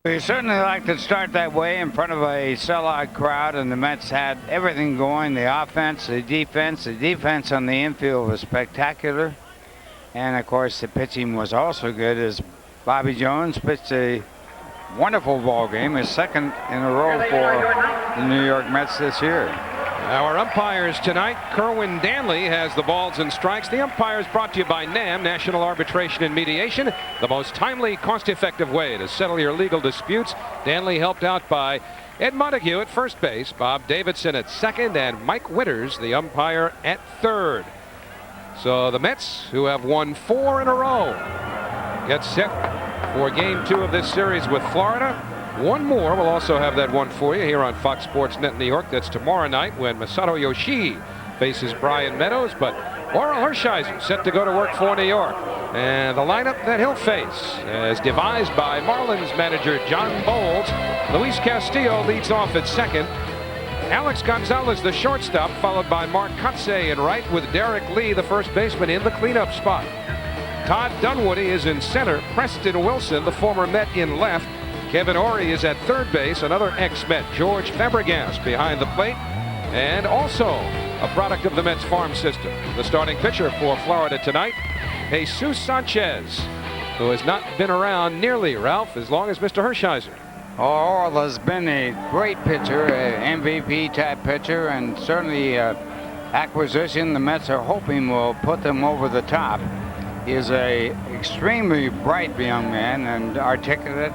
We certainly like to start that way in front of a sellout crowd, and the Mets had everything going, the offense, the defense. The defense on the infield was spectacular. And, of course, the pitching was also good as Bobby Jones pitched a wonderful ball game, his second in a row for the New York Mets this year. Our umpires tonight, Kerwin Danley has the balls and strikes. The umpires brought to you by NAM, National Arbitration and Mediation, the most timely, cost-effective way to settle your legal disputes. Danley helped out by Ed Montague at first base, Bob Davidson at second, and Mike Witters, the umpire, at third. So the Mets, who have won 4 in a row, get set for Game 2 of this series with Florida. One more. We'll also have that one for you here on Fox Sports Net New York. That's tomorrow night when Masato Yoshii faces Brian Meadows. But Orel Hershiser set to go to work for New York. And the lineup that he'll face is devised by Marlins manager John Boles. Luis Castillo leads off at second. Alex Gonzalez, the shortstop, followed by Mark Kotsay in right, with Derek Lee, the first baseman, in the cleanup spot. Todd Dunwoody is in center. Preston Wilson, the former Met, in left. Kevin Ory is at third base, another ex-Met, George Fabregas, behind the plate, and also a product of the Mets farm system. The starting pitcher for Florida tonight, Jesus Sanchez, who has not been around nearly, Ralph, as long as Mr. Hershiser. Orel has been a great pitcher, an MVP-type pitcher, and certainly acquisition the Mets are hoping will put them over the top. He is an extremely bright young man and articulate,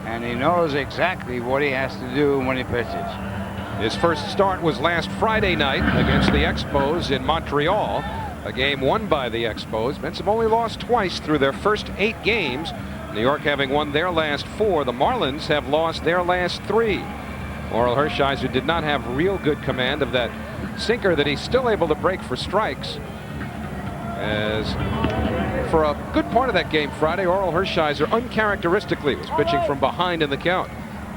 and he knows exactly what he has to do when he pitches. His first start was last Friday night against the Expos in Montreal, a game won by the Expos. Mets have only lost twice through their first 8 games. New York having won their last 4. The Marlins have lost their last 3. Orel Hershiser did not have real good command of that sinker that he's still able to break for strikes. As for a good part of that game Friday, Orel Hershiser uncharacteristically was pitching from behind in the count.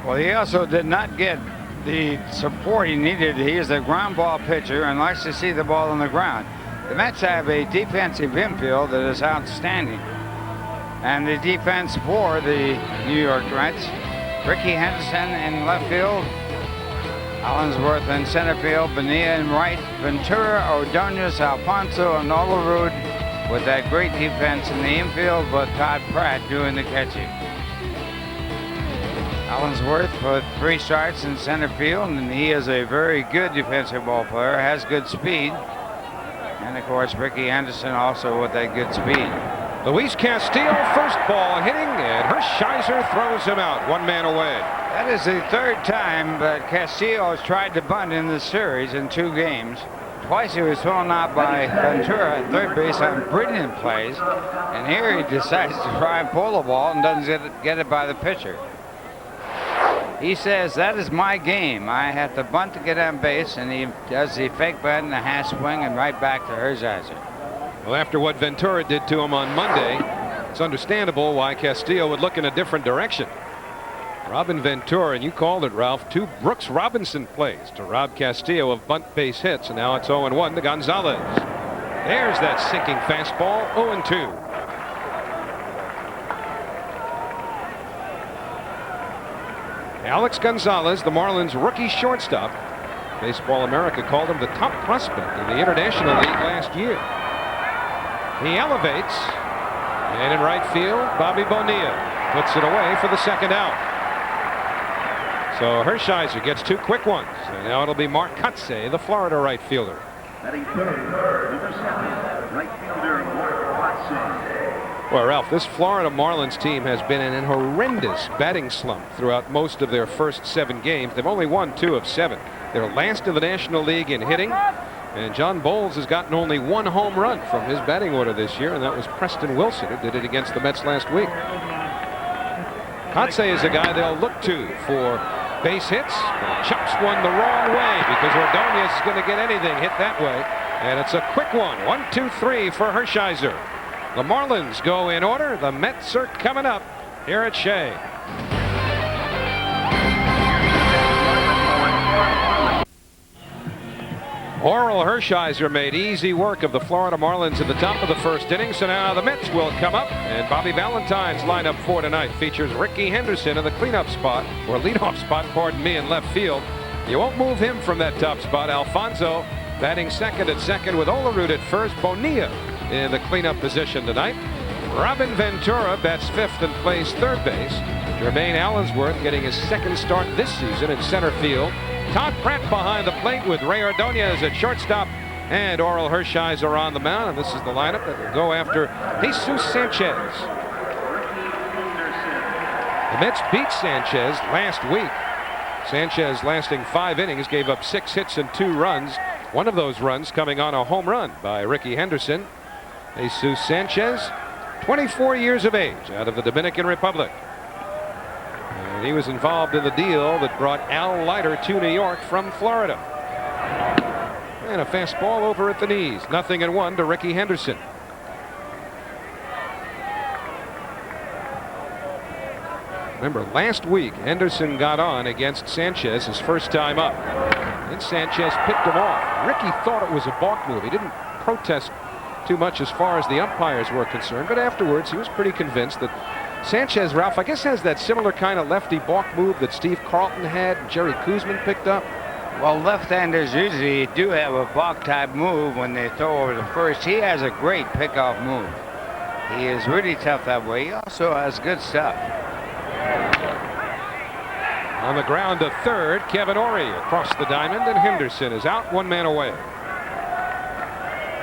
Well, he also did not get the support he needed. He is a ground ball pitcher and likes to see the ball on the ground. The Mets have a defensive infield that is outstanding. And the defense for the New York Mets, Ricky Henderson in left field, Allensworth in center field, Bonilla in right, Ventura, Ordonez, Alfonzo, and Olerud with that great defense in the infield, but Todd Pratt doing the catching. Allensworth with 3 starts in center field, and he is a very good defensive ball player, has good speed. And of course, Ricky Henderson also with that good speed. Luis Castillo, first ball hitting, and Hershiser throws him out, 1 man away. That is the 3rd time that Castillo has tried to bunt in this series in 2 games. Twice he was thrown out by Ventura at third base on brilliant plays, and here he decides to try and pull the ball and doesn't get it by the pitcher. He says, that is my game. I have to bunt to get on base, and he does the fake bunt and the half swing and right back to Hershiser. Well, after what Ventura did to him on Monday, it's understandable why Castillo would look in a different direction. Robin Ventura, and you called it, Ralph, 2 Brooks Robinson plays to rob Castillo of bunt base hits, and now it's 0-1 to Gonzalez. There's that sinking fastball, 0-2. Alex Gonzalez, the Marlins rookie shortstop. Baseball America called him the top prospect in the International League last year. He elevates, and in right field, Bobby Bonilla puts it away for the 2nd out. So Hershiser gets 2 quick ones, and now it'll be Mark Kotsay, the Florida right fielder. Batting third, number 7, right fielder Mark Kotsay. Well, Ralph, this Florida Marlins team has been in a horrendous batting slump throughout most of their first 7 games. They've only won 2 of 7. They're last in the National League in hitting. And John Boles has gotten only 1 home run from his batting order this year, and that was Preston Wilson, who did it against the Mets last week. Kotsay is a guy they'll look to for base hits. Chops one the wrong way because Ordonez is going to get anything hit that way. And it's a quick one. 1, 2, 3 for Hershiser. The Marlins go in order. The Mets are coming up here at Shea. Orel Hershiser made easy work of the Florida Marlins in the top of the first inning. So now the Mets will come up, and Bobby Valentine's lineup for tonight features Ricky Henderson in the cleanup spot, or leadoff spot, pardon me, in left field. You won't move him from that top spot. Alfonzo batting second at second with Olerud at first. Bonilla in the cleanup position tonight. Robin Ventura bats fifth and plays third base. Jermaine Allensworth getting his second start this season in center field. Todd Pratt behind the plate with Ray Ordonez at shortstop, and Orel Hershiser on the mound. And this is the lineup that will go after Jesus Sanchez. The Mets beat Sanchez last week. Sanchez, lasting 5 innings, gave up 6 hits and 2 runs. One of those runs coming on a home run by Ricky Henderson. Jesus Sanchez, 24 years of age, out of the Dominican Republic. And he was involved in the deal that brought Al Leiter to New York from Florida. And a fastball over at the knees. 0-1 to Ricky Henderson. Remember, last week Henderson got on against Sanchez his first time up, and Sanchez picked him off. Ricky thought it was a balk move. He didn't protest too much as far as the umpires were concerned, but afterwards he was pretty convinced that Sanchez, Ralph, I guess, has that similar kind of lefty balk move that Steve Carlton had and Jerry Kuzman picked up. Well, left-handers usually do have a balk type move when they throw over the first. He has a great pickoff move. He is really tough that way. He also has good stuff. On the ground to third, Kevin Ory across the diamond, and Henderson is out, 1 man away.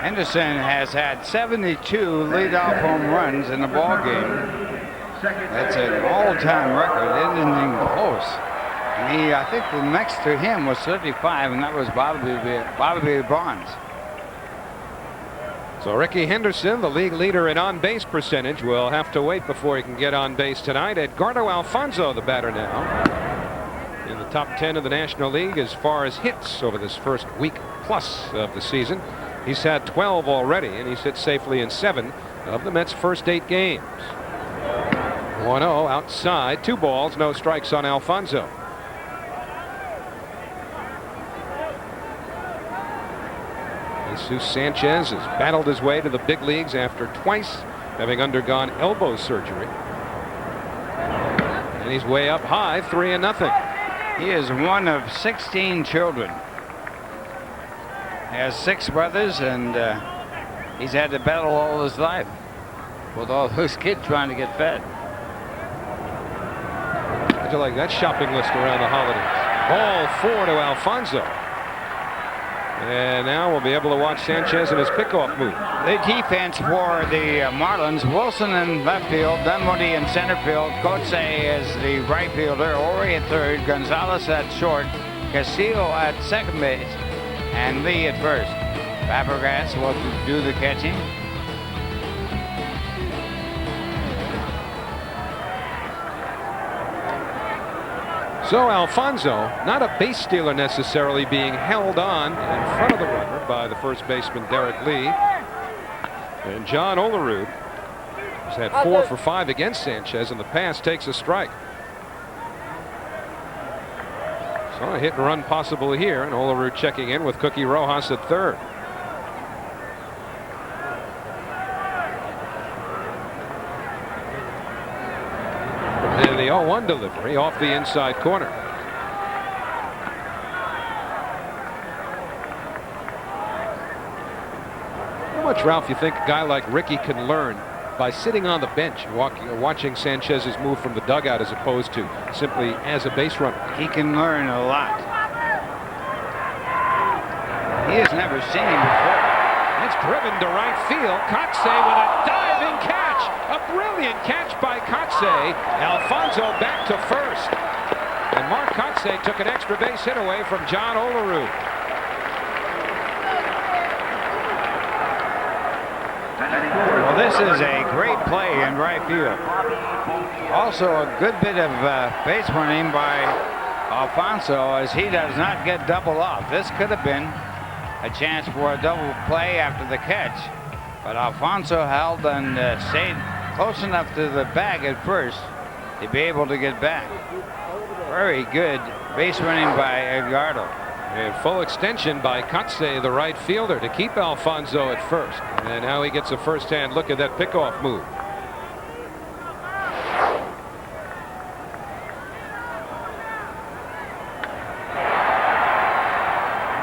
Henderson has had 72 leadoff home runs in the ball game. That's an all-time record. It isn't even close. And I think the next to him was 35, and that was Bobby Bonds. So Ricky Henderson, the league leader in on-base percentage, will have to wait before he can get on base tonight. Edgardo Alfonzo, the batter now, in the top 10 of the National League as far as hits over this first week plus of the season. He's had 12 already, and he's hit safely in 7 of the Mets' first 8 games. 1-0 outside, 2 balls, no strikes on Alfonzo. Jesus Sanchez has battled his way to the big leagues after twice having undergone elbow surgery. And he's way up high, 3-0. He is one of 16 children. He has 6 brothers, and he's had to battle all his life with all those kids trying to get fed. How'd you like that shopping list around the holidays? Ball 4 to Alfonzo. And now we'll be able to watch Sanchez in his pickoff move. The defense for the Marlins: Wilson in left field, Dunwoody in center field, Coates is the right fielder, Ory at third, Gonzalez at short, Castillo at second base, and Lee at first. Fabregas will do the catching. So Alfonzo, not a base stealer necessarily, being held on in front of the runner by the first baseman Derek Lee. And John Olerud, who's had 4 for 5 against Sanchez in the past, takes a strike. So a hit and run possible here, and Olerud checking in with Cookie Rojas at third. And the 0-1 delivery off the inside corner. How much, Ralph, you think a guy like Ricky can learn by sitting on the bench and watching Sanchez's move from the dugout as opposed to simply as a base runner? He can learn a lot. He has never seen him before. It's driven to right field. Coxey with a diving catch. A brilliant catch by Coxey. Alfonzo back to first. And Mark Coxey took an extra base hit away from John Olerud. Well, this is a great play in right field. Also a good bit of base running by Alfonzo, as he does not get double off. This could have been a chance for a double play after the catch, but Alfonzo held and stayed close enough to the bag at first to be able to get back. Very good base running by Edgardo. And full extension by Kotze, the right fielder, to keep Alfonzo at first. And now he gets a first-hand look at that pickoff move.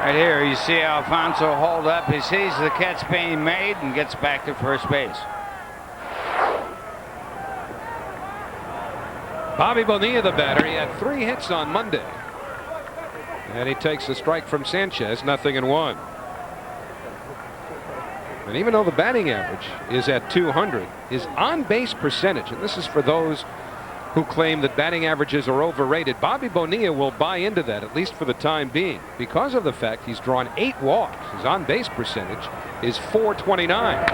Right here, you see Alfonzo hold up. He sees the catch being made and gets back to first base. Bobby Bonilla, the batter, he had 3 hits on Monday. And he takes a strike from Sanchez, 0-1. And even though the batting average is at 200, his on-base percentage, and this is for those who claim that batting averages are overrated, Bobby Bonilla will buy into that, at least for the time being, because of the fact he's drawn 8 walks. His on-base percentage is .429.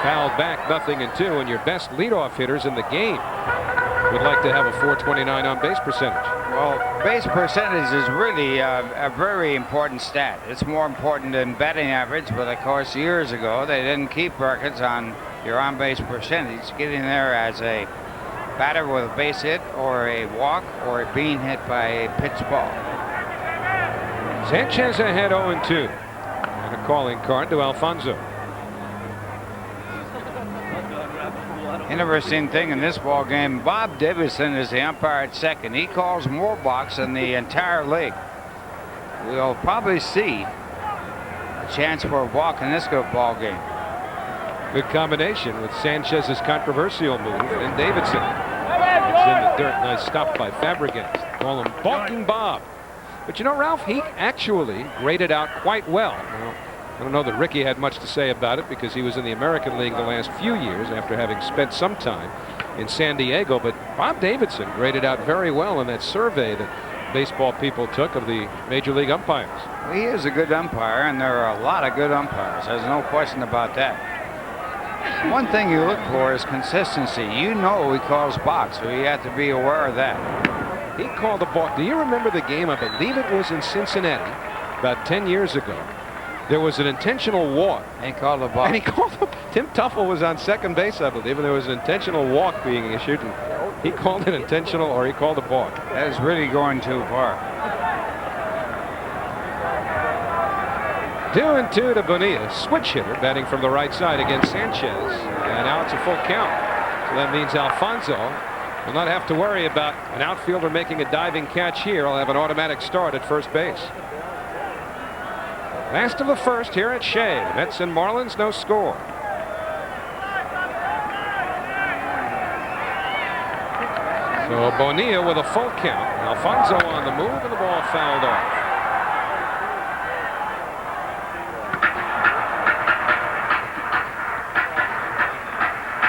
Fouled back, 0-2, and your best leadoff hitters in the game would like to have a .429 on-base percentage. Well, base percentage is really a very important stat. It's more important than batting average, but of course years ago they didn't keep records on your on-base percentage. Getting there as a batter with a base hit or a walk or being hit by a pitch ball. Sanchez ahead 0-2. And a calling card to Alfonzo. Interesting thing in this ball game, Bob Davidson is the umpire at second. He calls more balks than the entire league. We'll probably see a chance for a walk in this good ball game. Good combination with Sanchez's controversial move and Davidson. It's in the dirt. Nice stop by Fabregas. Call him Balking Bob. But you know, Ralph, he actually graded out quite well. Well, I don't know that Ricky had much to say about it because he was in the American League the last few years after having spent some time in San Diego. But Bob Davidson graded out very well in that survey that baseball people took of the Major League umpires. Well, he is a good umpire, and there are a lot of good umpires. There's no question about that. One thing you look for is consistency. You know he calls balks, so you have to be aware of that. He called a balk. Do you remember the game? I believe it was in Cincinnati about 10 years ago. There was an intentional walk. And he called a balk. And he called Tim Tuffle was on second base, I believe, and there was an intentional walk being issued. And he called it intentional, or he called a balk. That is really going too far. 2-2 to Bonilla, switch hitter, batting from the right side against Sanchez. And now it's a full count. So that means Alfonzo will not have to worry about an outfielder making a diving catch here. He'll have an automatic start at first base. Last of the first here at Shea. Mets and Marlins, no score. So Bonilla with a full count. Alfonzo on the move, and the ball fouled off.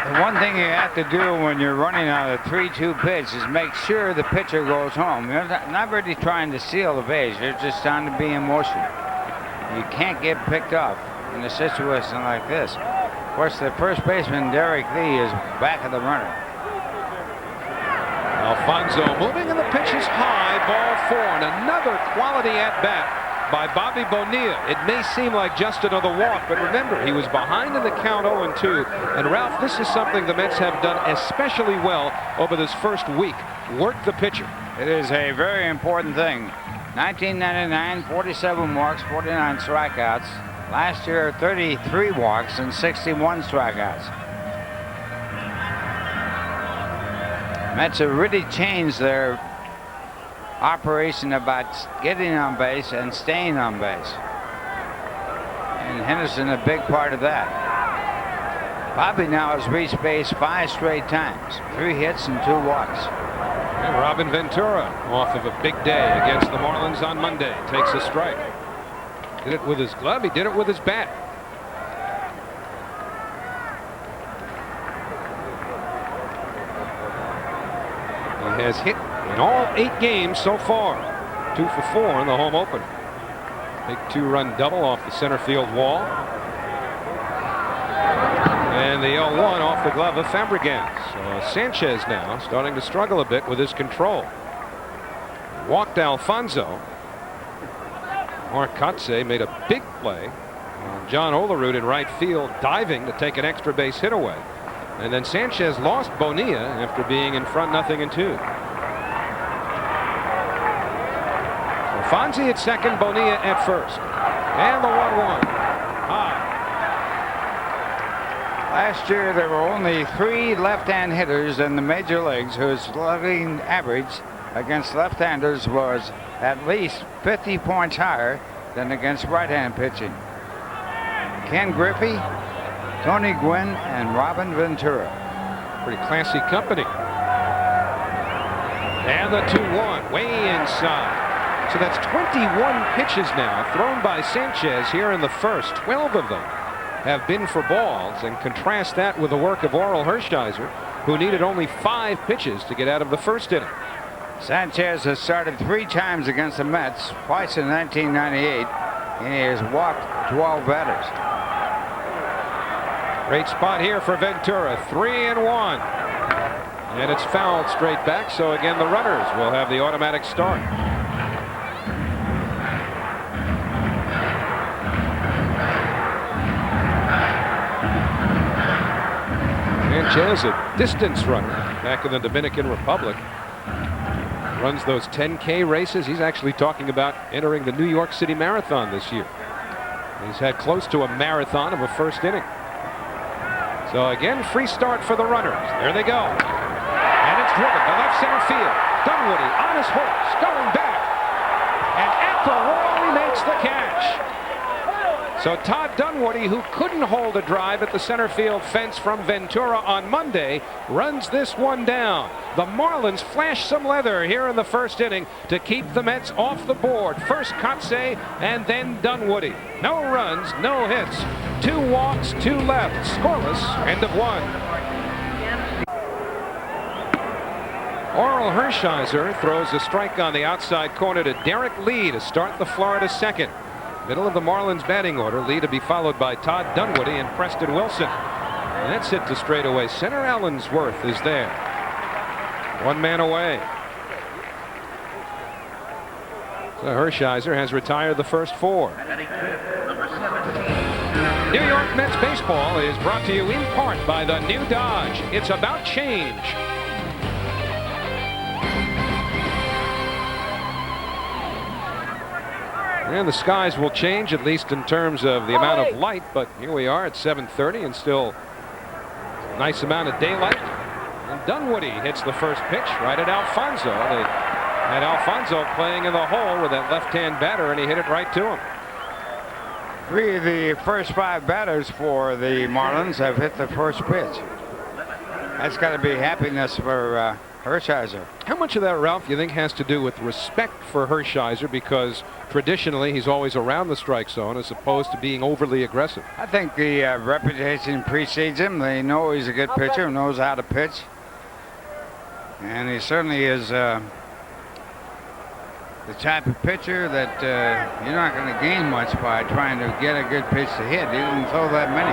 The one thing you have to do when you're running on a 3-2 pitch is make sure the pitcher goes home. You're not really trying to steal the base. You're just trying to be in motion. You can't get picked up in a situation like this. Of course, the first baseman, Derek Lee, is back of the runner. Alfonzo moving, and the pitch is high, ball 4, and another quality at-bat by Bobby Bonilla. It may seem like just another walk, but remember, he was behind in the count 0-2. And Ralph, this is something the Mets have done especially well over this first week. Work the pitcher. It is a very important thing. 1999, 47 walks, 49 strikeouts. Last year, 33 walks and 61 strikeouts. Mets have really changed their operation about getting on base and staying on base. And Henderson a big part of that. Bobby now has reached base 5 straight times. 3 hits and 2 walks. And Robin Ventura, off of a big day against the Marlins on Monday, takes a strike. Did it with his glove. He did it with his bat. He has hit in all 8 games so far. 2 for 4 in the home opener. Big 2-run double off the center field wall. And the 0-1 off the glove of Fabregas. So Sanchez now starting to struggle a bit with his control. Walked Alfonzo. Mark Kotze made a big play on John Olerud in right field, diving to take an extra base hit away. And then Sanchez lost Bonilla after being in front 0-2. So Fonzie at second, Bonilla at first. And the 1-1. High. Last year, there were only 3 left-hand hitters in the major leagues whose slugging average against left-handers was at least 50 points higher than against right-hand pitching. Ken Griffey, Tony Gwynn, and Robin Ventura. Pretty classy company. And the 2-1 way inside. So that's 21 pitches now thrown by Sanchez here in the first. 12 of them have been for balls, and contrast that with the work of Orel Hershiser, who needed only 5 pitches to get out of the first inning. Sanchez has started 3 times against the Mets, twice in 1998, and he has walked 12 batters. Great spot here for Ventura. 3-1. And it's fouled straight back, so again the runners will have the automatic start. Sanchez, a distance runner back in the Dominican Republic. Runs those 10K races. He's actually talking about entering the New York City Marathon this year. He's had close to a marathon of a first inning. So again, free start for the runners. There they go. And it's driven to left center field. Dunwoody on his horse, going back. And Atherwally makes the catch. So Todd Dunwoody, who couldn't hold a drive at the center field fence from Ventura on Monday, runs this one down. The Marlins flash some leather here in the first inning to keep the Mets off the board. First Kotsay and then Dunwoody. No runs, no hits. 2 walks, 2 left. Scoreless, end of 1. Orel Hershiser throws a strike on the outside corner to Derek Lee to start the Florida second. Middle of the Marlins batting order. Lee to be followed by Todd Dunwoody and Preston Wilson. And that's hit to straightaway center. Allensworth is there. 1 man away. So Hershiser has retired the first 4. New York Mets baseball is brought to you in part by the new Dodge. It's about change. And the skies will change, at least in terms of the amount of light, but here we are at 7:30 and still a nice amount of daylight. And Dunwoody hits the first pitch right at Alfonzo. They had Alfonzo playing in the hole with that left-hand batter, and he hit it right to him. 3 of the first 5 batters for the Marlins have hit the first pitch. That's got to be happiness for Hershiser. How much of that, Ralph, you think has to do with respect for Hershiser, because traditionally he's always around the strike zone as opposed to being overly aggressive? I think the reputation precedes him. They know he's a good pitcher, knows how to pitch. And he certainly is the type of pitcher that you're not going to gain much by trying to get a good pitch to hit. He didn't throw that many.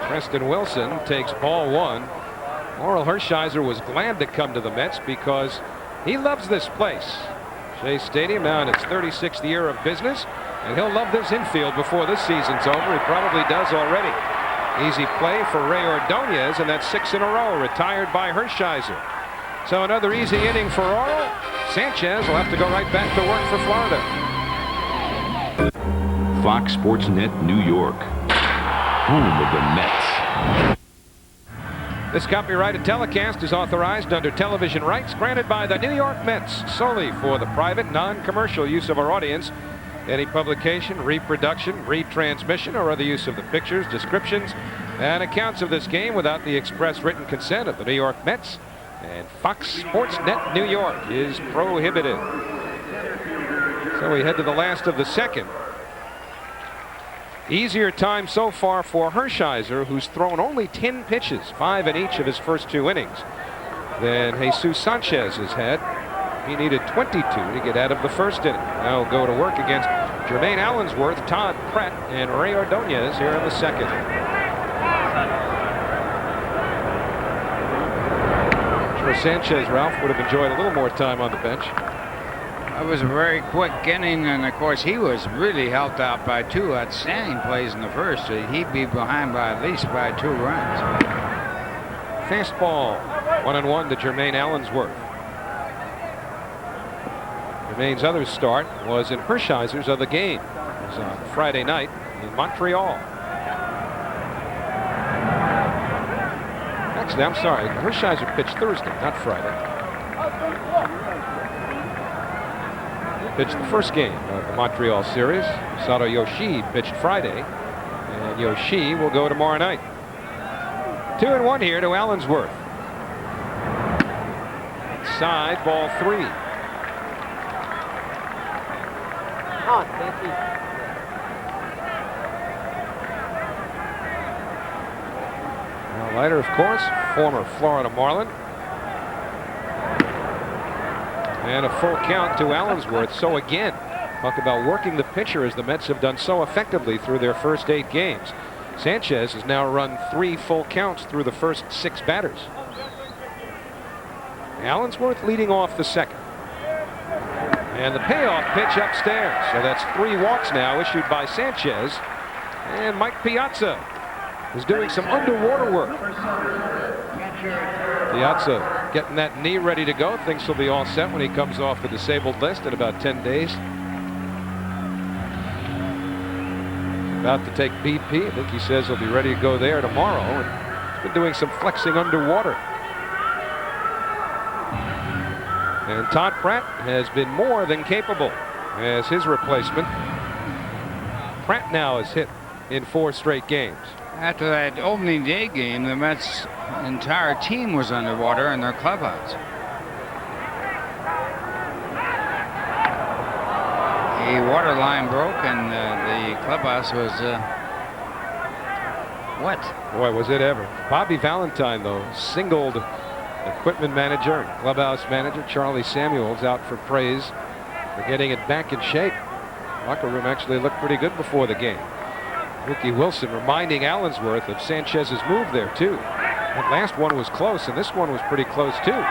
Preston Wilson takes ball 1. Orel Hershiser was glad to come to the Mets because he loves this place. Shea Stadium now in its 36th year of business, and he'll love this infield before this season's over. He probably does already. Easy play for Ray Ordonez, and that's 6 in a row, retired by Hershiser. So another easy inning for Orel. Sanchez will have to go right back to work for Florida. Fox Sports Net New York, home of the Mets. This copyrighted telecast is authorized under television rights granted by the New York Mets solely for the private, non-commercial use of our audience. Any publication, reproduction, retransmission, or other use of the pictures, descriptions, and accounts of this game without the express written consent of the New York Mets and Fox Sports Net New York is prohibited. So we head to the last of the second. Easier time so far for Hershiser, who's thrown only 10 pitches, 5 in each of his first 2 innings, than Jesus Sanchez has had. He needed 22 to get out of the first inning. Now he'll go to work against Jermaine Allensworth, Todd Pratt, and Ray Ordonez here in the second. I'm sure Sanchez, Ralph, would have enjoyed a little more time on the bench. It was a very quick inning, and of course he was really helped out by 2 outstanding plays in the first. So he'd be behind by at least by 2 runs. Fastball, 1-1 to Jermaine Allensworth. The Maine's other start was in Hershiser's other game. It was on Friday night in Montreal. Actually, I'm sorry. Hershiser pitched Thursday, not Friday. He pitched the first game of the Montreal series. Sato Yoshii pitched Friday, and Yoshii will go tomorrow night. 2-1 here to Allensworth. Side, ball 3. Now Leiter, of course, former Florida Marlin. And a full count to Allensworth. So again, talk about working the pitcher as the Mets have done so effectively through their first 8 games. Sanchez has now run 3 full counts through the first 6 batters. Allensworth leading off the second. And the payoff pitch upstairs. So that's 3 walks now issued by Sanchez. And Mike Piazza is doing some underwater work. Piazza getting that knee ready to go. Thinks he'll be all set when he comes off the disabled list in about 10 days. About to take BP. I think he says he'll be ready to go there tomorrow. And he's been doing some flexing underwater. And Todd Pratt has been more than capable as his replacement. Pratt now has hit in 4 straight games. After that opening day game, the Mets' entire team was underwater in their clubhouse. The water line broke and the clubhouse was wet. Boy, was it ever. Bobby Valentine, though, singled equipment manager and clubhouse manager Charlie Samuels out for praise for getting it back in shape. Locker room actually looked pretty good before the game. Ricky Wilson reminding Allensworth of Sanchez's move there, too. That last one was close, and this one was pretty close, too.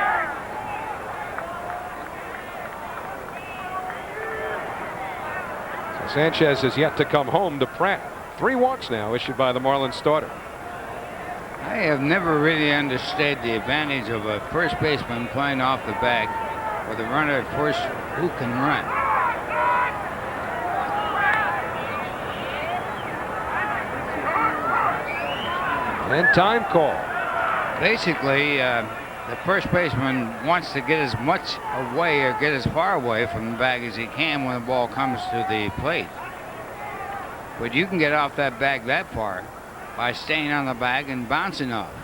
So Sanchez has yet to come home to Pratt. 3 walks now issued by the Marlins starter. I have never really understood the advantage of a first baseman playing off the bag with a runner at first who can run. And time call. Basically, the first baseman wants to get as much away or get as far away from the bag as he can when the ball comes to the plate. But you can get off that bag that far by staying on the bag and bouncing off.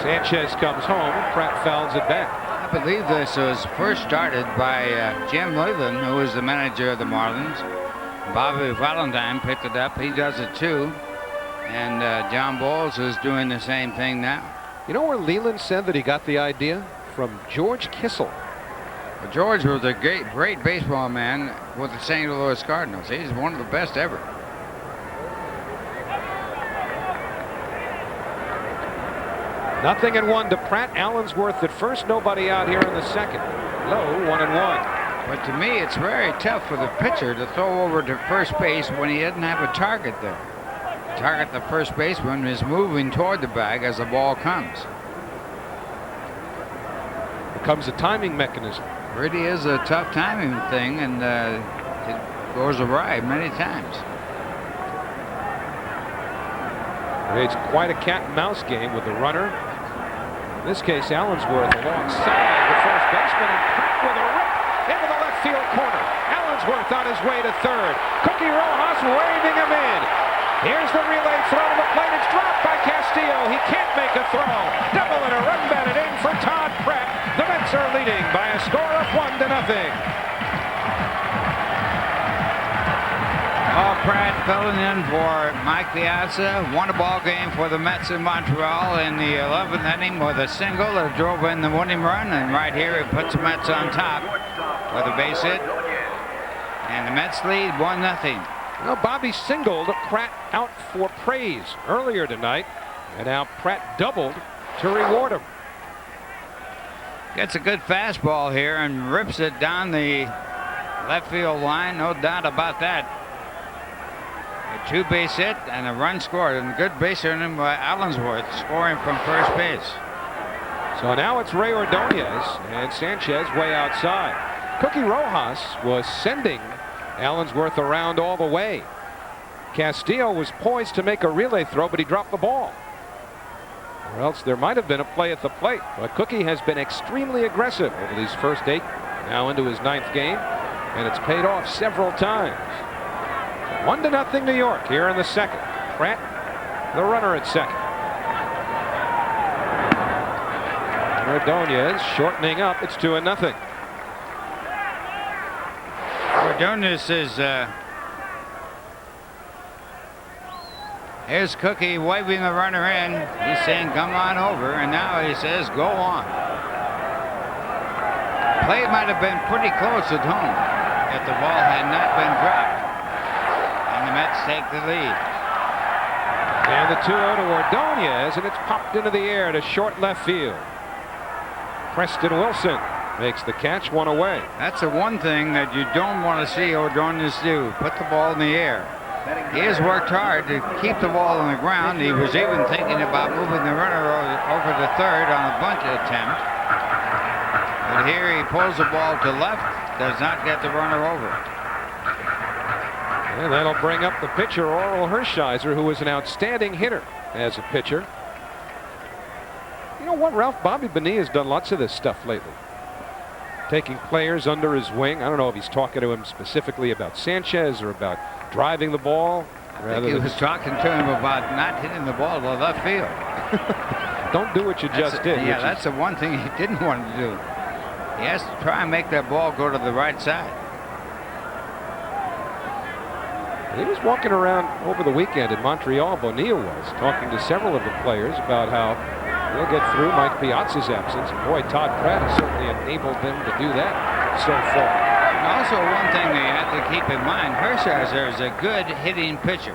Sanchez comes home. Pratt fouls it back. I believe this was first started by Jim Leland, who was the manager of the Marlins. Bobby Valentine picked it up. He does it too. And John Boles is doing the same thing now. You know where Leland said that he got the idea? From George Kissel. Well, George was a great baseball man with the St. Louis Cardinals. He's one of the best ever. Nothing in 1 to Pratt. Allensworth at first. Nobody out here in the second. Low 1-1. But to me, it's very tough for the pitcher to throw over to first base when he doesn't have a target there. Target, the first baseman, is moving toward the bag as the ball comes. Becomes a timing mechanism. Really is a tough timing thing, and it goes awry many times. It's quite a cat and mouse game with the runner. In this case, Allensworth alongside the first baseman, and Pratt with a rip into the left field corner. Allensworth on his way to third. Cookie Rojas waving him in. Here's the relay throw to the plate. It's dropped by Castillo. He can't make a throw. Double and a run batted in for Todd Pratt. The Mets are leading by a score of 1-0. Pratt filling in for Mike Piazza. Won a ball game for the Mets in Montreal in the 11th inning with a single that drove in the winning run. And right here it puts the Mets on top with a base hit. And the Mets lead 1-0. Well, Bobby singled Pratt out for praise earlier tonight, and now Pratt doubled to reward him. Gets a good fastball here and rips it down the left field line, no doubt about that. A 2-base hit and a run scored, and a good base running by Allensworth, scoring from first base. So So now it's Ray Ordonez and Sanchez way outside. Cookie Rojas was sending Allensworth around all the way. Castillo was poised to make a relay throw, but he dropped the ball. Or else there might have been a play at the plate. But Cookie has been extremely aggressive over these first 8, now into his 9th game, and it's paid off several times. 1-0 New York here in the 2nd. Pratt, the runner at 2nd. Ordonez shortening up. It's 2-0. Ordonez is here's Cookie waving the runner in. He's saying come on over, and now he says go on. Play might have been pretty close at home if the ball had not been dropped. And the Mets take the lead. And the 2-0 to Ordonez, and it's popped into the air to short left field. Preston Wilson makes the catch, 1 away. That's the one thing that you don't want to see Ordonez do, put the ball in the air. He has worked hard to keep the ball on the ground. He was even thinking about moving the runner over to third on a bunt attempt. But here he pulls the ball to left, does not get the runner over. And that'll bring up the pitcher, Orel Hershiser, who was an outstanding hitter as a pitcher. You know what, Ralph? Bobby Bonilla has done lots of this stuff lately. Taking players under his wing. I don't know if he's talking to him specifically about Sanchez or about driving the ball. I think he was talking to him about not hitting the ball to left field. Don't do what you just did. Yeah, that's the one thing he didn't want to do. He has to try and make that ball go to the right side. He was walking around over the weekend in Montreal, Bonilla was, talking to several of the players about how they'll get through Mike Piazza's absence. And boy, Todd Pratt has certainly enabled them to do that so far. And also, one thing they have to keep in mind, Hershiser is a good hitting pitcher.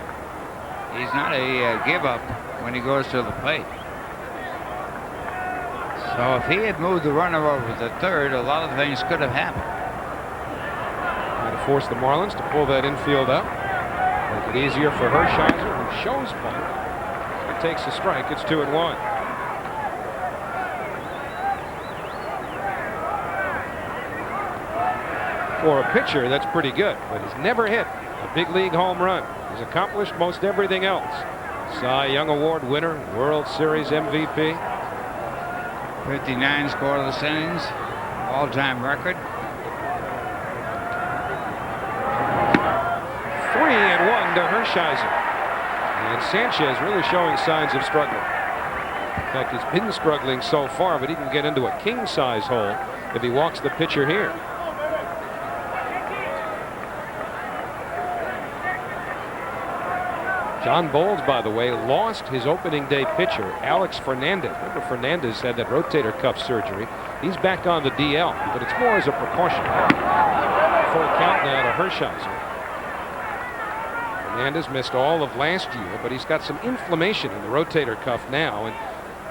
He's not a give-up when he goes to the plate. So if he had moved the runner over to third, a lot of things could have happened. Trying to force the Marlins to pull that infield up. Make it easier for Hershiser, who shows bunt. It takes a strike. It's 2-1. For a pitcher, that's pretty good, but he's never hit a big league home run. He's accomplished most everything else. Cy Young Award winner, World Series MVP. 59 scoreless innings, all-time record. 3-1 to Hershiser. And Sanchez really showing signs of struggling. In fact, he's been struggling so far, but he can get into a king-size hole if he walks the pitcher here. John Boles, by the way, lost his opening day pitcher, Alex Fernandez. Remember, Fernandez had that rotator cuff surgery. He's back on the DL, but it's more as a precaution. Full count now to Hershiser. Fernandez missed all of last year, but he's got some inflammation in the rotator cuff now. And,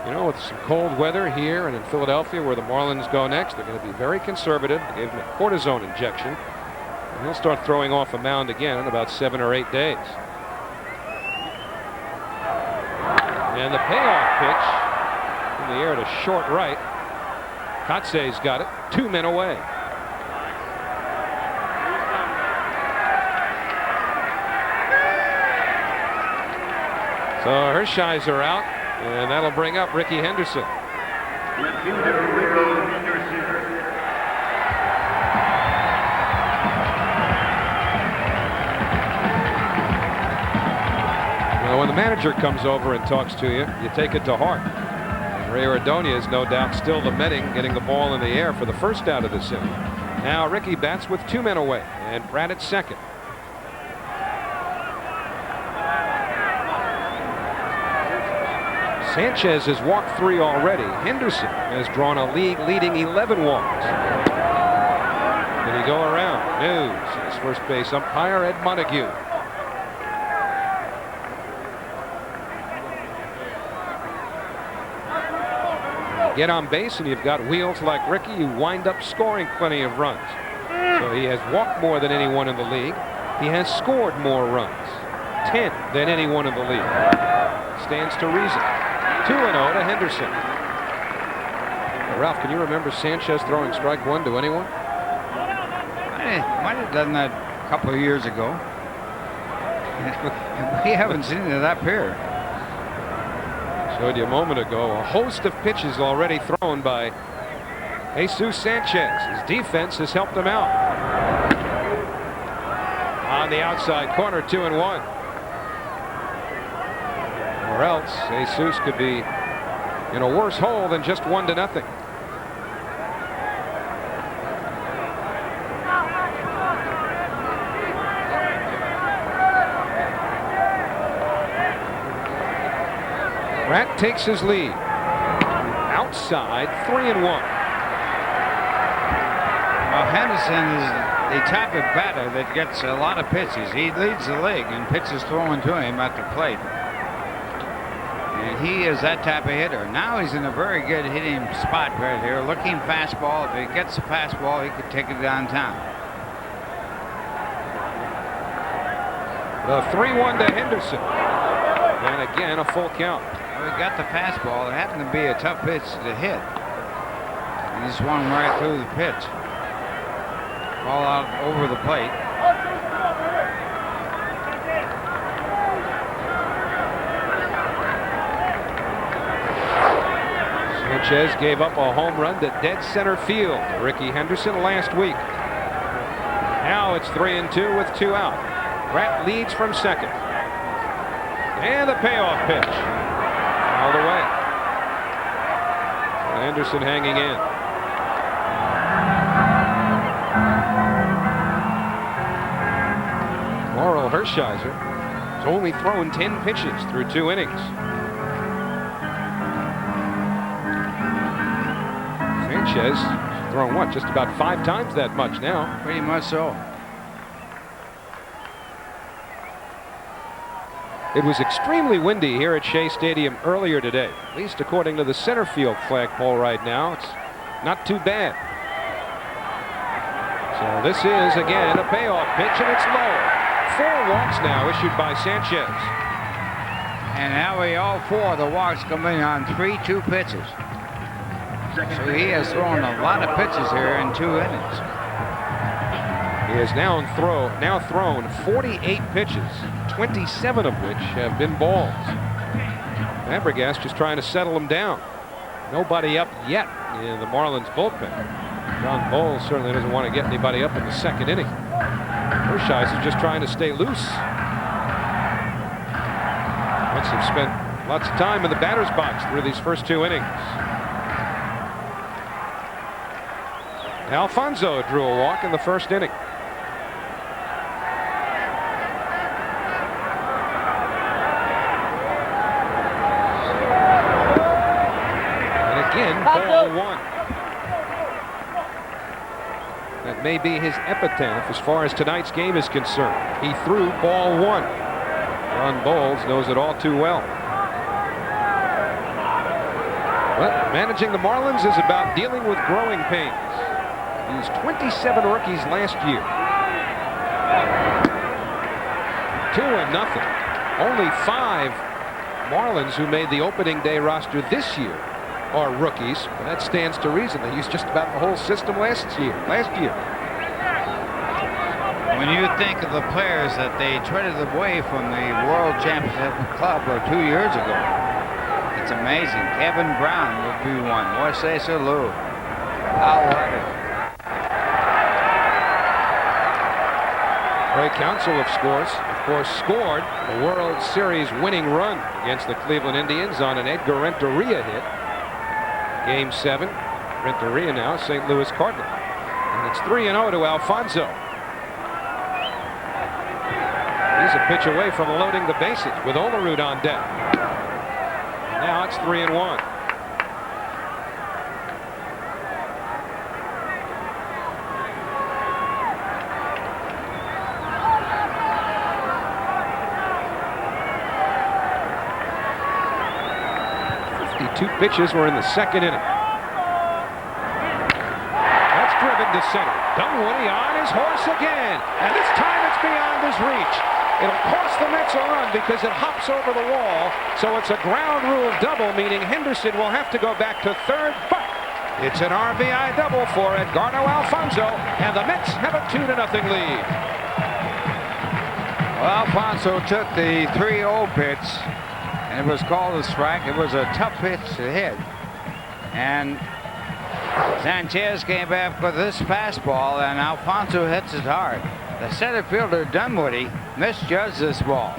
you know, with some cold weather here and in Philadelphia, where the Marlins go next, they're going to be very conservative. They gave him a cortisone injection, and he'll start throwing off a mound again in about 7 or 8 days. And the payoff pitch in the air to short right. Kotze's got it. 2 men away. So Hershiser out, and that'll bring up Ricky Henderson. Lefthander Ricky Henderson. When the manager comes over and talks to you, you take it to heart. And Ray Ordonez, no doubt, still lamenting getting the ball in the air for the first out of this inning. Now Ricky bats with 2 men away, and Pratt at second. Sanchez has walked 3 already. Henderson has drawn a league-leading 11 walks. Did he go around? No. His first base umpire, Ed Montague. Get on base and you've got wheels like Ricky, you wind up scoring plenty of runs. So he has walked more than anyone in the league. He has scored more runs, 10 than anyone in the league. Stands to reason. 2-0 to Henderson. Ralph, can you remember Sanchez throwing strike one to anyone? Might have done that a couple of years ago. We haven't seen it up here. Showed you a moment ago a host of pitches already thrown by Jesus Sanchez. His defense has helped him out. On the outside corner, 2-1. Or else Jesus could be in a worse hole than just 1-0. Rat takes his lead. Outside, 3-1. Well, Henderson is the type of batter that gets a lot of pitches. He leads the league in pitches thrown to him at the plate. And he is that type of hitter. Now he's in a very good hitting spot right here. Looking fastball. If he gets the fastball, he could take it downtown. The 3-1 to Henderson. And again, a full count. Well, he got the fastball. It happened to be a tough pitch to hit. And he swung right through the pitch. Ball out over the plate. Sanchez gave up a home run to dead center field to Ricky Henderson last week. Now it's 3-2 with 2 out. Rat leads from second. And the payoff pitch. All the way. Henderson hanging in. Orel Hershiser has only thrown 10 pitches through 2 innings. Sanchez has thrown what? Just about 5 times that much now. Pretty much so. It was extremely windy here at Shea Stadium earlier today, at least according to the center field flagpole right now. It's not too bad. So this is again a payoff pitch, and it's low. 4 walks now issued by Sanchez. And Howie, all 4 of the walks come in on 3-2 pitches. So he has thrown a lot of pitches here in 2 innings. He has now thrown 48 pitches, 27 of which have been balls. Fabregas just trying to settle him down. Nobody up yet in the Marlins bullpen. John Boles certainly doesn't want to get anybody up in the 2nd inning. Hershiser just trying to stay loose. Mets have spent lots of time in the batter's box through these first 2 innings. Alfonzo drew a walk in the 1st inning. And again, ball 1. That may be his epitaph as far as tonight's game is concerned. He threw ball 1. Ron Boles knows it all too well. But managing the Marlins is about dealing with growing pains. Used 27 rookies last year. 2-0. Only 5 Marlins who made the opening day roster this year are rookies. But that stands to reason. They used just about the whole system last year. When you think of the players that they traded away from the World Championship Club 2 years ago, it's amazing. Kevin Brown would be one. Jose Salou. Olerud. Ray Council of course, scored a World Series winning run against the Cleveland Indians on an Edgar Renteria hit. Game 7. Renteria now, St. Louis Cardinal. And it's 3-0 to Alfonzo. He's a pitch away from loading the bases with Olerud on deck. Now it's 3-1. Two pitches were in the 2nd inning. That's driven to center. Dunwoody on his horse again. And this time it's beyond his reach. It'll cost the Mets a run because it hops over the wall. So it's a ground rule double, meaning Henderson will have to go back to 3rd. But It's an RBI double for Edgardo Alfonzo, and the Mets have a 2-0 lead. Well, Alfonso took the 3-0 pitch, and it was called a strike. It was a tough pitch to hit. And Sanchez came back with this fastball, and Alfonso hits it hard. The center fielder, Dunwoody, misjudged this ball.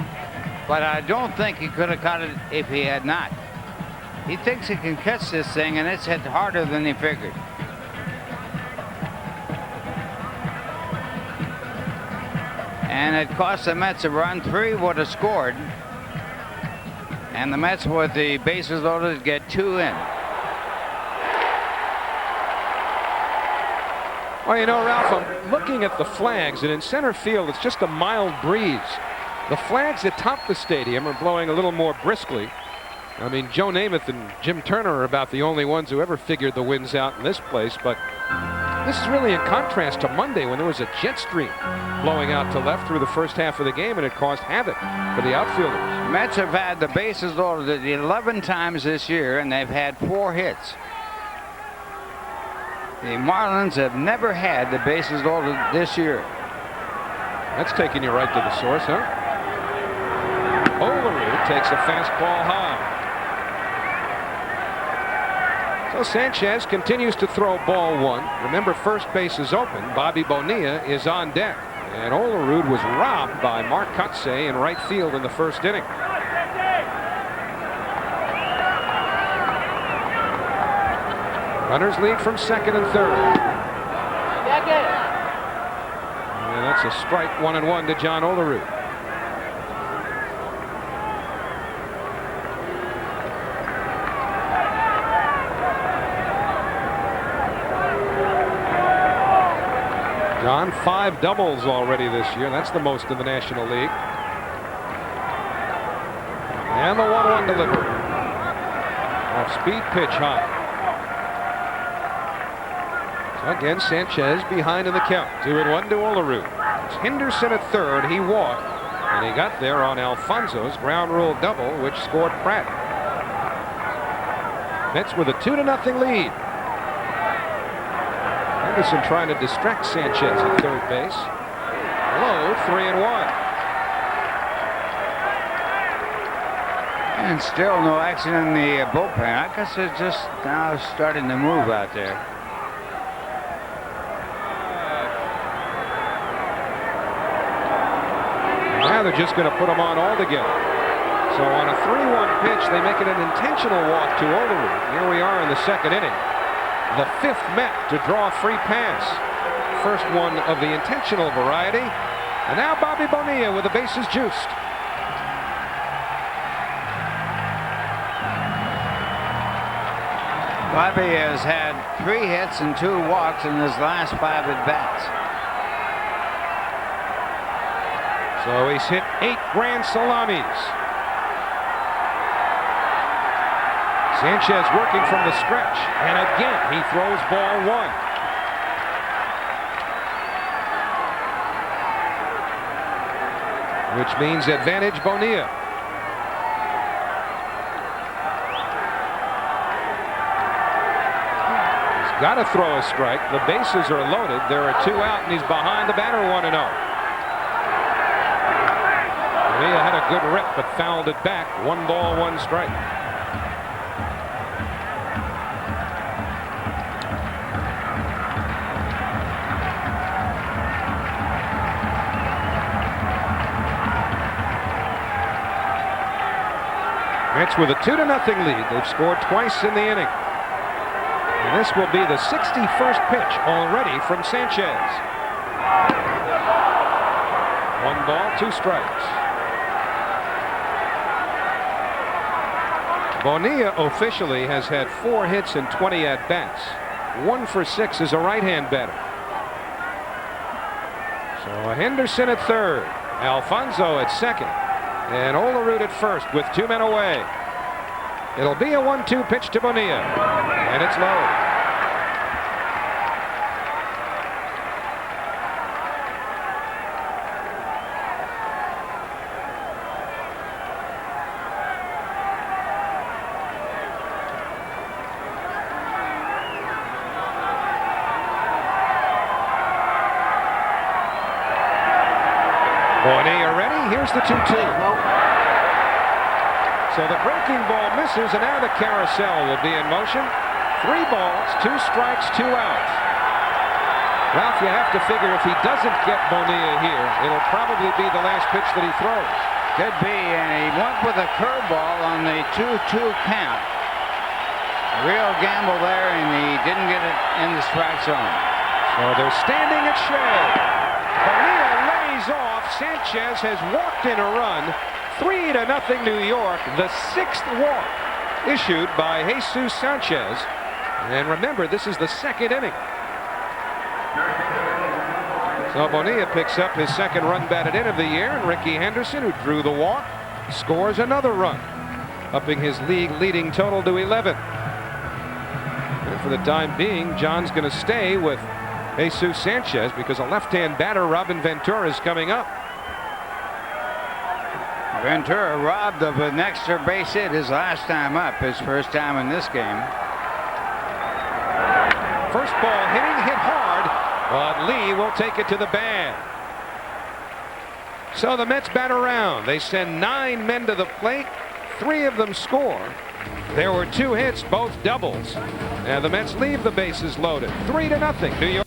But I don't think he could have caught it if he had not. He thinks he can catch this thing, and it's hit harder than he figured. And it cost the Mets a run. 3 would have scored. And the Mets, with the bases loaded, get 2 in. Well, you know, Ralph, I'm looking at the flags, and in center field, it's just a mild breeze. The flags atop the stadium are blowing a little more briskly. I mean, Joe Namath and Jim Turner are about the only ones who ever figured the winds out in this place, but this is really in contrast to Monday when there was a jet stream blowing out to left through the first half of the game, and it caused havoc for the outfielders. Mets have had the bases loaded 11 times this year, and they've had 4 hits. The Marlins have never had the bases loaded this year. That's taking you right to the source, huh? Olerud takes a fastball high. So Sanchez continues to throw ball 1. Remember, first base is open. Bobby Bonilla is on deck. And Olerud was robbed by Mark Kotsay in right field in the first inning. Runners lead from second and third. And that's a strike, 1-1 to John Olerud. John, 5 doubles already this year. That's the most in the National League. And the 1-1 delivery. Off-speed pitch high. So again, Sanchez behind in the count. 2-1 to Olerud. It's Henderson at third. He walked, and he got there on Alfonzo's ground rule double, which scored Pratt. Mets with a 2-0 lead. Henderson trying to distract Sanchez at third base. Low, 3-1. And still no action in the bullpen. I guess it's just now starting to move out there. Now they're just going to put them on all together. So on a 3-1 pitch, they make it an intentional walk to Olerud. Here we are in the second inning. The 5th Met to draw a free pass. First one of the intentional variety. And now Bobby Bonilla with the bases juiced. Bobby has had 3 hits and 2 walks in his last 5 at-bats. So he's hit 8 grand salamis. Sanchez working from the stretch, and again he throws ball 1. Which means advantage Bonilla. He's got to throw a strike. The bases are loaded. There are 2 out, and he's behind the batter 1-0. Bonilla had a good rip, but fouled it back. 1 ball, 1 strike. Mets with a 2-0 lead. They've scored twice in the inning. And this will be the 61st pitch already from Sanchez. 1 ball, 2 strikes. Bonilla officially has had 4 hits and 20 at-bats. 1 for 6 as a right-hand batter. So Henderson at third. Alfonzo at second. And Olerud at first with 2 men away. It'll be a 1-2 pitch to Bonilla. And it's low. Bonilla ready. Here's the 2-2. So the breaking ball misses, and now the carousel will be in motion. 3 balls, 2 strikes, 2 outs. Ralph, you have to figure if he doesn't get Bonilla here, it'll probably be the last pitch that he throws. Could be, and he went with a curveball on the 2-2 count. A real gamble there, and he didn't get it in the strike zone. So they're standing at Shea. Bonilla lays off. Sanchez has walked in a run. 3-0 New York. The 6th walk issued by Jesus Sanchez. And remember, this is the 2nd inning. So Bonilla picks up his 2nd run batted in of the year, and Ricky Henderson, who drew the walk, scores another run, upping his league leading total to 11. And for the time being, John's going to stay with Jesus Sanchez because a left-hand batter, Robin Ventura, is coming up. Ventura robbed of an extra base hit his last time up, his first time in this game. First ball hitting, hit hard, but Lee will take it to the bag. So the Mets bat around. They send 9 men to the plate. 3 of them score. There were 2 hits, both doubles. And the Mets leave the bases loaded. 3-0 New York.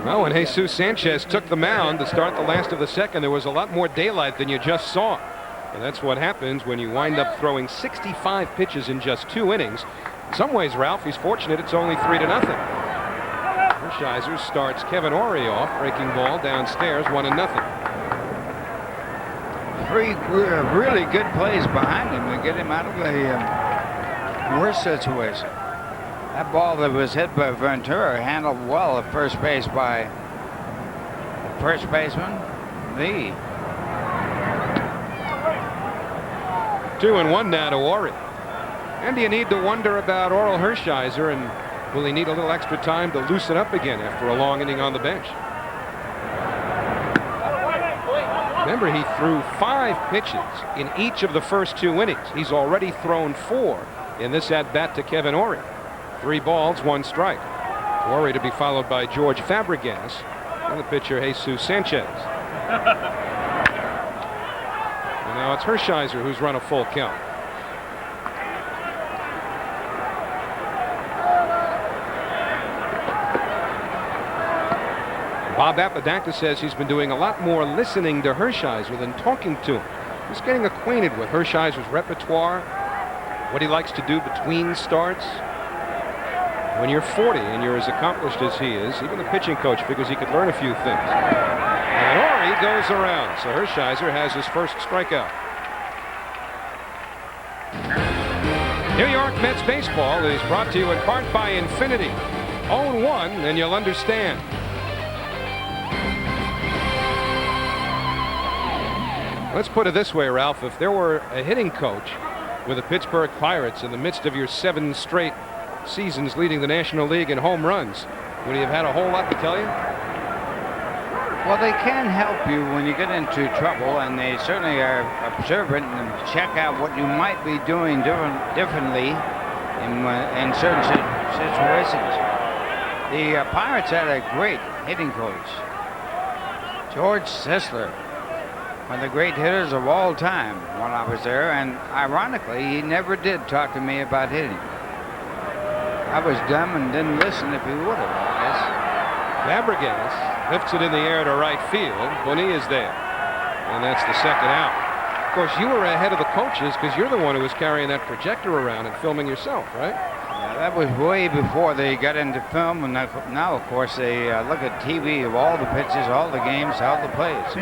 Well, when Jesus Sanchez took the mound to start the last of the 2nd, there was a lot more daylight than you just saw. And that's what happens when you wind up throwing 65 pitches in just 2 innings. In some ways, Ralph, he's fortunate it's only 3-0. Hershiser starts Kevin Ory off, breaking ball downstairs, 1-0. 3 really good plays behind him to get him out of the worst situation. That ball that was hit by Ventura handled well at first base by the first baseman, Lee. 2-1 now to Ory. And do you need to wonder about Orel Hershiser, and will he need a little extra time to loosen up again after a long inning on the bench? Remember, he threw 5 pitches in each of the first 2 innings. He's already thrown 4 in this at-bat to Kevin Ory. 3 balls, 1 strike. Ory to be followed by George Fabregas and the pitcher Jesus Sanchez. And now it's Hershiser who's run a full count. Bob Apodaca says he's been doing a lot more listening to Hershiser than talking to him. He's getting acquainted with Hershiser's repertoire, what he likes to do between starts. When you're 40 and you're as accomplished as he is, even the pitching coach figures he could learn a few things. And Ory goes around, so Hershiser has his first strikeout. New York Mets baseball is brought to you in part by Infinity. Own one and you'll understand. Let's put it this way, Ralph. If there were a hitting coach with the Pittsburgh Pirates in the midst of your 7 straight seasons leading the National League in home runs, would he have had a whole lot to tell you? Well, they can help you when you get into trouble, and they certainly are observant and check out what you might be doing differently in certain situations. The Pirates had a great hitting coach, George Sisler, one of the great hitters of all time when I was there, and ironically, he never did talk to me about hitting. I was dumb and didn't listen if he would have, I guess. Fabregas lifts it in the air to right field. Bonilla's there, and that's the 2nd out. Of course, you were ahead of the coaches because you're the one who was carrying that projector around and filming yourself, right? Yeah, that was way before they got into film, and now, of course, they look at TV of all the pitches, all the games, all the plays.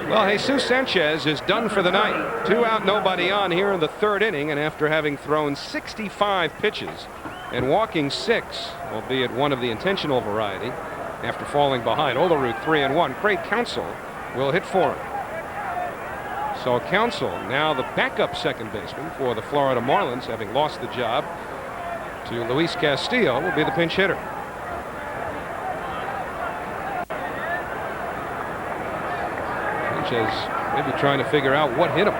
Well, Jesus Sanchez is done for the night. 2 out, nobody on here in the 3rd inning, and after having thrown 65 pitches and walking 6, albeit one of the intentional variety, after falling behind. Olerud 3-1. Craig Counsell will hit for him. So Counsell, now the backup 2nd baseman for the Florida Marlins, having lost the job to Luis Castillo, will be the pinch hitter. Sanchez maybe trying to figure out what hit him.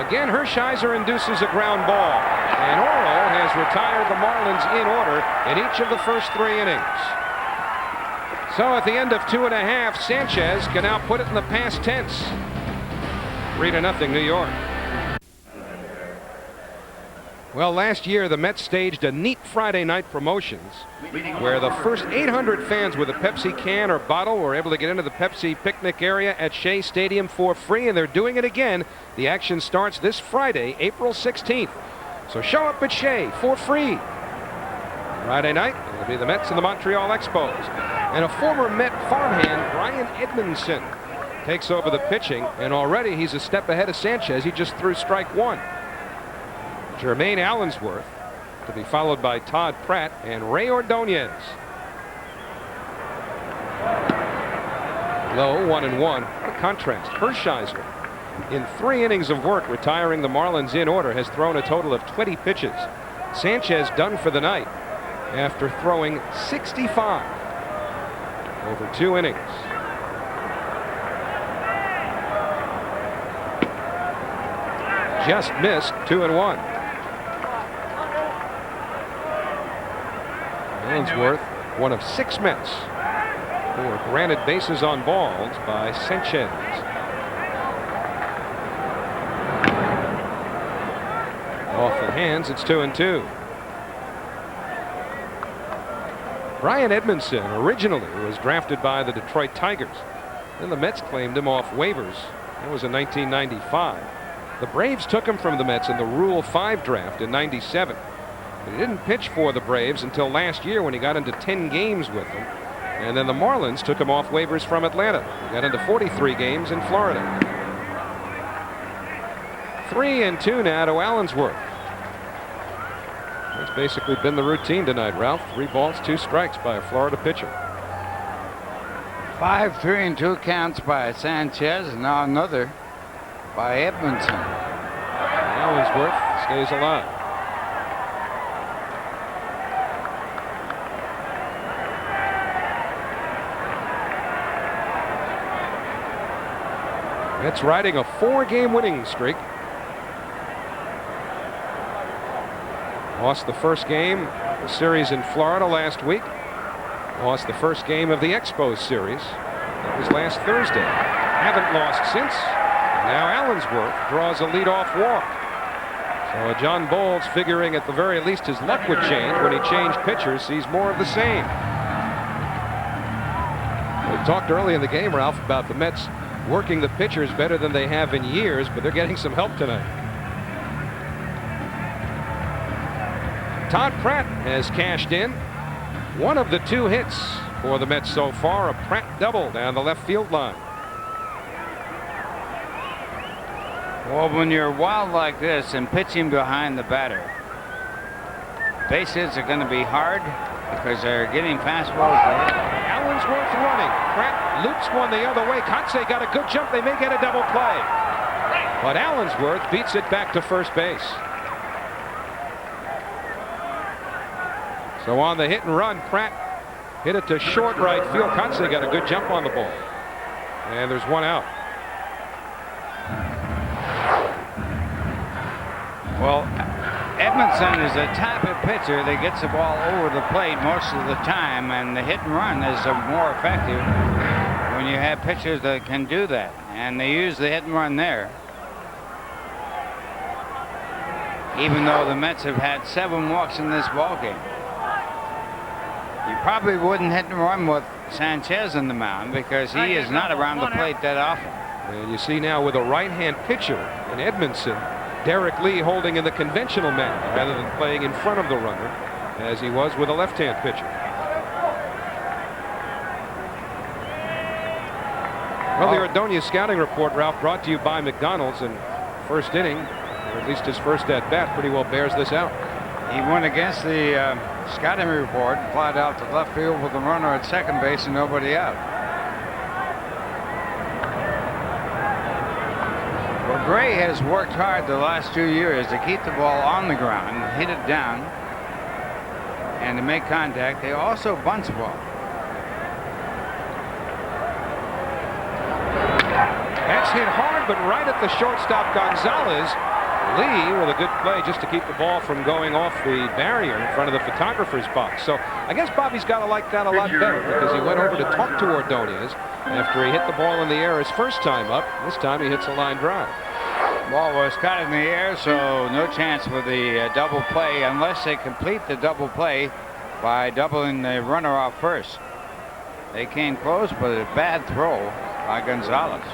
Again, Hershiser induces a ground ball, and Orel has retired the Marlins in order in each of the first 3 innings. So at the end of 2.5, Sanchez can now put it in the past tense. 3-0 New York. Well, last year the Mets staged a neat Friday night promotions where the first 800 fans with a Pepsi can or bottle were able to get into the Pepsi picnic area at Shea Stadium for free, and they're doing it again. The action starts this Friday, April 16th. So show up at Shea for free. Friday night, it'll be the Mets and the Montreal Expos. And a former Met farmhand, Brian Edmondson, takes over the pitching, and already he's a step ahead of Sanchez. He just threw strike one. Jermaine Allensworth to be followed by Todd Pratt and Ray Ordonez. Low 1-1. The contrast. Hershiser, in 3 innings of work retiring the Marlins in order, has thrown a total of 20 pitches. Sanchez done for the night after throwing 65 over 2 innings. Just missed. 2-1. Allensworth, one of 6 Mets who were granted bases on balls by Sanchez. Off the hands, it's 2-2. Brian Edmondson originally was drafted by the Detroit Tigers. Then the Mets claimed him off waivers. That was in 1995. The Braves took him from the Mets in the Rule 5 draft in '97. But he didn't pitch for the Braves until last year when he got into 10 games with them. And then the Marlins took him off waivers from Atlanta. He got into 43 games in Florida. 3-2 now to Allensworth. That's basically been the routine tonight, Ralph. 3 balls, 2 strikes by a Florida pitcher. 5-3-2 counts by Sanchez, and now another by Edmondson. Allensworth stays alive. Mets riding a 4-game winning streak. Lost the first game of the series in Florida last week. Lost the first game of the Expos series. That was last Thursday. Haven't lost since. Now Allensworth draws a leadoff walk. So John Boles, figuring at the very least his luck would change when he changed pitchers, sees more of the same. We talked early in the game, Ralph, about the Mets working the pitchers better than they have in years, but they're getting some help tonight. Todd Pratt has cashed in. One of the 2 hits for the Mets so far, a Pratt double down the left field line. Well, when you're wild like this and pitching behind the batter, base hits are going to be hard because they're getting fastballs. Allensworth running. Pratt loops one the other way. Kotsay got a good jump. They may get a double play. But Allensworth beats it back to first base. So on the hit and run, Pratt hit it to short right field. Kotsay got a good jump on the ball. And there's 1 out. Well, Edmondson is a type of pitcher that gets the ball over the plate most of the time, and the hit and run is more effective when you have pitchers that can do that, and they use the hit and run there. Even though the Mets have had 7 walks in this ball game. You probably wouldn't hit and run with Sanchez in the mound because he is not around the plate that often. And you see now with a right-hand pitcher in Edmondson, Derek Lee holding in the conventional manner rather than playing in front of the runner as he was with a left-hand pitcher. Well, the Ordonez scouting report, Ralph, brought to you by McDonald's, and first inning, or at least his first at bat, pretty well bears this out. He went against the scouting report, flied out to left field with a runner at second base and nobody out. Well, Gray has worked hard the last 2 years to keep the ball on the ground, hit it down, and to make contact. They also bunts the ball. That's hit hard, but right at the shortstop Gonzalez. Lee with a good play just to keep the ball from going off the barrier in front of the photographer's box. So I guess Bobby's got to like that a lot better, because he went over to talk to Ordonez after he hit the ball in the air his first time up. This time he hits a line drive. Ball was caught in the air, so no chance for the double play unless they complete the double play by doubling the runner off first. They came close, but a bad throw by Gonzalez.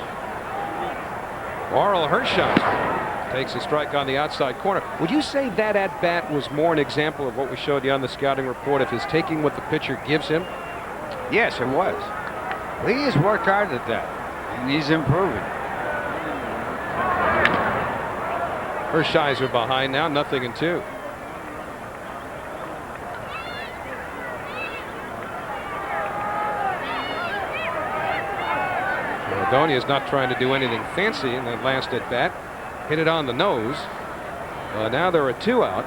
Orel Hershiser takes a strike on the outside corner. Would you say that at bat was more an example of what we showed you on the scouting report, of his taking what the pitcher gives him? Yes, it was. Lee has worked hard at that, and he's improving. Hershiser behind now, 0-2. Ordonez not trying to do anything fancy in that last at bat. Hit it on the nose. Now there are 2 out,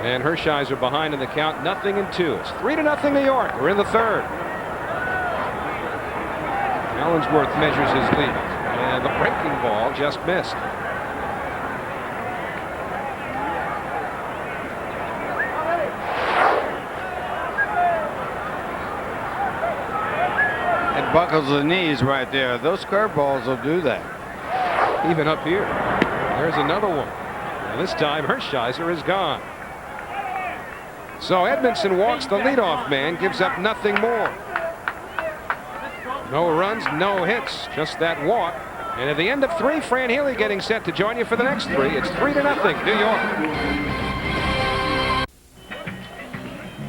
and Hershiser behind in the count, 0-2. It's 3-0 New York. We're in the third. Allensworth measures his lead, and the breaking ball just missed. It buckles the knees right there. Those curveballs will do that. Even up here. There's another one. And this time Hershiser is gone. So Edmondson walks the leadoff man, gives up nothing more. No runs, no hits, just that walk. And at the end of 3, Fran Healy getting set to join you for the next 3. It's 3-0 New York.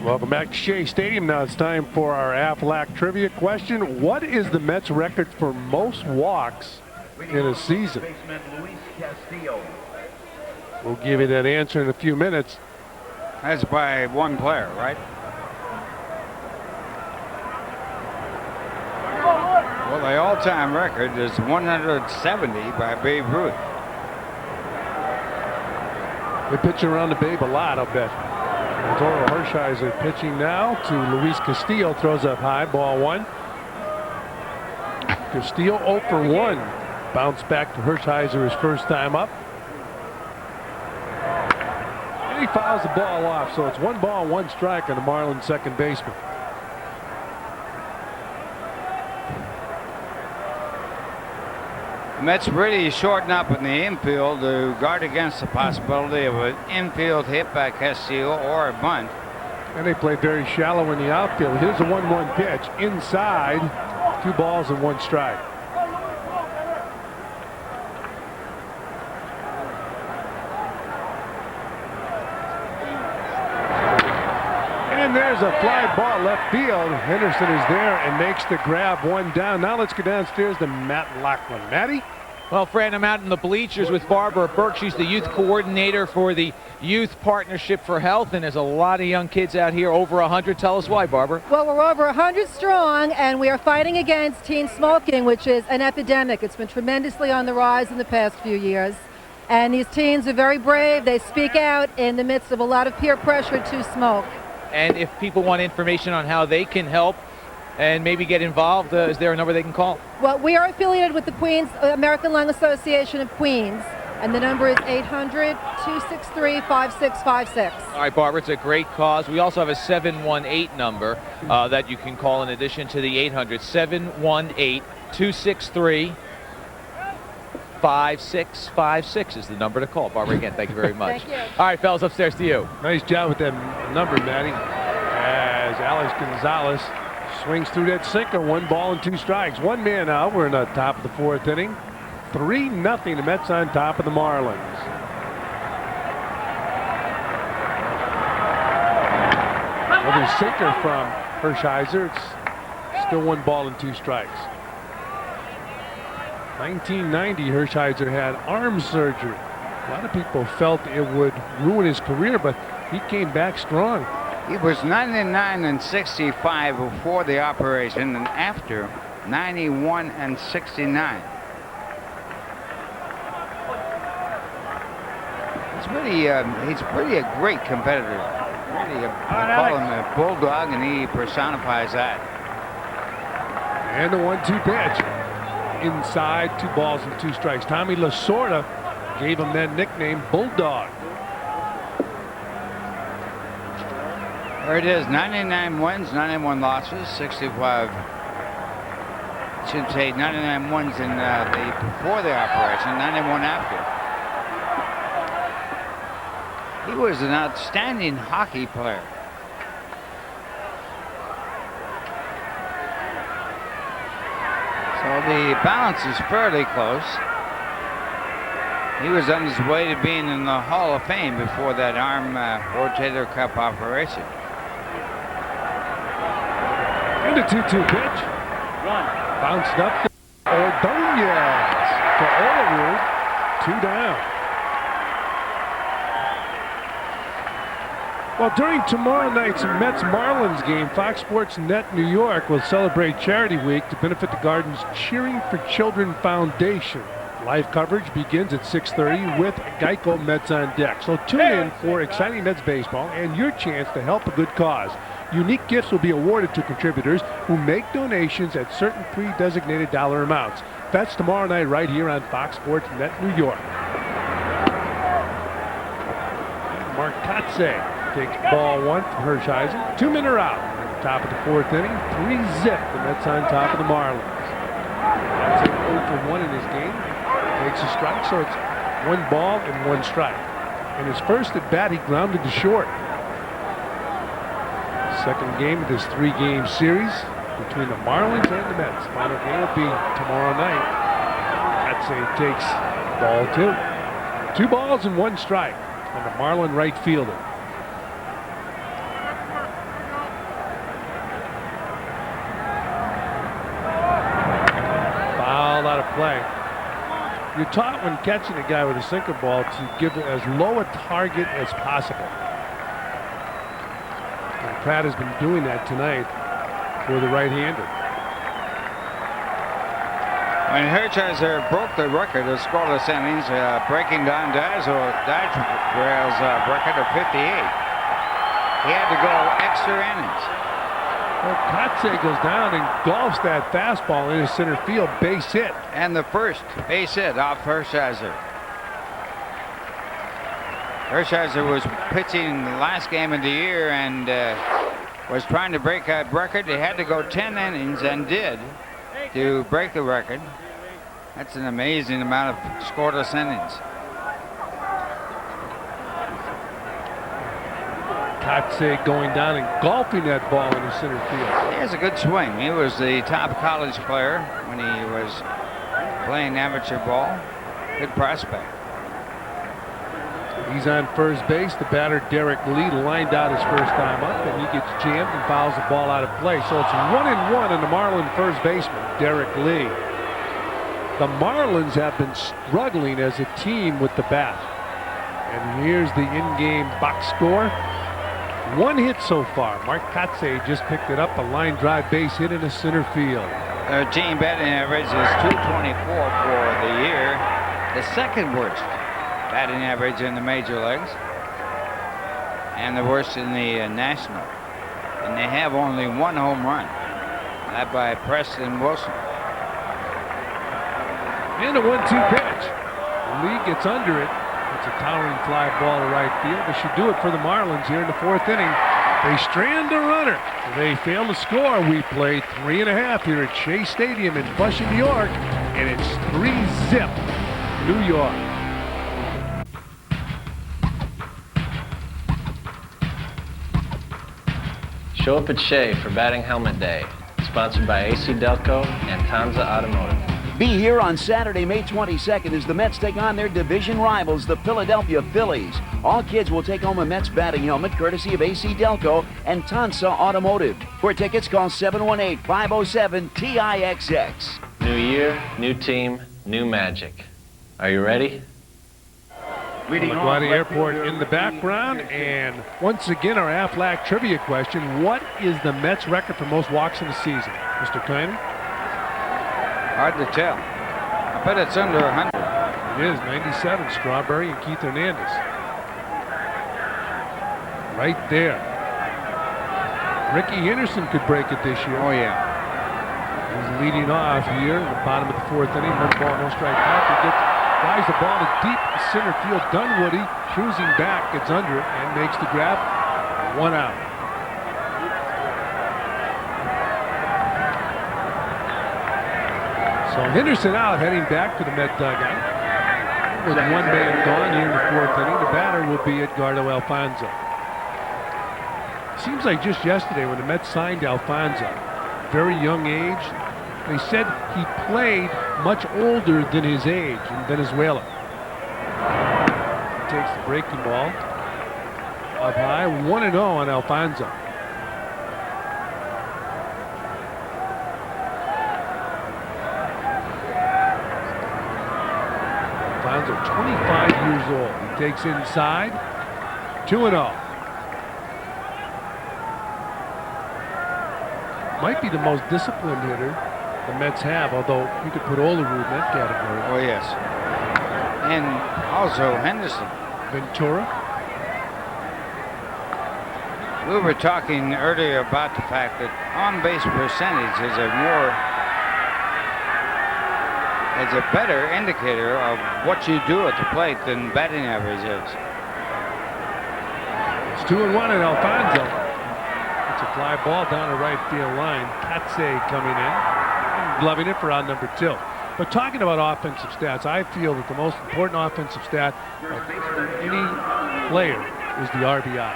Welcome back to Shea Stadium. Now it's time for our Aflac trivia question. What is the Mets record for most walks in a season? We'll give you that answer in a few minutes. That's by one player, right? Well, the all-time record is 170 by Babe Ruth. They pitch around the Babe a lot, I'll bet. Edgardo Hershiser pitching now to Luis Castillo. Throws up high, ball 1. Castillo 0 for 1. Bounce back to Hershiser his first time up. And he fouls the ball off, so it's 1 ball, 1 strike on the Marlins second baseman. The Mets really shorten up in the infield to guard against the possibility of an infield hit by Castillo or a bunt. And they play very shallow in the outfield. Here's a 1-1 pitch inside. 2 balls and 1 strike. And there's a fly ball left field. Henderson is there and makes the grab, 1 down. Now let's go downstairs to Matt Lachlan. Matty? Well, Fran, I'm out in the bleachers with Barbara Burke. She's the youth coordinator for the Youth Partnership for Health, and there's a lot of young kids out here, over 100. Tell us why, Barbara. Well, we're over 100 strong, and we are fighting against teen smoking, which is an epidemic. It's been tremendously on the rise in the past few years. And these teens are very brave. They speak out in the midst of a lot of peer pressure to smoke. And if people want information on how they can help and maybe get involved, is there a number they can call? Well, we are affiliated with the Queens American Lung Association of Queens, and the number is 800-263-5656. All right, Barbara, it's a great cause. We also have a 718 number that you can call in addition to the 800. 718-263-5656 is the number to call. Barbara, again, thank you very much. Thank you. All right, fellas, upstairs to you. Nice job with that number, Matty. As Alex Gonzalez swings through that sinker. 1 ball and 2 strikes. 1 man out. We're in the top of the 4th inning. 3-0. The Mets on top of the Marlins. Another sinker from Hershiser. It's still 1 ball and 2 strikes. 1990, Hershiser had arm surgery. A lot of people felt it would ruin his career, but he came back strong. He was 99-65 before the operation, and after 91-69. He's really a great competitor. Really, I call him a bulldog, and he personifies that. And the 1-2 pitch. Inside, 2 balls and 2 strikes. Tommy Lasorda gave him that nickname, Bulldog. There it is, 99 wins, 91 losses, 65. Should say 99 wins in before the operation, 91 after. He was an outstanding hockey player. So the balance is fairly close. He was on his way to being in the Hall of Fame before that arm rotator cuff operation. And a 2-2 pitch. Bounced up to Ordonez to Olerud. 2 down. Well, during tomorrow night's Mets-Marlins game, Fox Sports Net New York will celebrate Charity Week to benefit the Garden's Cheering for Children Foundation. Live coverage begins at 6:30 with Geico Mets on deck. So tune in for exciting Mets baseball and your chance to help a good cause. Unique gifts will be awarded to contributors who make donations at certain pre-designated dollar amounts. That's tomorrow night right here on Fox Sports Net New York. Marcotte takes ball 1 from Hershiser. 2 men are out. Top of the 4th inning, 3-zip. The Mets on top of the Marlins. That's 0 for 1 in his game. Takes a strike, so it's 1 ball and 1 strike. In his first at bat, he grounded to short. Second game of this 3-game series between the Marlins and the Mets. Final game will be tomorrow night. Marcotte takes ball 2. 2 balls and 1 strike on the Marlin right fielder. Foul out of play. You're taught when catching a guy with a sinker ball to give it as low a target as possible. And Pratt has been doing that tonight for the right-hander. When Hershiser broke the record of scoreless innings, breaking down Dodgerell's record of 58, he had to go extra innings. Well, Kotze goes down and golfs that fastball into center field, base hit. And the first base hit off Hershiser. Hershiser was pitching the last game of the year and was trying to break that record. He had to go 10 innings and did to break the record. That's an amazing amount of scoreless innings. Kotze going down and golfing that ball into center field. He has a good swing. He was the top college player when he was playing amateur ball. Good prospect. He's on first base. The batter, Derek Lee, lined out his first time up, and he gets jammed and fouls the ball out of play. So it's 1-1 on the Marlin first baseman, Derek Lee. The Marlins have been struggling as a team with the bat. And here's the in-game box score. 1 hit so far. Marcotte just picked it up, a line drive base hit into center field. Their team batting average is .224 for the year, the second worst batting average in the major leagues, and the worst in the national. And they have only 1 home run, that by Preston Wilson. And a 1-2 pitch. Lee gets under it. It's a towering fly ball to right field. This should do it for the Marlins here in the 4th inning. They strand a runner. They fail to score. We play 3.5 here at Shea Stadium in Flushing, New York, and it's 3-zip New York. Show up at Shea for Batting Helmet Day, sponsored by AC Delco and Tanza Automotive. Be here on Saturday, May 22nd as the Mets take on their division rivals, the Philadelphia Phillies. All kids will take home a Mets batting helmet courtesy of AC Delco and Tanza Automotive. For tickets, call 718-507-TIXX. New year, new team, new magic. Are you ready? LaGuardia Airport in the background, and once again our Aflac trivia question: what is the Mets record for most walks in the season, Mr. Kiner? Hard to tell. I bet it's under 100. It is 97. Strawberry and Keith Hernandez. Right there. Ricky Henderson could break it this year. Oh yeah. He's leading off here in the bottom of the 4th inning. 1 ball, no strike. Parker gets Flies the ball to deep center field. Dunwoody cruising back, gets under it, and makes the grab. 1 out. So Henderson out, heading back to the Met dugout. With 1 man gone here in the 4th inning, the batter will be Edgardo Alfonzo. Seems like just yesterday when the Mets signed Alfonzo, very young age, they said he played much older than his age in Venezuela. He takes the breaking ball up high, 1-0 on Alfonzo. Alfonso, 25 years old. He takes inside, 2-0. Might be the most disciplined hitter the Mets have, although you could put Olerud in that category. Oh, yes. And also Henderson. Ventura. We were talking earlier about the fact that on-base percentage is a better indicator of what you do at the plate than batting average is. It's 2-1 at Alfonzo. It's a fly ball down the right field line. Katse coming in and gloving it for out number 2. But talking about offensive stats, I feel that the most important offensive stat of any player is the RBI.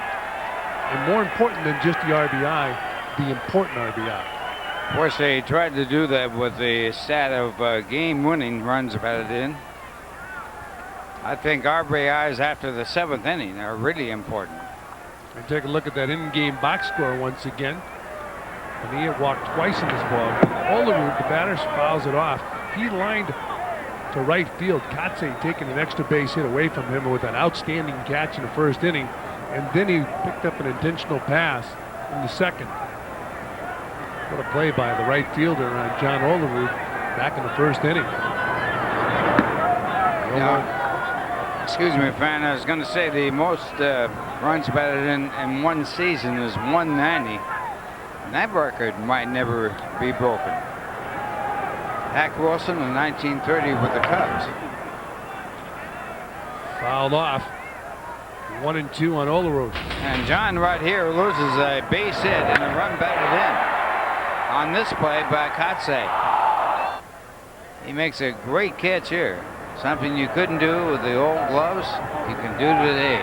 And more important than just the RBI, the important RBI. Of course, they tried to do that with the stat of game-winning runs batted in. I think RBIs after the 7th inning are really important. And take a look at that in-game box score once again. Bonilla walked twice in this ball. Olerud, the batter, fouls it off. He lined to right field. Katse taking an extra base hit away from him with an outstanding catch in the 1st inning. And then he picked up an intentional pass in the 2nd. What a play by the right fielder on John Olerud back in the 1st inning. Now, excuse me, Fran, I was going to say the most runs batted in one season is 190. And that record might never be broken. Hack Wilson in 1930 with the Cubs. Fouled off. 1-2 on Olerud. And John right here loses a base hit and a run batted in on this play by Katse. He makes a great catch here. Something you couldn't do with the old gloves, you can do today.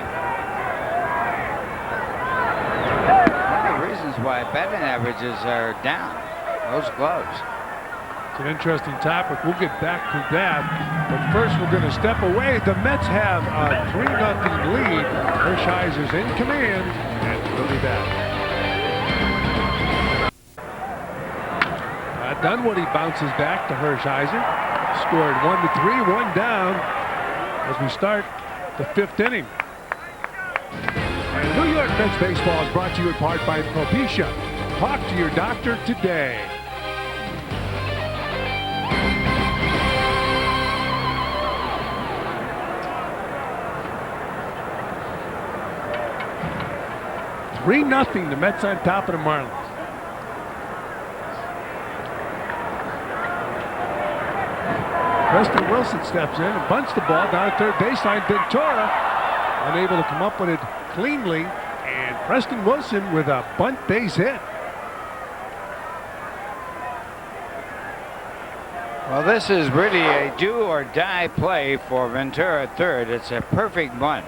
One of the reasons why batting averages are down, those gloves. It's an interesting topic. We'll get back to that. But first, we're going to step away. The Mets have a 3-0 lead. Hershiser's in command, and we'll be back. Dunwoody bounces back to Hershiser. Scored 1-3, 1 down as we start the 5th inning. And New York Mets baseball is brought to you in part by Propecia. Talk to your doctor today. (3-0). The Mets on top of the Marlins. Preston Wilson steps in and bunts the ball down at third baseline. Ventura unable to come up with it cleanly, and Preston Wilson with a bunt base hit. Well, this is really a do or die play for Ventura at third. It's a perfect bunt.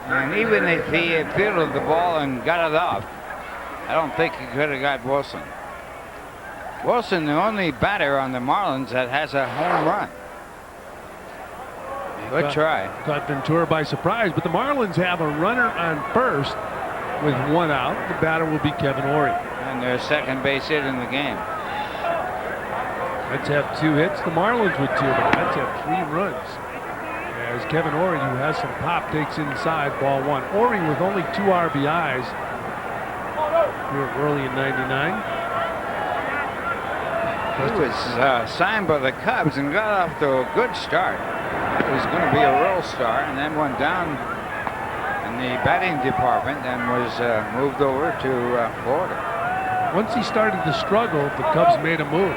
And even if he had fielded the ball and got it off, I don't think he could have got Wilson. Wilson, the only batter on the Marlins that has a home run. Good try. Caught Ventura by surprise, but the Marlins have a runner on first with 1 out. The batter will be Kevin Ory. And their second base hit in the game. Mets have 2 hits. The Marlins with 2, but the Mets have 3 runs. As Kevin Ory, who has some pop, takes inside, ball 1. Ory with only 2 RBIs here early in '99. He was signed by the Cubs and got off to a good start. It was going to be a real star, and then went down in the batting department and was moved over to Florida. Once he started to struggle, the Cubs made a move.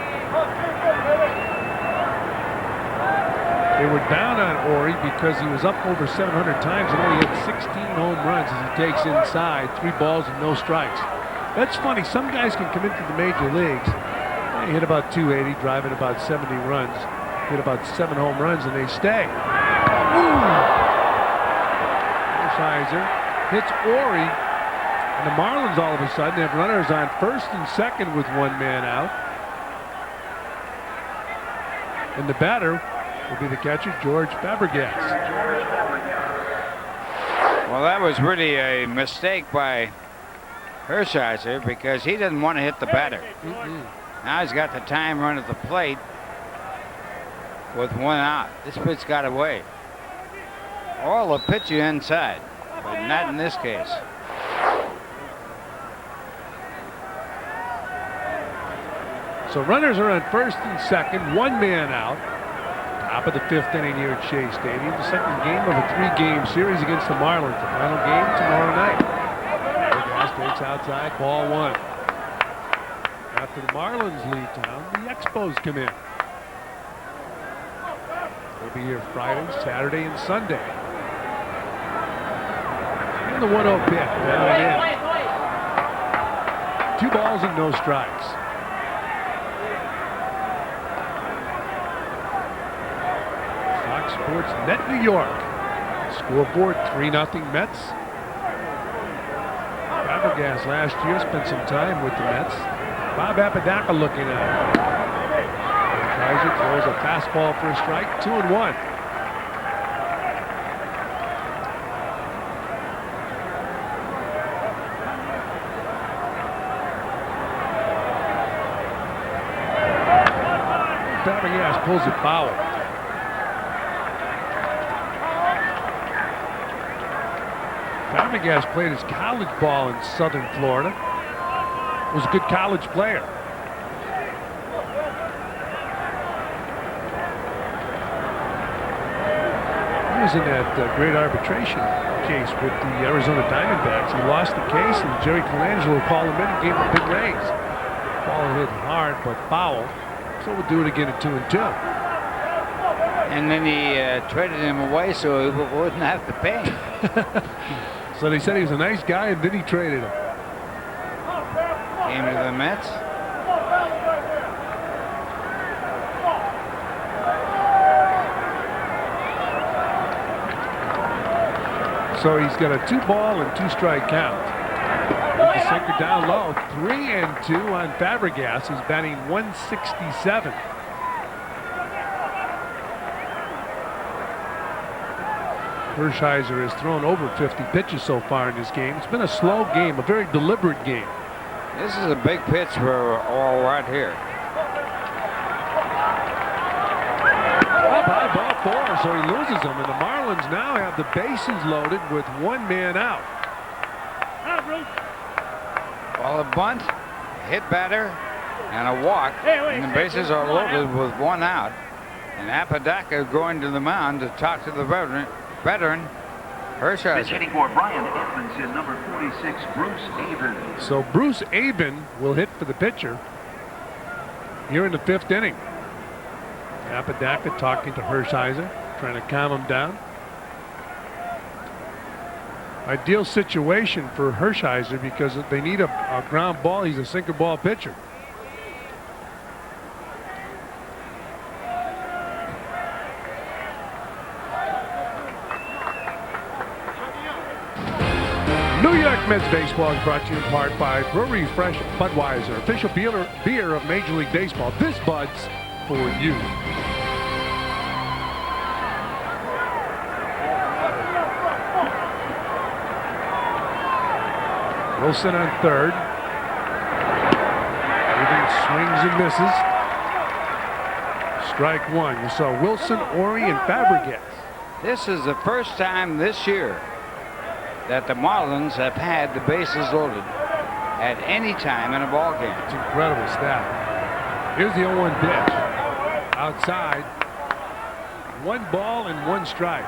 They were down on Ori because he was up over 700 times and only hit 16 home runs as he takes inside 3 balls and no strikes. That's funny. Some guys can come into the major leagues. They hit about 280, driving about 70 runs, hit about 7 home runs, and they stay. Hershiser hits Ori, and the Marlins all of a sudden have runners on first and second with 1 man out. And the batter will be the catcher, George Fabregas. Well, that was really a mistake by Hershiser because he didn't want to hit the batter. Now he's got the time run at the plate with 1 out. This pitch got away. Orel will pitch you inside, but not in this case. So runners are on first and second, 1 man out. Top of the 5th inning here at Shea Stadium. The second game of a 3-game series against the Marlins. The final game tomorrow night. Gas takes outside, ball 1. After the Marlins leave town, the Expos come in. They'll be here Friday, Saturday, and Sunday. And the 1-0 pitch down in. 2 balls and no strikes. Sports Net New York. Scoreboard 3-0 Mets. Fabregas last year spent some time with the Mets. Bob Apodaca looking at him. Hershiser throws a fastball for a strike, 2-1. Fabregas pulls it foul. Fabregas played his college ball in Southern Florida. Was a good college player. He was in that great arbitration case with the Arizona Diamondbacks. He lost the case, and Jerry Colangelo called him in and gave him a big raise. Ball hit hard, but foul. So we'll do it again at 2-2. And then he traded him away so he wouldn't have to pay him. So they said he was a nice guy, and then he traded him. Came to the Mets. So he's got a 2-ball and 2-strike count. With the sinker down low, 3-2 on Fabregas. He's batting .167. Hershiser has thrown over 50 pitches so far in this game. It's been a slow game, a very deliberate game. This is a big pitch for Orel right here. Up high, ball 4, so he loses them. And the Marlins now have the bases loaded with 1 man out. Well, a bunt, hit batter, and a walk. And the bases are loaded with 1 out. And Apodaca going to the mound to talk to the veteran Hershiser. Hitting for Brian Edmondson, number 46, Bruce Aven. So Bruce Aven will hit for the pitcher here in the 5th inning. Apodaca talking to Hershiser, trying to calm him down. Ideal situation for Hershiser because they need a ground ball. He's a sinker ball pitcher. New York Mets baseball is brought to you in part by Brewery Fresh Budweiser, official beer of Major League Baseball. This Bud's for you. Wilson on third. Aven swings and misses. Strike 1. You saw Wilson, Ori, and Fabregas. This is the first time this year that the Marlins have had the bases loaded at any time in a ball game. It's an incredible stat. Here's the 0-1 pitch. Outside. 1 ball and 1 strike.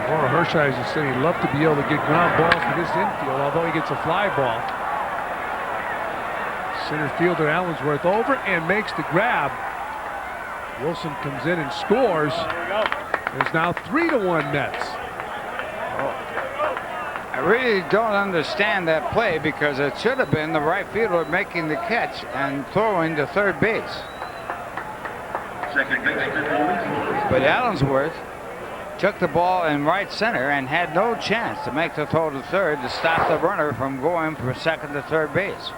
For Hershiser said he'd love to be able to get ground balls to this infield, although he gets a fly ball. Center fielder Allensworth over and makes the grab. Wilson comes in and scores. It's now 3-1 Mets. I really don't understand that play because it should have been the right fielder making the catch and throwing to third base. Second baseman, But Allensworth took the ball in right center and had no chance to make the throw to third to stop the runner from going from second to third base.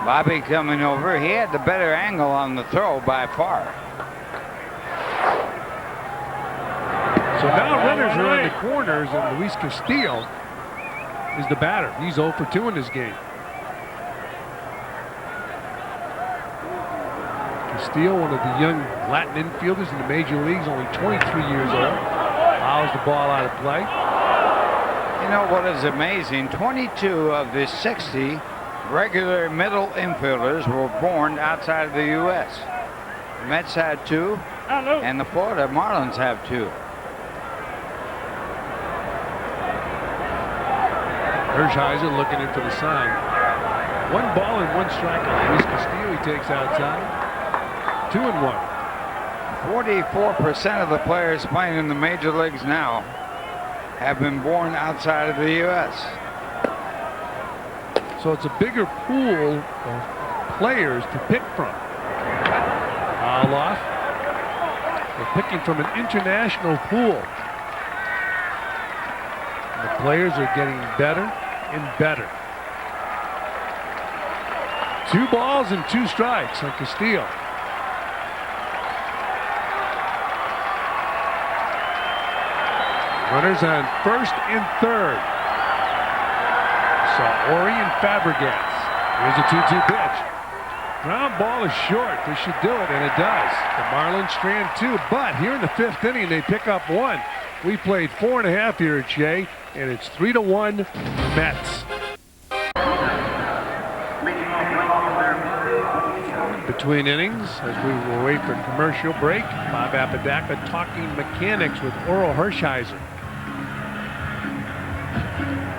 Bobby coming over. He had the better angle on the throw by far. So now runners are in the corners, and Luis Castillo is the batter. He's 0 for 2 in this game. Castillo, one of the young Latin infielders in the major leagues, only 23 years old. Fouls the ball out of play. You know what is amazing? 22 of the 60 regular middle infielders were born outside of the U.S. The Mets had 2, and the Florida Marlins have 2. Hershiser looking in for the sign. 1 ball and 1 strike on Luis Castillo. He takes outside. 2-1. 44% of the players playing in the major leagues now have been born outside of the U.S. So it's a bigger pool of players to pick from. Foul off. They're picking from an international pool. And the players are getting better and better. 2 balls and 2 strikes on Castillo. Runners on first and third. Ori and Fabregas. Here's a 2-2 pitch. Ground ball is short. This should do it, and it does. The Marlins strand 2, but here in the 5th inning, they pick up 1. We played 4.5 here at Shea, and it's 3-1 Mets. Between innings, as we will wait for commercial break, Bob Apodaca talking mechanics with Orel Hershiser.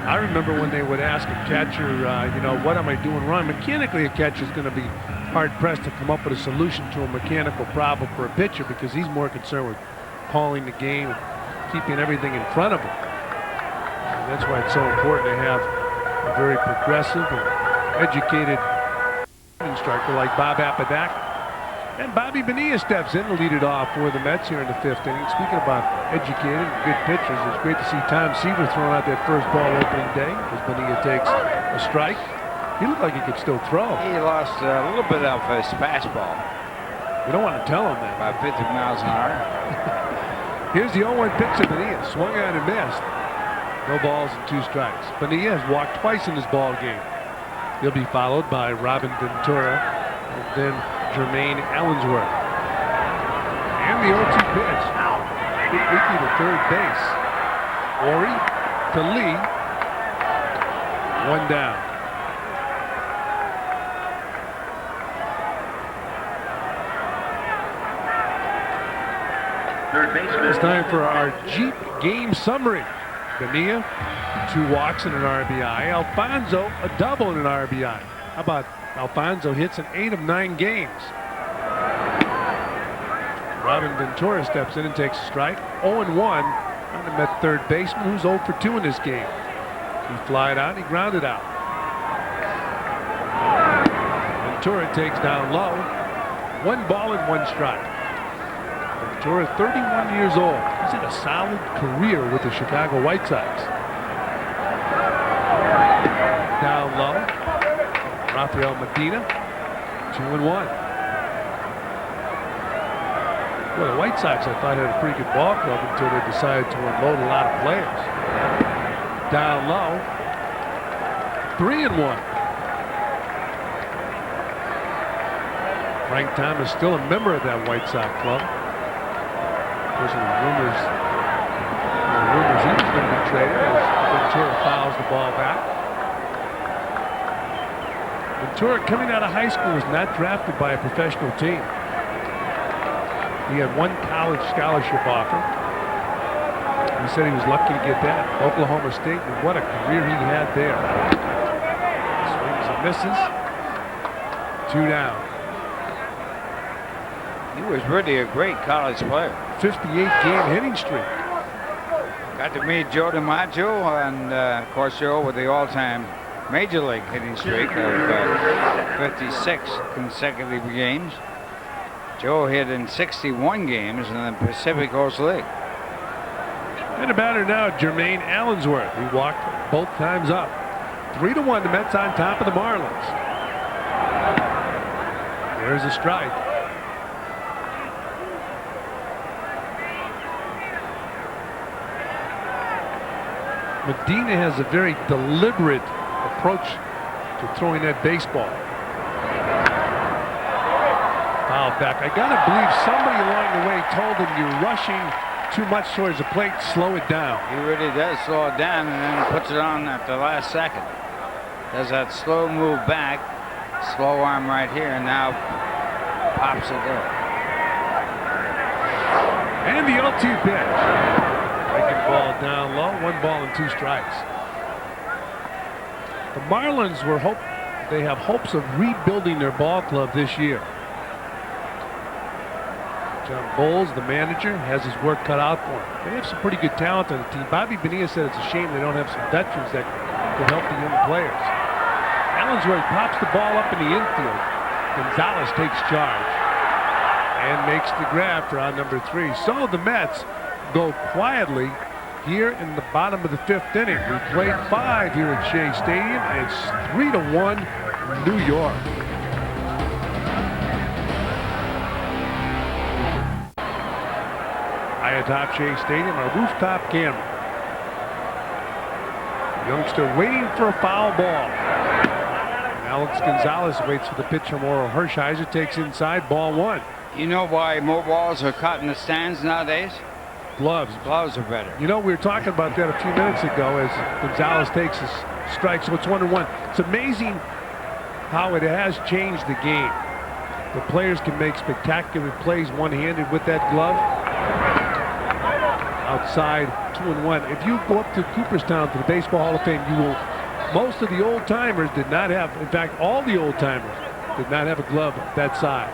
I remember when they would ask a catcher, you know, what am I doing wrong? Mechanically, a catcher is going to be hard-pressed to come up with a solution to a mechanical problem for a pitcher because he's more concerned with calling the game, keeping everything in front of him. And that's why it's so important to have a very progressive and educated instructor like Bob Apodaca. And Bobby Bonilla steps in to lead it off for the Mets here in the 5th inning. Speaking about educated and good pitchers, it's great to see Tom Seaver throwing out that first ball opening day as Bonilla takes a strike. He looked like he could still throw. He lost a little bit of his fastball. We don't want to tell him that. About 50 miles an hour. Here's the 0-1 pitch to Bonilla. Swung on and missed. No balls and 2 strikes. Bonilla has walked twice in this ball game. He'll be followed by Robin Ventura and then Jermaine Allensworth. And the 0-2 pitch. Leaky to third base. Ori to Lee. 1 down. third baseman. It's time for our Jeep game summary. Bonilla, 2 walks and an RBI. Alfonzo, a double and an RBI. How about Alfonzo hits in 8 of 9 games. Robin Ventura steps in and takes a strike. 0-1 on the Met third baseman, who's 0 for 2 in this game. He flied out, he grounded out. Ventura takes down low. 1 ball and 1 strike. Ventura, 31 years old. He's had a solid career with the Chicago White Sox. Down low. Rafael Medina, 2-1. Well, the White Sox, I thought, had a pretty good ball club until they decided to unload a lot of players. Down low, 3-1. Frank Thomas still a member of that White Sox club. Of course, the rumors he was going to be traded as Ventura fouls the ball back. Ventura, coming out of high school, was not drafted by a professional team. He had one college scholarship offer. He said he was lucky to get that. Oklahoma State, and what a career he had there. Swings and misses. 2 down. He was really a great college player. 58-game hitting streak. Got to meet Joe DiMaggio, and of course Joe with the all-time major league hitting streak of 56 consecutive games. Joe hit in 61 games in the Pacific Coast League. And a batter now, Jermaine Allensworth. He walked both times up. 3-1, the Mets on top of the Marlins. There's a strike. Medina has a very deliberate approach to throwing that baseball. Foul back. I gotta believe somebody along the way told him you're rushing too much towards the plate. Slow it down. He really does slow it down and then puts it on at the last second. Does that slow move back, slow arm right here, and now pops it there. And the 0-2 pitch. Breaking ball down low. 1 ball and 2 strikes. The Marlins they have hopes of rebuilding their ball club this year. John Boles, the manager, has his work cut out for him. They have some pretty good talent on the team. Bobby Bonilla said it's a shame they don't have some veterans that can help the young players. Allensworth pops the ball up in the infield. Gonzalez takes charge and makes the grab for out number 3. So the Mets go quietly here in the bottom of the 5th inning. We played 5 here at Shea Stadium, and it's 3-1 New York. High atop Shea Stadium, a rooftop camera. Youngster waiting for a foul ball. And Alex Gonzalez waits for the pitch from Orel Hershiser, takes inside, ball 1. You know why more balls are caught in the stands nowadays? Gloves. Gloves are better. You know, we were talking about that a few minutes ago as Gonzalez takes his strike, so it's 1-1. It's amazing how it has changed the game. The players can make spectacular plays one-handed with that glove. Outside, 2-1. If you go up to Cooperstown to the Baseball Hall of Fame, you will. Most of the old-timers did not have, in fact, all the old-timers did not have a glove that size.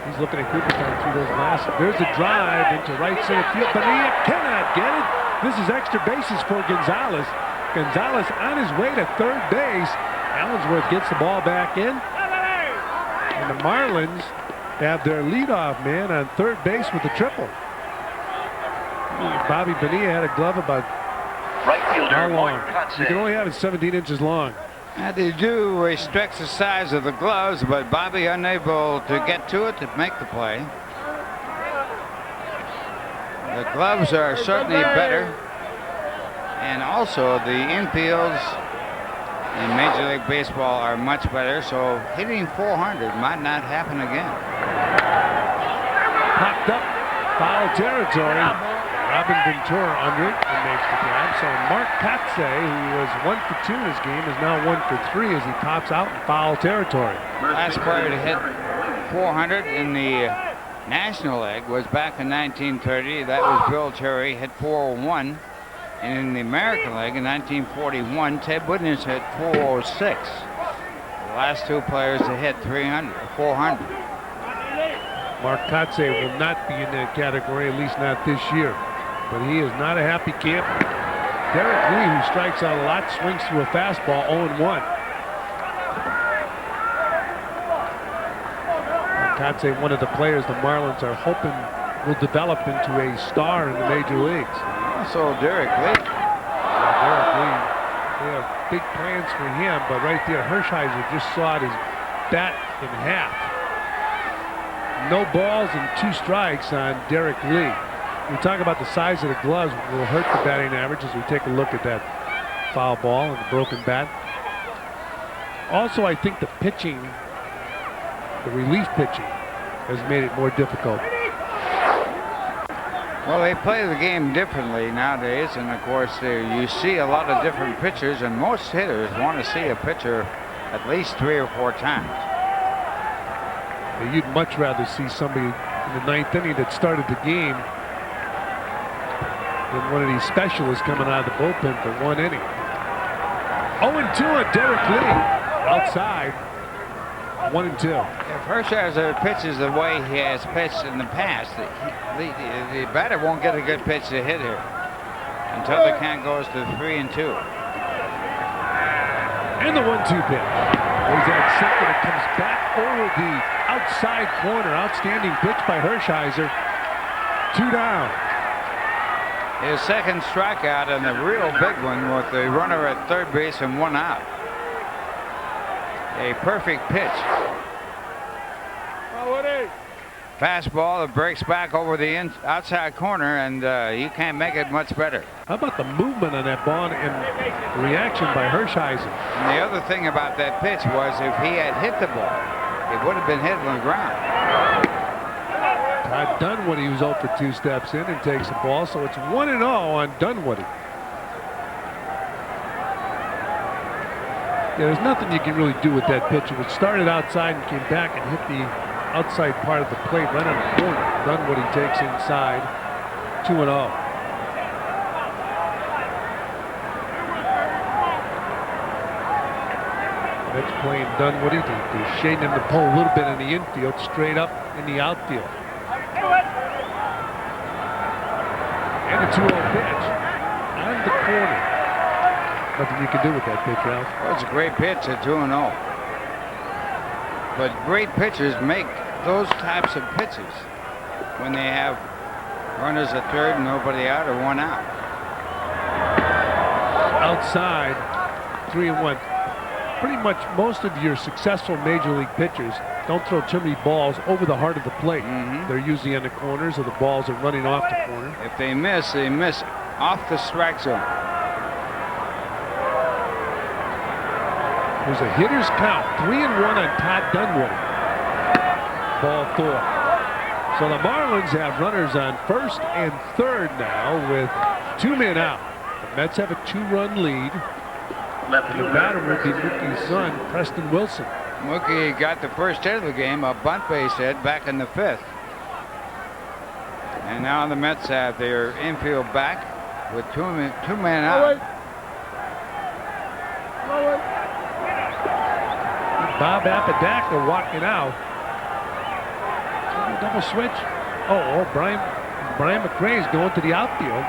He's looking at Cooperstown through those glasses. There's a drive into right center field. Bonilla cannot get it. This is extra bases for Gonzalez. Gonzalez on his way to third base. Allensworth gets the ball back in. And the Marlins have their leadoff man on third base with the triple. Bobby Bonilla had a glove about how long? You can only have it 17 inches long. And they do restrict the size of the gloves, but Bobby unable to get to it to make the play. The gloves are certainly better. And also the infields in Major League Baseball are much better, so hitting 400 might not happen again. Popped up, foul territory. Robin Ventura under it and makes the grab. So Mark Kotze, who was 1 for 2 in his game, is now 1 for 3 as he pops out in foul territory. Last player to hit 400 in the National League was back in 1930. That was Bill Terry, hit 401. And in the American League in 1941, Ted Woodness hit 406. The last 2 players to hit 400. Mark Kotze will not be in that category, at least not this year. But he is not a happy camper. Derek Lee, who strikes out a lot, swings through a fastball, 0-1. Kotze, one of the players the Marlins are hoping will develop into a star in the major leagues. Also Derek Lee. Derek Lee. They have big plans for him, but right there, Hershiser just sawed his bat in half. No balls and 2 strikes on Derek Lee. We talk about the size of the gloves will hurt the batting average as we take a look at that foul ball and the broken bat. Also, I think the pitching, the relief pitching, has made it more difficult. Well, they play the game differently nowadays, and of course you see a lot of different pitchers, and most hitters want to see a pitcher at least 3 or 4 times. You'd much rather see somebody in the 9th inning that started the game than one of these specialists coming out of the bullpen for 1 inning. 0-2 on Derek Lee. Outside. 1-2. If Hershiser pitches the way he has pitched in the past, the batter won't get a good pitch to hit here until the count goes to 3-2. And the 1-2 pitch. He's at second. It comes back over the outside corner. Outstanding pitch by Hershiser. 2 down. His second strikeout and a real big one with the runner at third base and 1 out. A perfect pitch. Fastball that breaks back over the outside corner, and you can't make it much better. How about the movement on that ball and reaction by Hershiser? And the other thing about that pitch was if he had hit the ball, it would have been hit on the ground. Todd Dunwoody was 0 for 2 steps in and takes the ball, so it's 1-0 on Dunwoody. Yeah, there's nothing you can really do with that pitch. It started outside and came back and hit the outside part of the plate right on the corner. Dunwoody takes inside. 2-0. That's playing Dunwoody. They're shading him to pull a little bit in the infield, straight up in the outfield. And a 2-0 pitch on the corner. Nothing you can do with that pitch, Ralph. Well, it's a great pitch at 2-0. But great pitchers make those types of pitches when they have runners at third and nobody out or 1 out. Outside, 3-1. Pretty much most of your successful major league pitchers don't throw too many balls over the heart of the plate. They're usually on the corners, or the balls are running off the corner. If they miss off the strike zone. There's a hitter's count, 3-1 on Todd Dunwoody. Ball 4. So the Marlins have runners on first and third now with 2 men out. The Mets have a 2-run lead. And the batter will be Mookie's son, Preston Wilson. Mookie got the first hit of the game, a bunt base hit back in the 5th. And now the Mets have their infield back with 2 men out. Bob Apodaca walking out. Double switch. Oh, Brian McRae's going to the outfield.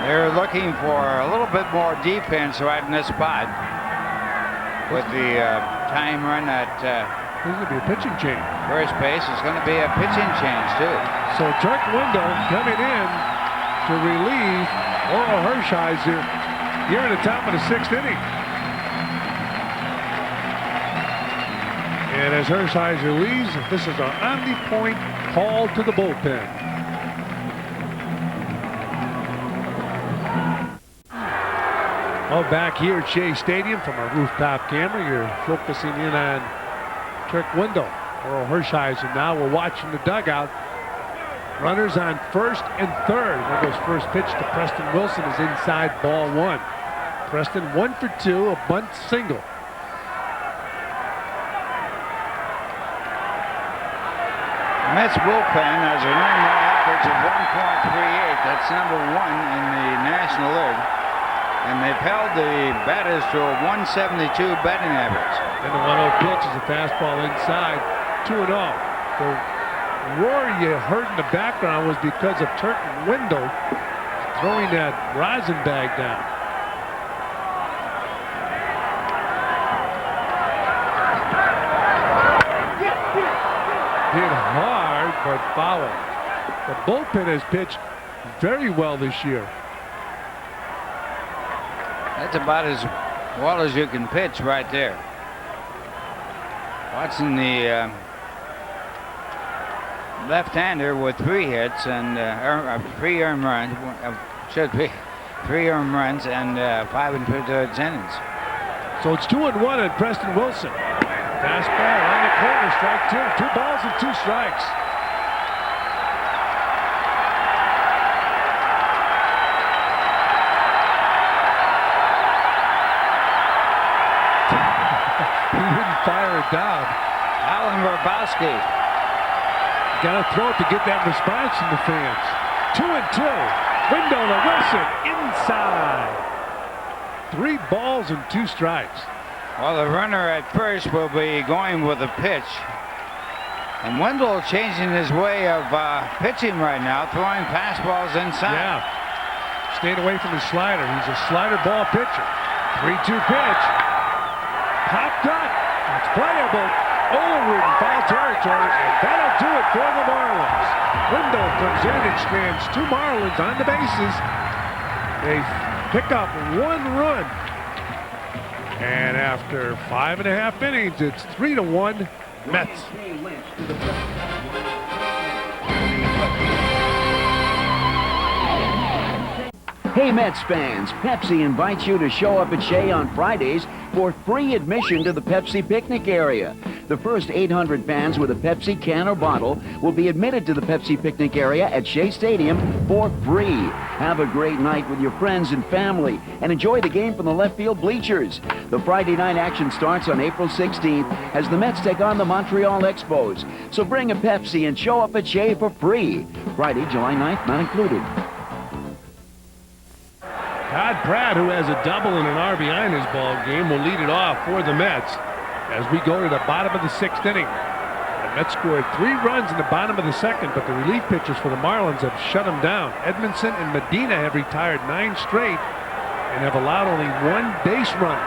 They're looking for a little bit more defense right in this spot with the time run at This is going to be a pitching change. first base. It's going to be a pitching change, too. So Turk Window coming in to relieve Orel Hershiser here in the top of the 6th inning. And as Hershiser leaves, this is an omni-point call to the bullpen. Oh, back here at Shea Stadium from our rooftop camera, you're focusing in on Turk Window. Orel Hershiser now. We're watching the dugout. Runners on first and third. Windows' first pitch to Preston Wilson is inside, ball 1. Preston 1 for 2, a bunt single. Mets bullpen has a normal average of 1.38. That's number 1 in the National League. And they've held the batters to a 172 batting average. And the 1-0 pitch is a fastball inside, 2-0. The roar you heard in the background was because of Turk Window throwing that rosin bag down. Hit hard, but foul. The bullpen has pitched very well this year. That's about as well as you can pitch right there. Watching the left-hander with 3 hits and 3 earned runs. Should be 3 earned runs and 5 2/3 innings. So it's 2-1 on Preston Wilson. Fastball on the corner, strike 2. 2 balls and 2 strikes. job. Alan Grabowski. Got to throw it to get that response from the fans. 2-2. Window to Wilson inside. 3 balls and 2 strikes. Well, the runner at first will be going with a pitch. And Wendell changing his way of pitching right now, throwing fastballs inside. Yeah. Staying away from the slider. He's a slider ball pitcher. 3-2 pitch. Popped up. It's playable. Olerud in foul territory, and that'll do it for the Marlins. Wendell comes in and strands 2 Marlins on the bases. They pick up 1 run. And after 5.5 innings, it's 3-1 Mets. Hey Mets fans, Pepsi invites you to show up at Shea on Fridays for free admission to the Pepsi picnic area. The first 800 fans with a Pepsi can or bottle will be admitted to the Pepsi picnic area at Shea Stadium for free. Have a great night with your friends and family and enjoy the game from the left field bleachers. The Friday night action starts on April 16th as the Mets take on the Montreal Expos. So bring a Pepsi and show up at Shea for free. Friday, July 9th, not included. Todd Pratt, who has a double and an RBI in his ball game, will lead it off for the Mets as we go to the bottom of the 6th inning. The Mets scored 3 runs in the bottom of the 2nd, but the relief pitchers for the Marlins have shut them down. Edmondson and Medina have retired 9 straight and have allowed only 1 base run.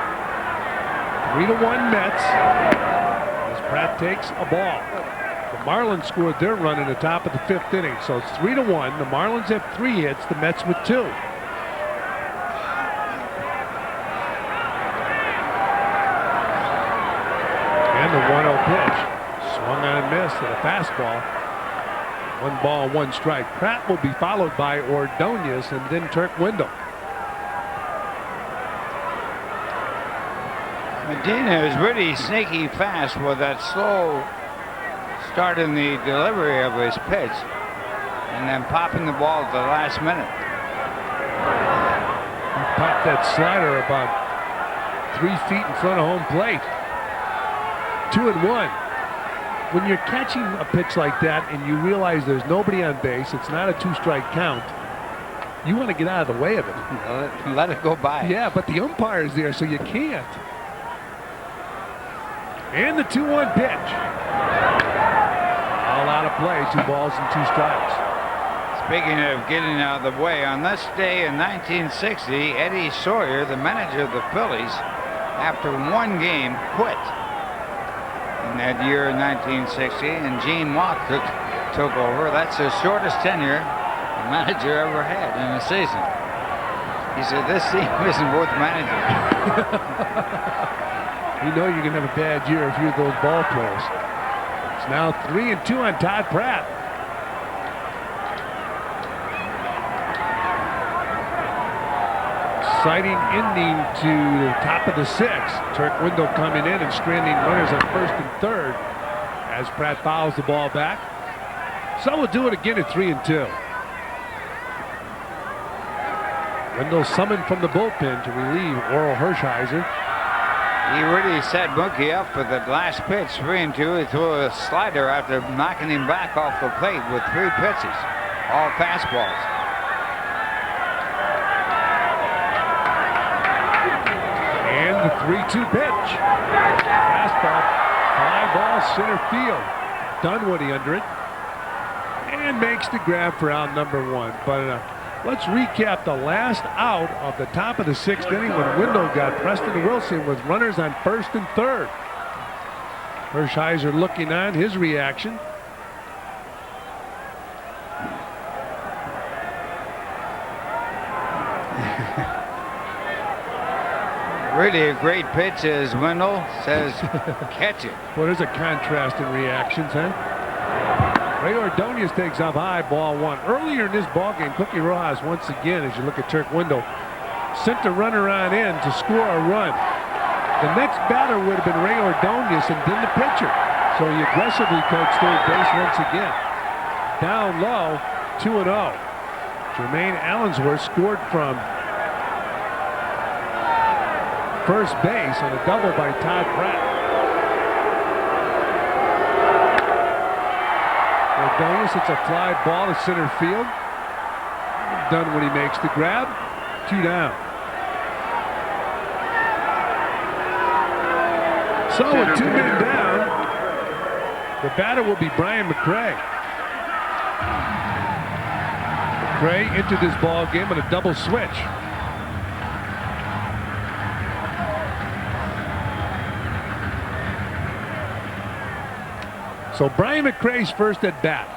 3-1 Mets as Pratt takes a ball. The Marlins scored their run in the top of the 5th inning, so it's 3-1. The Marlins have 3 hits, the Mets with 2. And the 1-0 pitch. Swung on and missed at a fastball. 1 ball, 1 strike. Pratt will be followed by Ordonez and then Turk Wendell. Medina is really sneaky fast with that slow start in the delivery of his pitch and then popping the ball at the last minute. He popped that slider about 3 feet in front of home plate. 2-1. When you're catching a pitch like that and you realize there's nobody on base, it's not a 2-strike count, you want to get out of the way of it. Let it go by. Yeah, but the umpire's there, so you can't. And the 2-1 pitch. All out of play, 2 balls and 2 strikes. Speaking of getting out of the way, on this day in 1960, Eddie Sawyer, the manager of the Phillies, after 1 game, quit. In that year, 1960, and Gene Watt took over. That's the shortest tenure the manager ever had in a season. He said, this team isn't worth managing. You know you're going to have a bad year if you're those ball players. It's now 3-2 on Todd Pratt. Exciting ending to the top of the 6th. Turk Wendell coming in and stranding runners on 1st and 3rd as Pratt fouls the ball back. So we'll do it again at 3-2. Wendell summoned from the bullpen to relieve Orel Hershiser. He really set Mookie up for the last pitch, 3-2. He threw a slider after knocking him back off the plate with 3 pitches, all fastballs. And the 3-2 pitch. Fastball, fly ball, center field. Dunwoody under it. And makes the grab for out number 1. But let's recap the last out of the top of the 6th inning when Wendell got Preston Wilson with runners on 1st and 3rd. Hershiser looking on, his reaction. Really a great pitch, as Wendell says, catch it. Well, there's a contrast in reactions, huh? Ray Ordonez takes off high, ball 1. Earlier in this ball game, Cookie Rojas once again, as you look at Turk Wendell, sent the runner on in to score a run. The next batter would have been Ray Ordonez and then the pitcher. So he aggressively coached third base once again. Down low, 2-0. Jermaine Allensworth scored from first base on a double by Todd Pratt. Bellis hits a fly ball to center field. Done when he makes the grab. 2 down. So with 2 men down, the batter will be Brian McRae. McRae entered this ball game on a double switch. So Brian McRae's first at bat.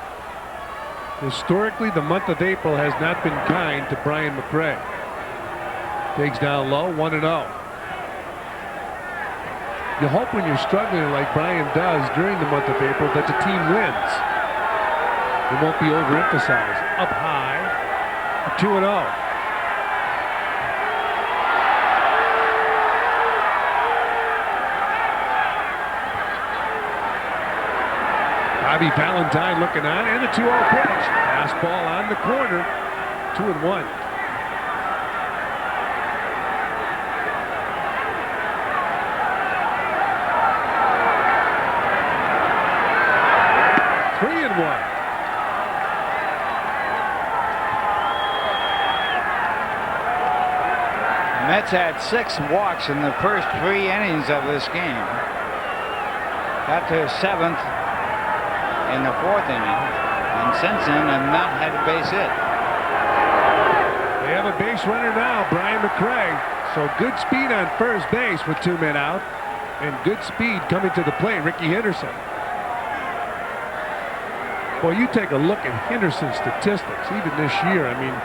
Historically, the month of April has not been kind to Brian McRae. Digs down low, 1-0. You hope when you're struggling like Brian does during the month of April that the team wins. It won't be overemphasized. Up high, 2-0. Bobby Valentine looking on, and the 2-0 pitch. Fastball on the corner, 2-1. Mets had 6 walks in the first 3 innings of this game. Got to 7th in the 4th inning, and since then have not had a base hit. They have a base runner now, Brian McRae. So good speed on first base with 2 men out, and good speed coming to the plate, Ricky Henderson. Boy, you take a look at Henderson's statistics, even this year. I mean,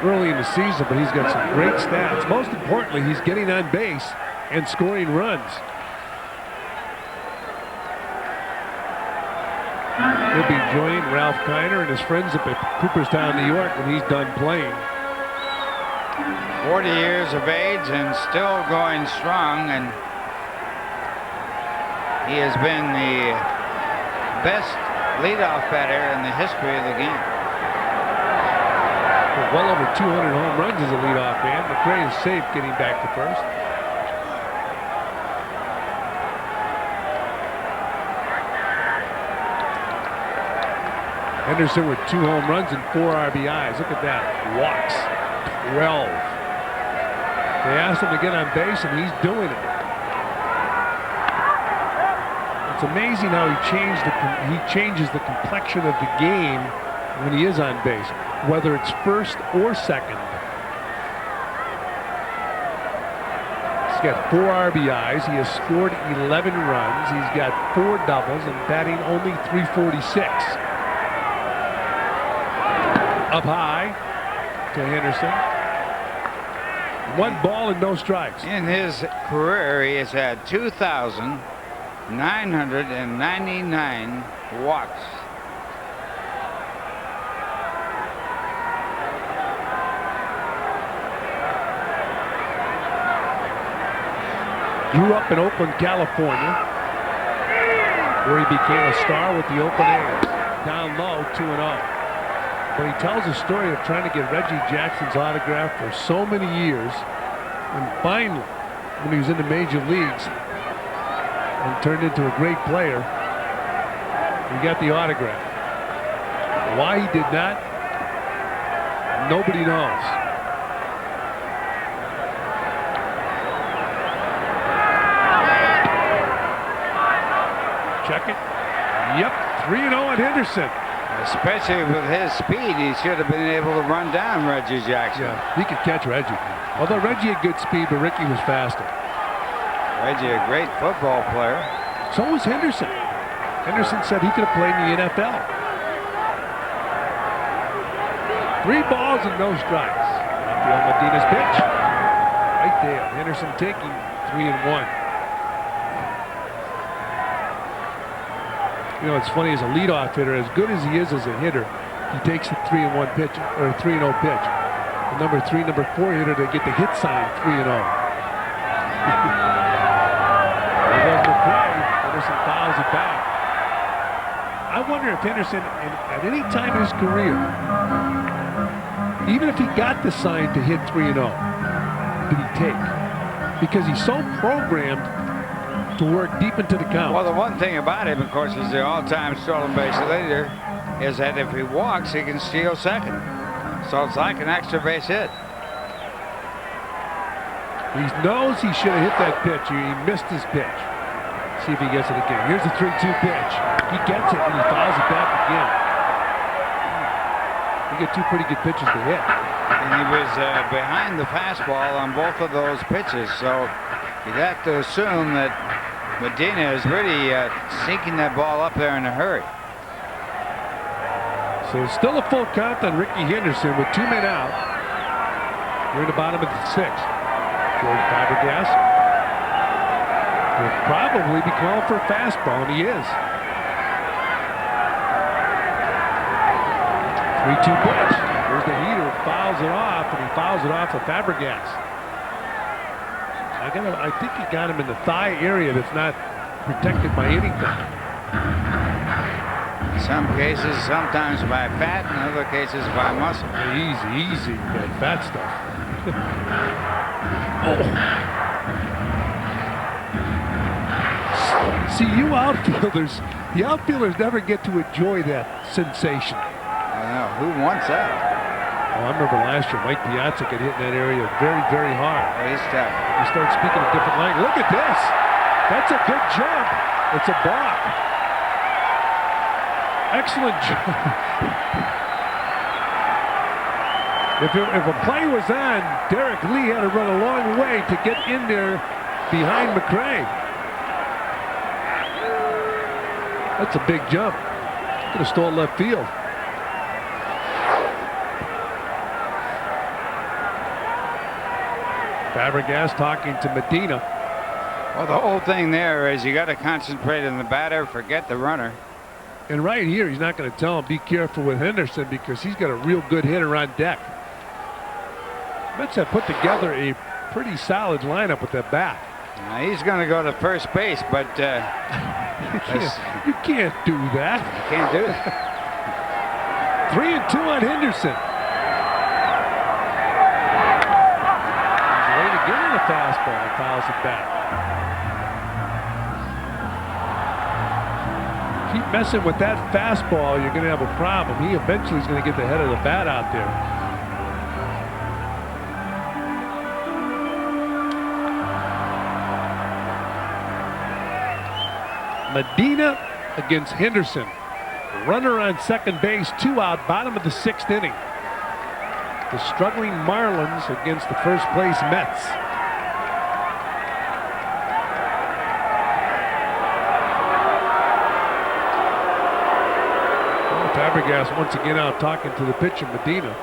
early in the season, but he's got some great stats. Most importantly, he's getting on base and scoring runs. He'll be joining Ralph Kiner and his friends up at Cooperstown, New York when he's done playing. 40 years of age and still going strong, and he has been the best leadoff batter in the history of the game. Well over 200 home runs as a leadoff man. McRae is safe getting back to first. Henderson with 2 home runs and 4 RBIs. Look at that. Walks. 12. They asked him to get on base, and he's doing it. It's amazing how he changes the complexion of the game when he is on base, whether it's first or second. He's got 4 RBIs. He has scored 11 runs. He's got 4 doubles and batting only .346. Up high to Henderson. 1 ball and no strikes. In his career, he has had 2,999 walks. Grew up in Oakland, California, where he became a star with the Oakland A's. Down low, 2-0. But he tells a story of trying to get Reggie Jackson's autograph for so many years, and finally, when he was in the major leagues and turned into a great player, he got the autograph. Why he did not, nobody knows. Check it. Yep, 3-0 on Henderson. Especially with his speed, he should have been able to run down Reggie Jackson. Yeah, he could catch Reggie. Although Reggie had good speed, but Ricky was faster. Reggie, a great football player. So was Henderson. Henderson said he could have played in the NFL. 3 balls and no strikes. Rafael Medina's pitch. Right there. Henderson taking 3-1. You know, it's funny, as a leadoff hitter, as good as he is as a hitter, he takes the 3-1 pitch, or 3-0 pitch. The number 3, number 4 hitter, they get the hit sign 3-0. There goes McRae. Henderson fouls it back. I wonder if Henderson, at any time in his career, even if he got the sign to hit 3-0, did he take? Because he's so programmed to work deep into the count. Well, the one thing about him, of course, is the all-time stolen base leader. is that if he walks, he can steal second. So it's like an extra base hit. He knows he should have hit that pitch. He missed his pitch. See if he gets it again. Here's the 3-2 pitch. He gets it and he fouls it back again. You get two pretty good pitches to hit. And he was behind the fastball on both of those pitches, so you'd have to assume that Medina is really sinking that ball up there in a hurry. So still a full count on Ricky Henderson with 2 men out. We're in the bottom of the 6th. George Fabregas will probably be calling for a fastball, and he is. 3-2 pitch. Here's the heater, fouls it off, and he fouls it off of Fabregas. I think he got him in the thigh area that's not protected by anything. In some cases, sometimes by fat, in other cases by muscle. Easy, that fat stuff. See, you outfielders, the outfielders never get to enjoy that sensation. I know, who wants that? Oh, I remember last year, Mike Piazza got hit in that area very, very hard. Oh, he's tough. He started speaking a different language. Look at this. That's a good jump. It's a balk. Excellent jump. If a play was on, Derek Lee had to run a long way to get in there behind McRae. That's a big jump. Could have stole left field. Fabregas talking to Medina. Well, the whole thing there is you got to concentrate on the batter, forget the runner. And right here, he's not going to tell him, be careful with Henderson, because he's got a real good hitter on deck. Mets have put together a pretty solid lineup with that bat. Now, he's going to go to first base, but you can't do that. You can't do it. 3-2 on Henderson. He's late again on a fastball and fouls it back. Keep messing with that fastball, you're going to have a problem. He eventually is going to get the head of the bat out there. Medina against Henderson. Runner on second base, 2 out, bottom of the 6th inning. The struggling Marlins against the first place Mets. Well, Fabregas once again out talking to the pitcher Medina.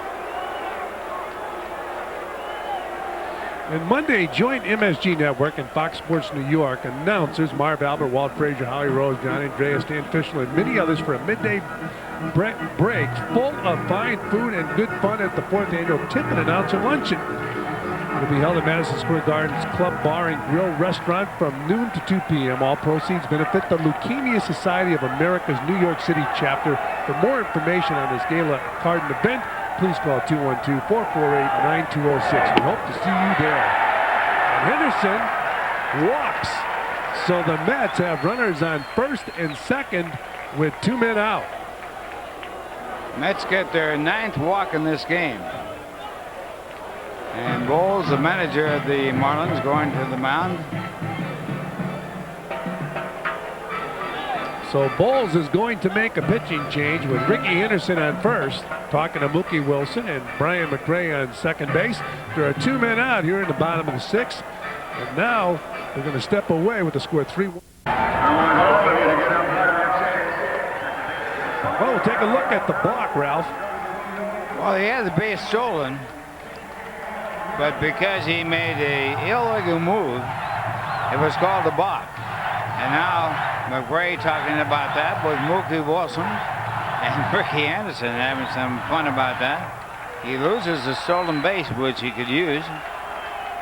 And Monday, joint MSG Network and Fox Sports New York announcers Marv Albert, Walt Frazier, Howie Rose, John Andreas, Stan Fischler, and many others for a midday break full of fine food and good fun at the 4th annual Tip and Announcer Luncheon. It'll be held at Madison Square Garden's Club Bar and Grill Restaurant from noon to 2 p.m. All proceeds benefit the Leukemia Society of America's New York City chapter. For more information on this gala card and event, please call 212-448-9206. We hope to see you there. And Henderson walks. So the Mets have runners on first and second with 2 men out. Mets get their 9th walk in this game. And Boles, the manager of the Marlins, going to the mound. So Boles is going to make a pitching change with Ricky Henderson on first, talking to Mookie Wilson, and Brian McRae on second base. There are 2 men out here in the bottom of the 6th. And now they're going to step away with the score 3-1. Well, we'll take a look at the balk, Ralph. Well, he had the base stolen, but because he made an illegal move, it was called a balk. And now McRae talking about that with Mookie Wilson and Ricky Anderson having some fun about that. He loses the stolen base, which he could use,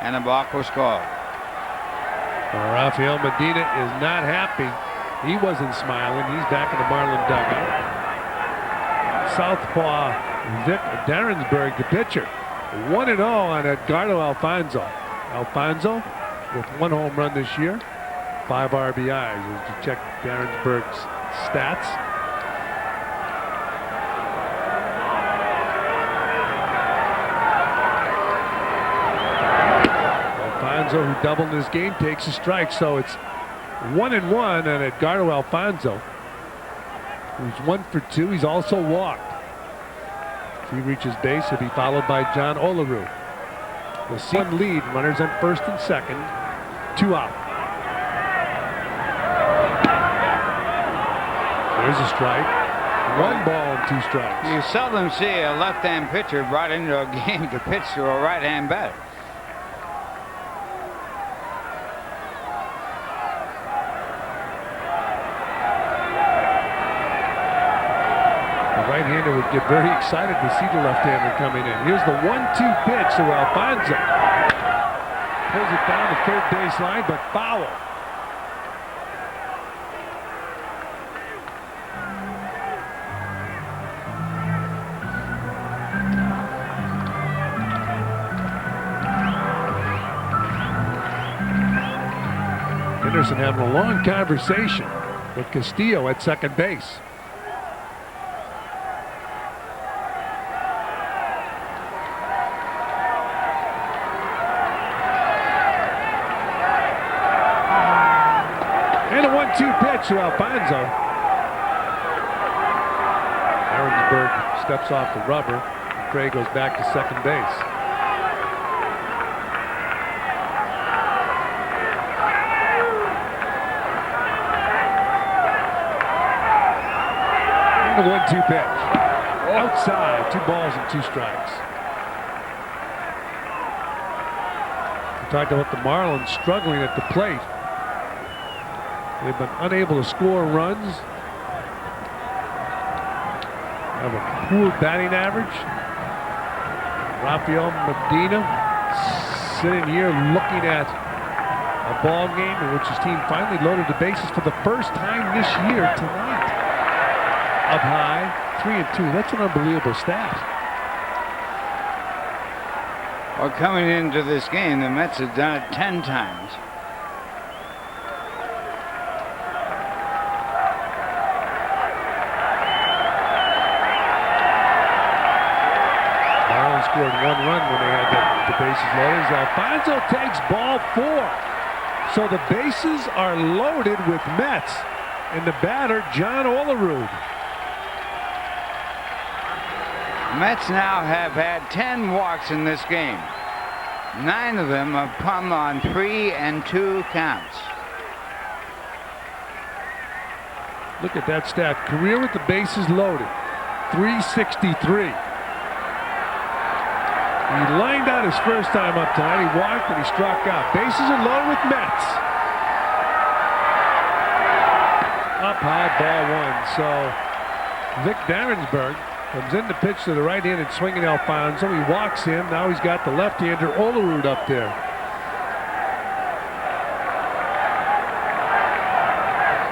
and a balk was called. Well, Rafael Medina is not happy. He wasn't smiling. He's back in the Marlin dugout. Southpaw Vic Darrensburg, the pitcher. 1-0 on Edgardo Alfonzo. Alfonzo with 1 home run this year, 5 RBIs. As you check Darrensburg's stats. Alfonzo, who doubled in this game, takes a strike. So it's 1-1 on Edgardo Alfonzo, who's 1 for 2. He's also walked. If he reaches base, he'll be followed by John Olerud. The Sun lead, runners on first and second, 2 out. There's a strike. 1 ball and 2 strikes. You seldom see a left-hand pitcher brought into a game to pitch to a right-hand batter. The right-hander would get very excited to see the left-hander coming in. Here's the 1-2 pitch to Alfonzo. Pulls it down the third base line, but foul. Henderson having a long conversation with Castillo at second base. And a 1-2 pitch to Alfonzo. Aronsberg steps off the rubber. Craig goes back to second base. The 1-2 pitch. Outside, 2 balls and 2 strikes. We talked about the Marlins struggling at the plate. They've been unable to score runs. Have a poor batting average. Rafael Medina sitting here looking at a ball game in which his team finally loaded the bases for the first time this year tonight. Up high, 3-2. That's an unbelievable stat. Well, coming into this game, the Mets have done it 10 times. Marlins scored 1 run when they had the bases loaded. Alfonzo takes ball 4. So the bases are loaded with Mets. And the batter, John Olerud. Mets now have had 10 walks in this game. 9 of them have come on 3 and 2 counts. Look at that stat. Career with the bases loaded. 363. He lined out his first time up tonight. He walked and he struck out. Bases are loaded with Mets. Up high, ball 1. So Vic Darrensburg comes in to pitch to the right-handed swinging Alfonzo. He walks him. Now he's got the left-hander Olerud up there.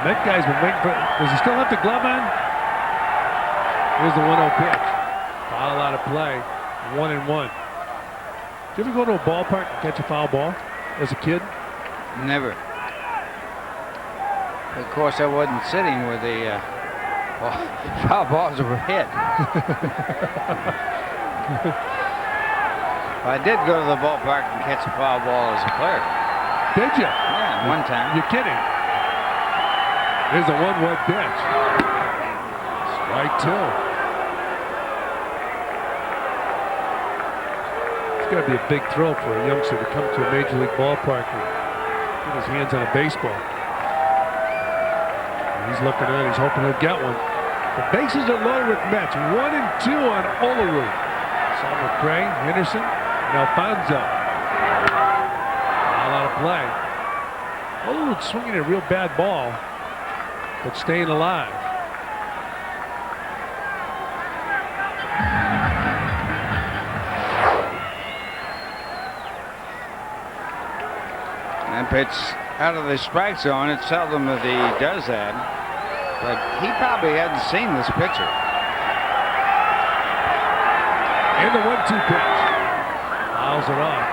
Met guy's been waiting for. Does he still have the glove on? Here's the 1-0 pitch. Foul out of play. 1-1. Did you ever go to a ballpark and catch a foul ball as a kid? Never. Of course, I wasn't sitting with the foul balls were hit. I did go to the ballpark and catch a foul ball as a player. Did you? Yeah, one time. You're kidding. Here's a 1-1 pitch. Strike 2. It's got to be a big thrill for a youngster to come to a major league ballpark and get his hands on a baseball. And he's looking at it. He's hoping he'll get one. The bases are loaded with Mets. 1 and 2 on Olerud. Saw McCray, Henderson, and Alfonzo. Foul out of play. Olerud swinging a real bad ball, but staying alive. That pitch out of the strike zone. It's seldom that he does that. But he probably hadn't seen this picture. And the 1-2 pitch. Fouls it off.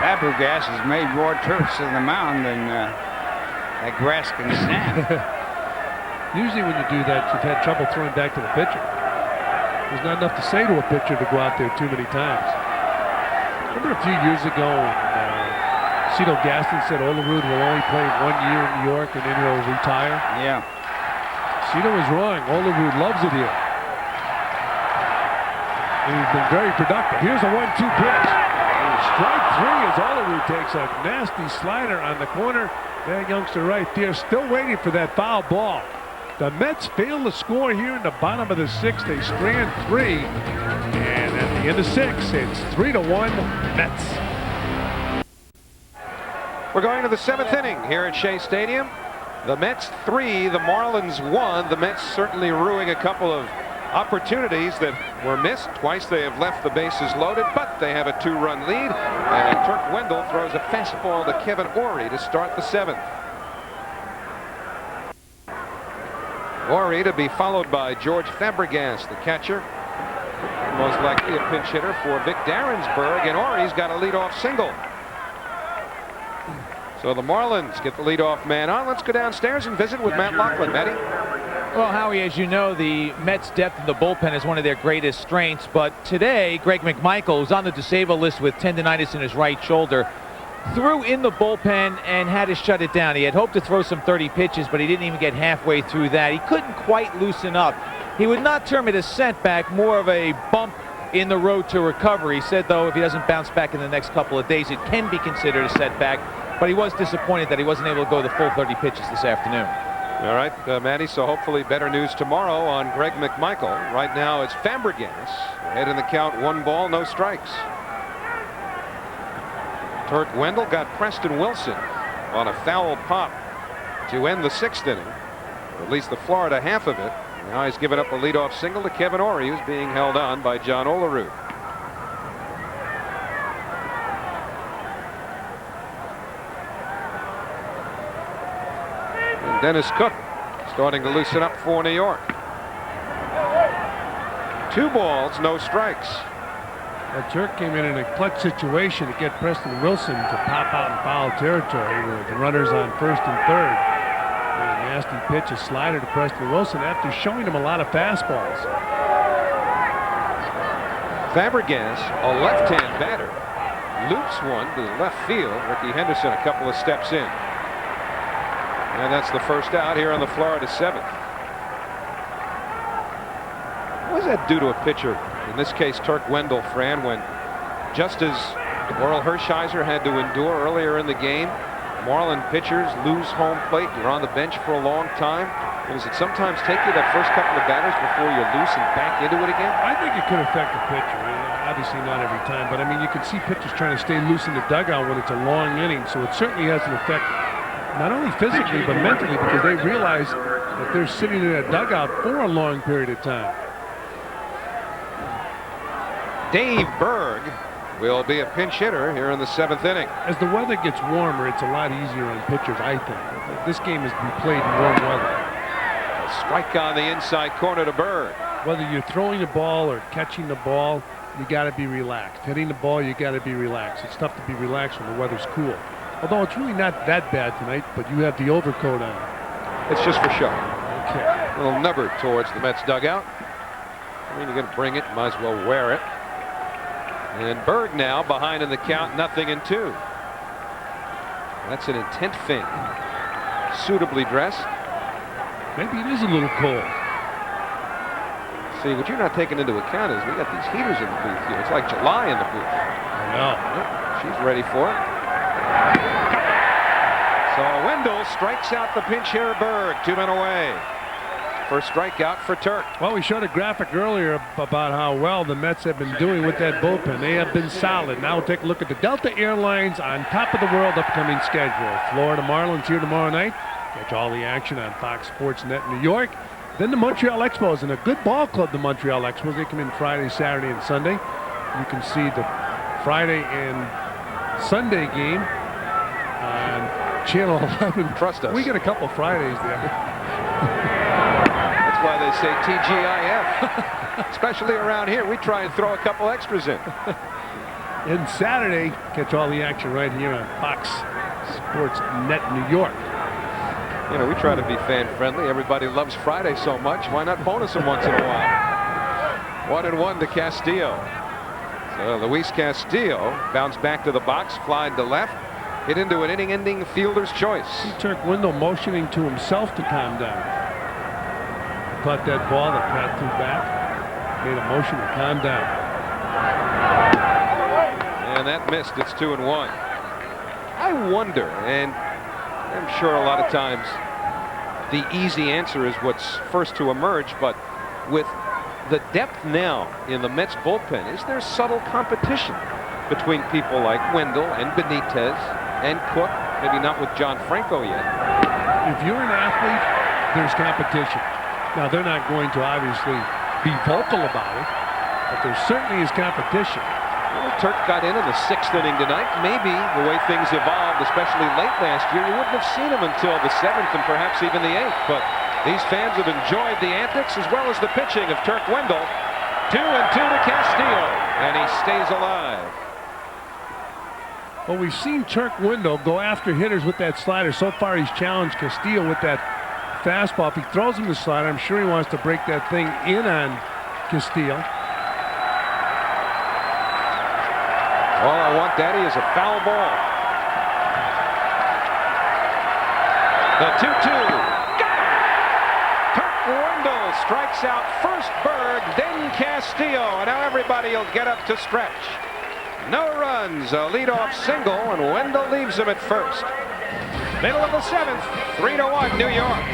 Fabregas has made more trips to the mound than that grass can stand. Usually when you do that, you've had trouble throwing back to the pitcher. There's not enough to say to a pitcher to go out there too many times. Remember a few years ago when Cito Gaston said Olerud will only play 1 year in New York and then he'll retire? Yeah. Cito was wrong. Olerud loves it here. And he's been very productive. Here's a 1-2 pitch. Strike 3 as Olerud takes a nasty slider on the corner. That youngster right there still waiting for that foul ball. The Mets fail to score here in the bottom of the 6th. They strand 3. And at the end of 6, it's 3-1 Mets. We're going to the 7th inning here at Shea Stadium. The Mets 3, the Marlins 1. The Mets certainly ruining a couple of opportunities that were missed. Twice they have left the bases loaded, but they have a 2-run lead. And Turk Wendell throws a fastball to Kevin Ory to start the 7th. Ory to be followed by George Fabregas, the catcher. Most likely a pinch hitter for Vic Darrensburg, and Ory's got a leadoff single. So the Marlins get the leadoff man on. Let's go downstairs and visit with Matt Loughlin. Matty? Well, Howie, as you know, the Mets' depth in the bullpen is one of their greatest strengths. But today, Greg McMichael, who's on the disabled list with tendonitis in his right shoulder, threw in the bullpen and had to shut it down. He had hoped to throw some 30 pitches, but he didn't even get halfway through that. He couldn't quite loosen up. He would not term it a setback, more of a bump in the road to recovery. He said, though, if he doesn't bounce back in the next couple of days, it can be considered a setback. But he was disappointed that he wasn't able to go the full 30 pitches this afternoon. All right, Matty, so hopefully better news tomorrow on Greg McMichael. Right now it's Fabregas ahead in the count, 1 ball, no strikes. Turk Wendell got Preston Wilson on a foul pop to end the 6th inning, or at least the Florida half of it. Now he's given up a leadoff single to Kevin Ory, who's being held on by John Olerud. Dennis Cook starting to loosen up for New York. 2 balls, no strikes. Turk came in a clutch situation to get Preston Wilson to pop out in foul territory with the runners on 1st and 3rd. A nasty pitch, a slider to Preston Wilson after showing him a lot of fastballs. Fabregas, a left-hand batter, loops one to the left field. Ricky Henderson a couple of steps in. And that's the first out here on the Florida 7th. What does that do to a pitcher? In this case, Turk Wendell, Fran, when just as Orel Hershiser had to endure earlier in the game, Marlin pitchers lose home plate. You're on the bench for a long time. Does it sometimes take you that first couple of batters before you loosen back into it again? I think it could affect the pitcher. Obviously not every time, but I mean, you can see pitchers trying to stay loose in the dugout when it's a long inning, so it certainly has an effect. Not only physically, but mentally, because they realize that they're sitting in a dugout for a long period of time. Dave Berg will be a pinch hitter here in the 7th inning. As the weather gets warmer, it's a lot easier on pitchers, I think. This game is to be played in warm weather. A strike on the inside corner to Berg. Whether you're throwing the ball or catching the ball, you got to be relaxed. Hitting the ball, you got to be relaxed. It's tough to be relaxed when the weather's cool. Although it's really not that bad tonight, but you have the overcoat on. It's just for show. Okay. A little nubber towards the Mets dugout. I mean, you're going to bring it, might as well wear it. And Berg now behind in the count, 0-2. That's an intent thing. Suitably dressed. Maybe it is a little cold. See, what you're not taking into account is we got these heaters in the booth here. It's like July in the booth. I know. She's ready for it. So Wendell strikes out the pinch hitter Berg, 2 men away. First strikeout for Turk. Well, we showed a graphic earlier about how well the Mets have been doing with that bullpen. They have been solid. Now we'll take a look at the Delta Airlines on top of the world upcoming schedule. Florida Marlins here tomorrow night. Catch all the action on Fox Sports Net New York. Then the Montreal Expos, and a good ball club, the Montreal Expos. They come in Friday, Saturday, and Sunday. You can see the Friday and Sunday game on Channel 11. Trust us. We get a couple Fridays there. That's why they say TGIF. Especially around here, we try and throw a couple extras in. And Saturday, catch all the action right here on Fox Sports Net New York. You know, we try to be fan friendly. Everybody loves Friday so much. Why not bonus them once in a while? 1-1 to Castillo. So Luis Castillo bounced back to the box, flied to left, hit into an inning-ending fielder's choice. Turk Wendell motioning to himself to calm down. Caught that ball that Pat threw back. Made a motion to calm down. And that missed. It's 2-1. I wonder, and I'm sure a lot of times the easy answer is what's first to emerge, but with the depth now in the Mets bullpen, is there subtle competition between people like Wendell and Benitez and Cook? Maybe not with John Franco yet. If you're an athlete, there's competition. Now, they're not going to obviously be vocal about it, but there certainly is competition. Well, Turk got in the 6th inning tonight. Maybe the way things evolved, especially late last year, you wouldn't have seen him until the 7th and perhaps even the 8th. But these fans have enjoyed the antics as well as the pitching of Turk Wendell. 2-2 to Castillo, and he stays alive. Well, we've seen Turk Wendell go after hitters with that slider. So far, he's challenged Castillo with that fastball. If he throws him the slider, I'm sure he wants to break that thing in on Castillo. All I want, Daddy, is a foul ball. The 2-2. Got him! Turk Wendell strikes out first Berg, then Castillo, and now everybody will get up to stretch. No runs, a leadoff single, and Wendell leaves him at first. Middle of the 7th, 3-1 New York.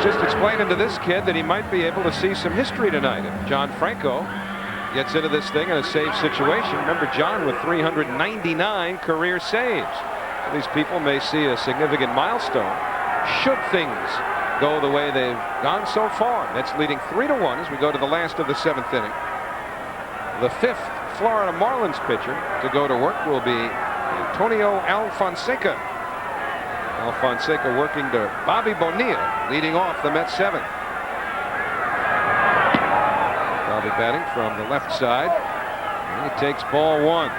Just explaining to this kid that he might be able to see some history tonight. If John Franco gets into this thing in a save situation, remember John with 399 career saves. So these people may see a significant milestone should things go the way they've gone so far. That's leading 3-1 as we go to the last of the 7th inning. The 5th Florida Marlins pitcher to go to work will be Antonio Alfonso. Alfonso working to Bobby Bonilla, leading off the Mets 7th. Bobby batting from the left side. And he takes ball 1.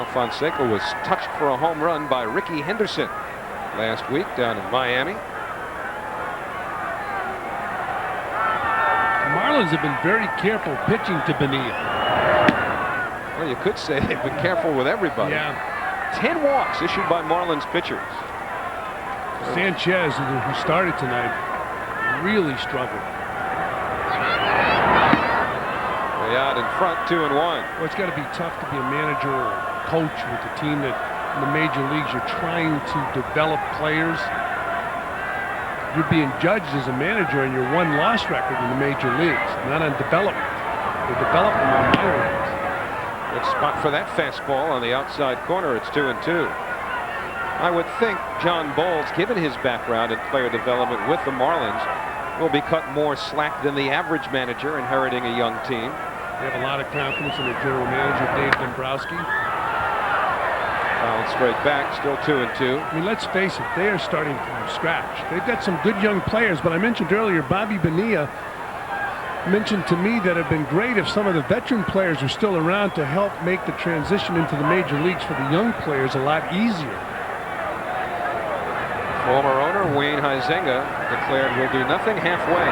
Alfonso was touched for a home run by Ricky Henderson last week down in Miami. The Marlins have been very careful pitching to Bonilla. Well, you could say they've been careful with everybody. Yeah. 10 walks issued by Marlins pitchers. Sanchez, who started tonight, really struggled. Way out in front, 2-1. Well, it's got to be tough to be a manager or a coach with a team that in the major leagues you're trying to develop players. You're being judged as a manager on your 1-loss record in the major leagues, not on development. You're developing in the minor leagues. Good spot for that fastball on the outside corner. It's 2-2. I would think John Boles, given his background in player development with the Marlins, will be cut more slack than the average manager inheriting a young team. They have a lot of confidence in their general manager, Dave Dombrowski. Fouled straight back, still 2-2. I mean, let's face it, they are starting from scratch. They've got some good young players, but I mentioned earlier, Bobby Bonilla mentioned to me that it would have been great if some of the veteran players are still around to help make the transition into the major leagues for the young players a lot easier. Former owner Wayne Huizenga declared we'll do nothing halfway.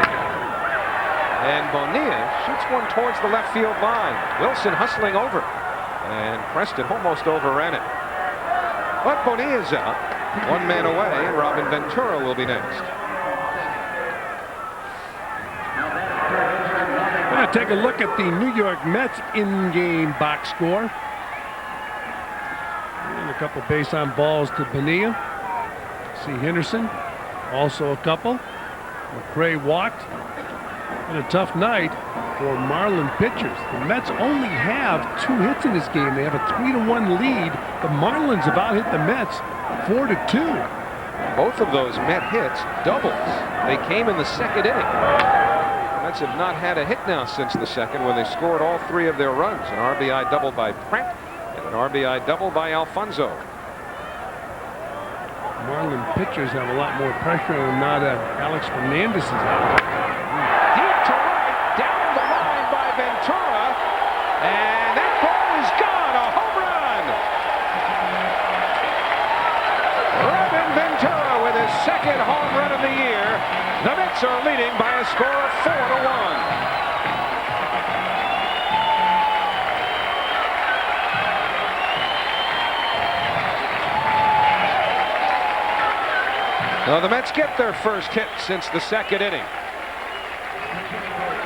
And Bonilla shoots one towards the left field line. Wilson hustling over. And Preston almost overran it. But Bonilla's out. 1 man away, and Robin Ventura will be next. We're going to take a look at the New York Mets in-game box score. And a couple base on balls to Bonilla. See Henderson, also a couple. McRae walked. And a tough night for Marlin pitchers. The Mets only have 2 hits in this game. They have a 3-1 lead. The Marlins have out-hit the Mets 4-2. Both of those Met hits, doubles. They came in the 2nd inning. The Mets have not had a hit now since the 2nd when they scored all 3 of their runs. An RBI double by Frank and an RBI double by Alfonzo. Marlin pitchers have a lot more pressure on them now that Alex Fernandez is out. Deep to right, down the line by Ventura, and that ball is gone, a home run. Robin Ventura with their second home run of the year. The Mets are leading by a score of 4-1. Well, the Mets get their first hit since the second inning.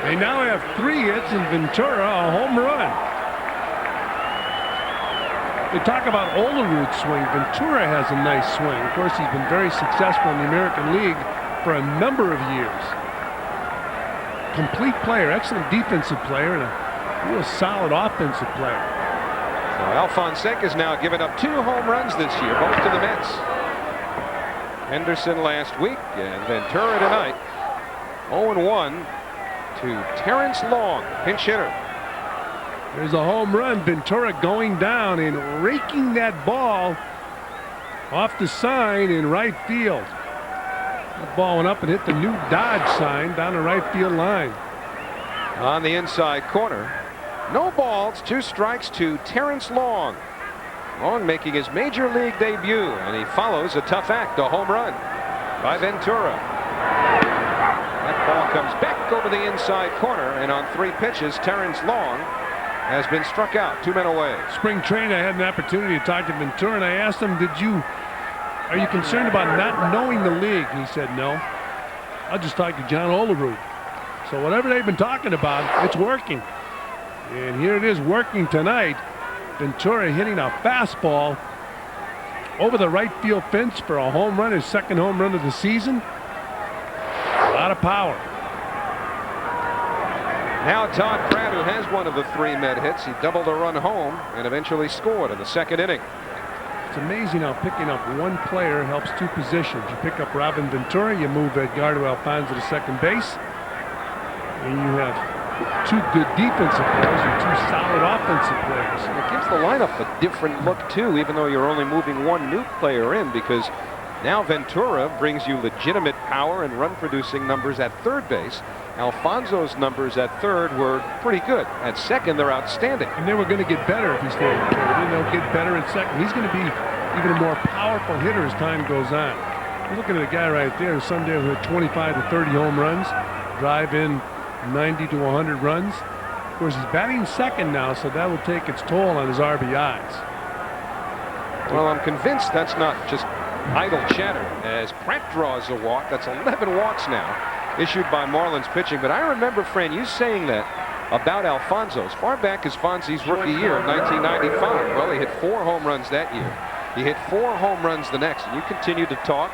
They now have 3 hits and Ventura a home run. They talk about Olerud's swing. Ventura has a nice swing. Of course, he's been very successful in the American League for a number of years. Complete player, excellent defensive player, and a real solid offensive player. So Alfonso has now given up 2 home runs this year, both to the Mets. Henderson last week and Ventura tonight. 0-1 to Terrence Long, pinch hitter. There's a home run. Ventura going down and raking that ball off the sign in right field. That ball went up and hit the new Dodge sign down the right field line. On the inside corner. No balls, 2 strikes to Terrence Long. Long making his major league debut, and he follows a tough act, a home run by Ventura. That ball comes back over the inside corner, and on 3 pitches, Terrence Long has been struck out, 2 men away. Spring training, I had an opportunity to talk to Ventura, and I asked him, are you concerned about not knowing the league? And he said, no. I'll just talk to John Olerud. So whatever they've been talking about, it's working. And here it is working tonight. Ventura hitting a fastball over the right field fence for a home run, his second home run of the season. A lot of power. Now Todd Pratt, who has one of the 3 Met hits, he doubled a run home and eventually scored in the second inning. It's amazing how picking up 1 player helps 2 positions. You pick up Robin Ventura, you move Edgardo Alfonzo to second base, and you have 2 good defensive players and 2 solid offensive players. It gives the lineup a different look too, even though you're only moving 1 new player in, because now Ventura brings you legitimate power and run producing numbers at third base. Alfonso's numbers at third were pretty good. At second, they're outstanding. And they were going to get better if he stayed at third. And they'll get better at second. He's going to be even a more powerful hitter as time goes on. You're looking at a guy right there who someday will hit 25 to 30 home runs, drive in 90 to 100 runs. Of course, he's batting second now, so that will take its toll on his RBIs. Well, I'm convinced that's not just idle chatter, as Pratt draws a walk. That's 11 walks now issued by Marlins pitching. But I remember, Fran, you saying that about Alfonzo as far back as Fonzie's rookie year in 1995. Well, he hit 4 home runs that year. He hit 4 home runs the next. And you continued to talk,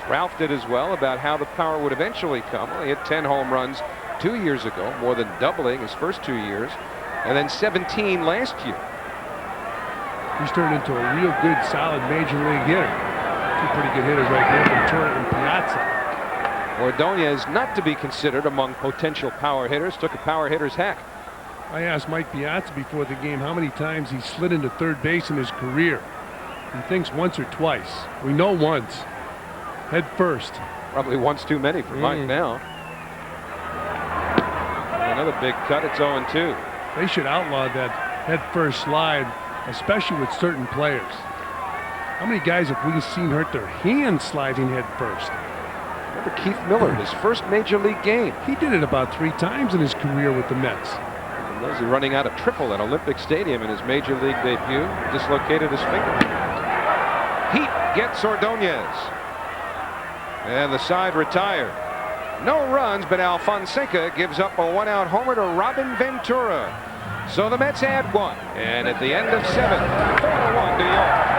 Ralph did as well, about how the power would eventually come. Well, he hit 10 home runs 2 years ago, more than doubling his first 2 years, and then 17 last year. He's turned into a real good, solid major league hitter. 2 pretty good hitters right there, Ventura and Piazza. Ordonez not to be considered among potential power hitters, took a power hitter's hack. I asked Mike Piazza before the game how many times he slid into third base in his career. He thinks once or twice. We know once. Head first. Probably once too many for Mike now. Another big cut. It's 0-2. They should outlaw that head first slide, especially with certain players. How many guys have we seen hurt their hands sliding head first? Remember Keith Miller, his first major league game. He did it about 3 times in his career with the Mets. And was he running out of triple at Olympic Stadium in his major league debut? Dislocated his finger. Heat gets Ordonez. And the side retired. No runs, but Alfonseca gives up a 1-out homer to Robin Ventura. So the Mets add 1. And at the end of 7, 4-1 New York.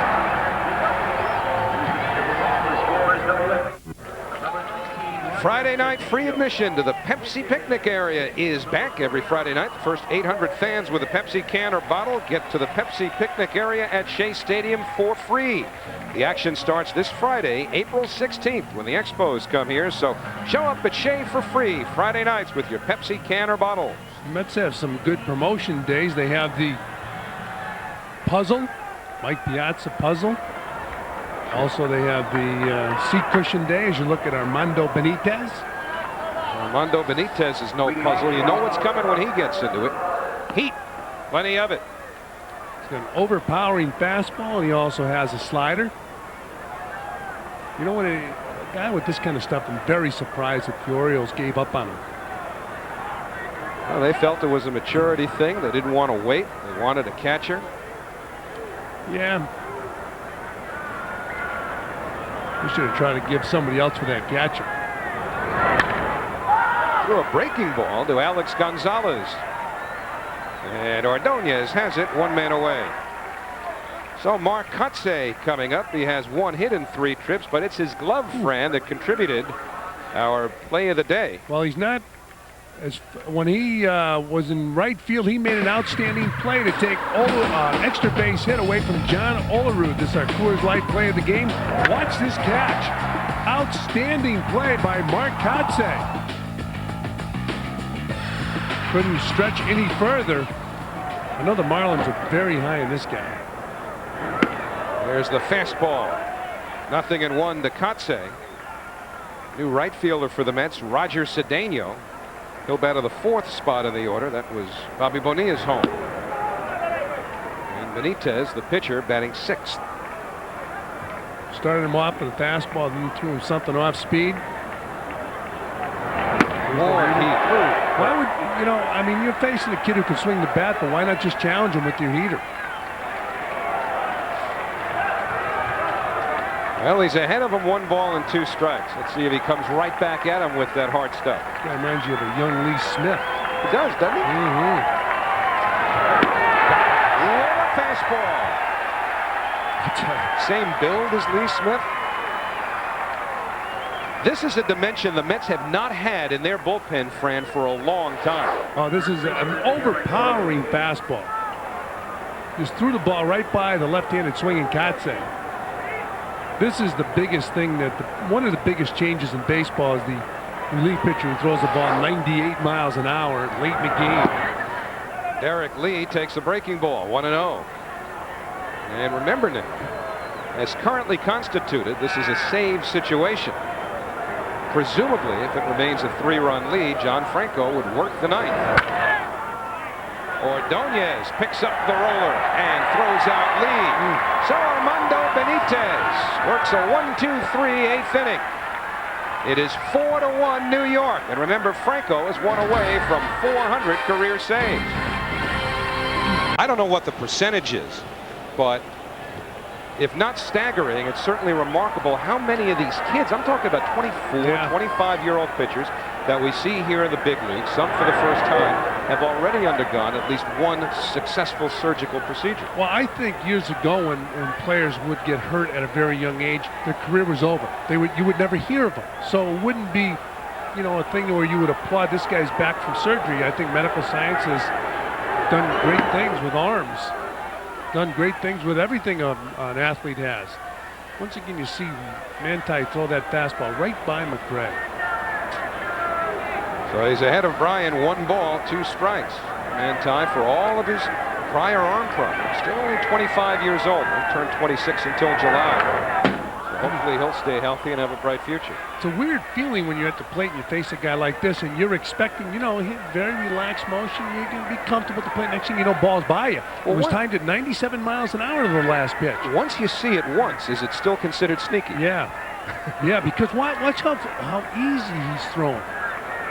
Friday night free admission to the Pepsi picnic area is back every Friday night. The first 800 fans with a Pepsi can or bottle get to the Pepsi picnic area at Shea Stadium for free. The action starts this Friday, April 16th, when the Expos come here. So show up at Shea for free Friday nights with your Pepsi can or bottle. The Mets have some good promotion days. They have the puzzle, Mike Piazza puzzle. Also, they have the seat cushion day as you look at Armando Benitez. Armando Benitez is no puzzle. You know what's coming when he gets into it. Heat, plenty of it. He's got an overpowering fastball, and he also has a slider. You know, when a guy with this kind of stuff, I'm very surprised that the Orioles gave up on him. Well, they felt it was a maturity thing. They didn't want to wait. They wanted a catcher. Yeah. We should have tried to give somebody else for that catcher. Threw a breaking ball to Alex Gonzalez. And Ordonez has it, 1 man away. So Mark Kotze coming up. He has 1 hit in 3 trips, but it's his glove, Fran, that contributed our play of the day. Well, he's not. When he was in right field, he made an outstanding play to take extra base hit away from John Olerud. This is our Coors Light play of the game. Watch this catch. Outstanding play by Mark Kotze. Couldn't stretch any further. I know the Marlins are very high in this guy. There's the fastball. 0-1 to Kotze. New right fielder for the Mets, Roger Cedeno. He'll bat to the 4th spot in the order. That was Bobby Bonilla's home. And Benitez, the pitcher, batting 6th. Started him off with a fastball, then threw him something off speed. Why would, I mean, you're facing a kid who can swing the bat, but why not just challenge him with your heater? Well, he's ahead of him, 1 ball and 2 strikes. Let's see if he comes right back at him with that hard stuff. This guy reminds you of a young Lee Smith. He does, doesn't he? Mm-hmm. What a fastball. Same build as Lee Smith. This is a dimension the Mets have not had in their bullpen, Fran, for a long time. Oh, this is an overpowering fastball. Just threw the ball right by the left-handed swinging Kotze. This is the biggest thing one of the biggest changes in baseball is the relief pitcher who throws the ball 98 miles an hour late in the game. Derek Lee takes a breaking ball, 1-0. And remember now, as currently constituted, this is a save situation. Presumably, if it remains a 3-run lead, John Franco would work the 9th. Ordonez picks up the roller and throws out Lee. So Armando Benitez works a 1-2-3 8th inning. It is 4-1 New York. And remember, Franco is 1 away from 400 career saves. I don't know what the percentage is, but if not staggering, it's certainly remarkable how many of these kids, I'm talking about 24, 25-year-old pitchers that we see here in the big leagues, some for the first time, have already undergone at least 1 successful surgical procedure. Well, I think years ago when players would get hurt at a very young age, their career was over. You would never hear of them. So it wouldn't be, a thing where you would applaud this guy's back from surgery. I think medical science has done great things with arms. Done great things with everything an athlete has. Once again, you see Manti throw that fastball right by McRae. So he's ahead of Brian, 1 ball, 2 strikes. Manti, for all of his prior arm problems, still only 25 years old. He'll turn 26 until July. So hopefully he'll stay healthy and have a bright future. It's a weird feeling when you're at the plate and you face a guy like this and you're expecting, very relaxed motion. You're going to be comfortable at the plate. Next thing you know, ball's by you. Well, it was timed at 97 miles an hour to the last pitch. Once you see it once, is it still considered sneaky? Yeah. Yeah, because watch how easy he's throwing.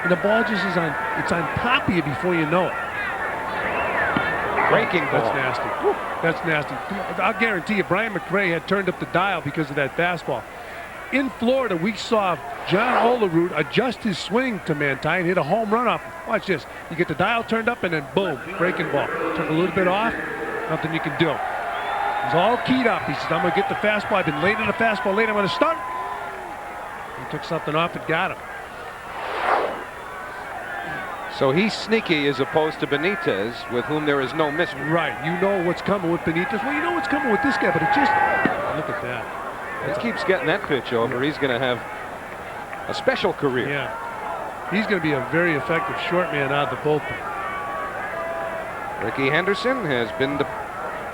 And the ball just is it's on top of you before you know it. Breaking ball. That's nasty. That's nasty. I'll guarantee you, Brian McRae had turned up the dial because of that fastball. In Florida, we saw John Olerud adjust his swing to Manti and hit a home run off him. Watch this. You get the dial turned up and then boom, breaking ball. Took a little bit off, nothing you can do. He's all keyed up. He says, I'm going to get the fastball. I've been late on the fastball, late. I'm going to stunt. He took something off and got him. So he's sneaky as opposed to Benitez, with whom there is no mystery. Right. You know what's coming with Benitez. Well, you know what's coming with this guy, but it just... Look at that. He keeps getting that pitch over. He's going to have a special career. Yeah. He's going to be a very effective short man out of the bullpen. Ricky Henderson has been to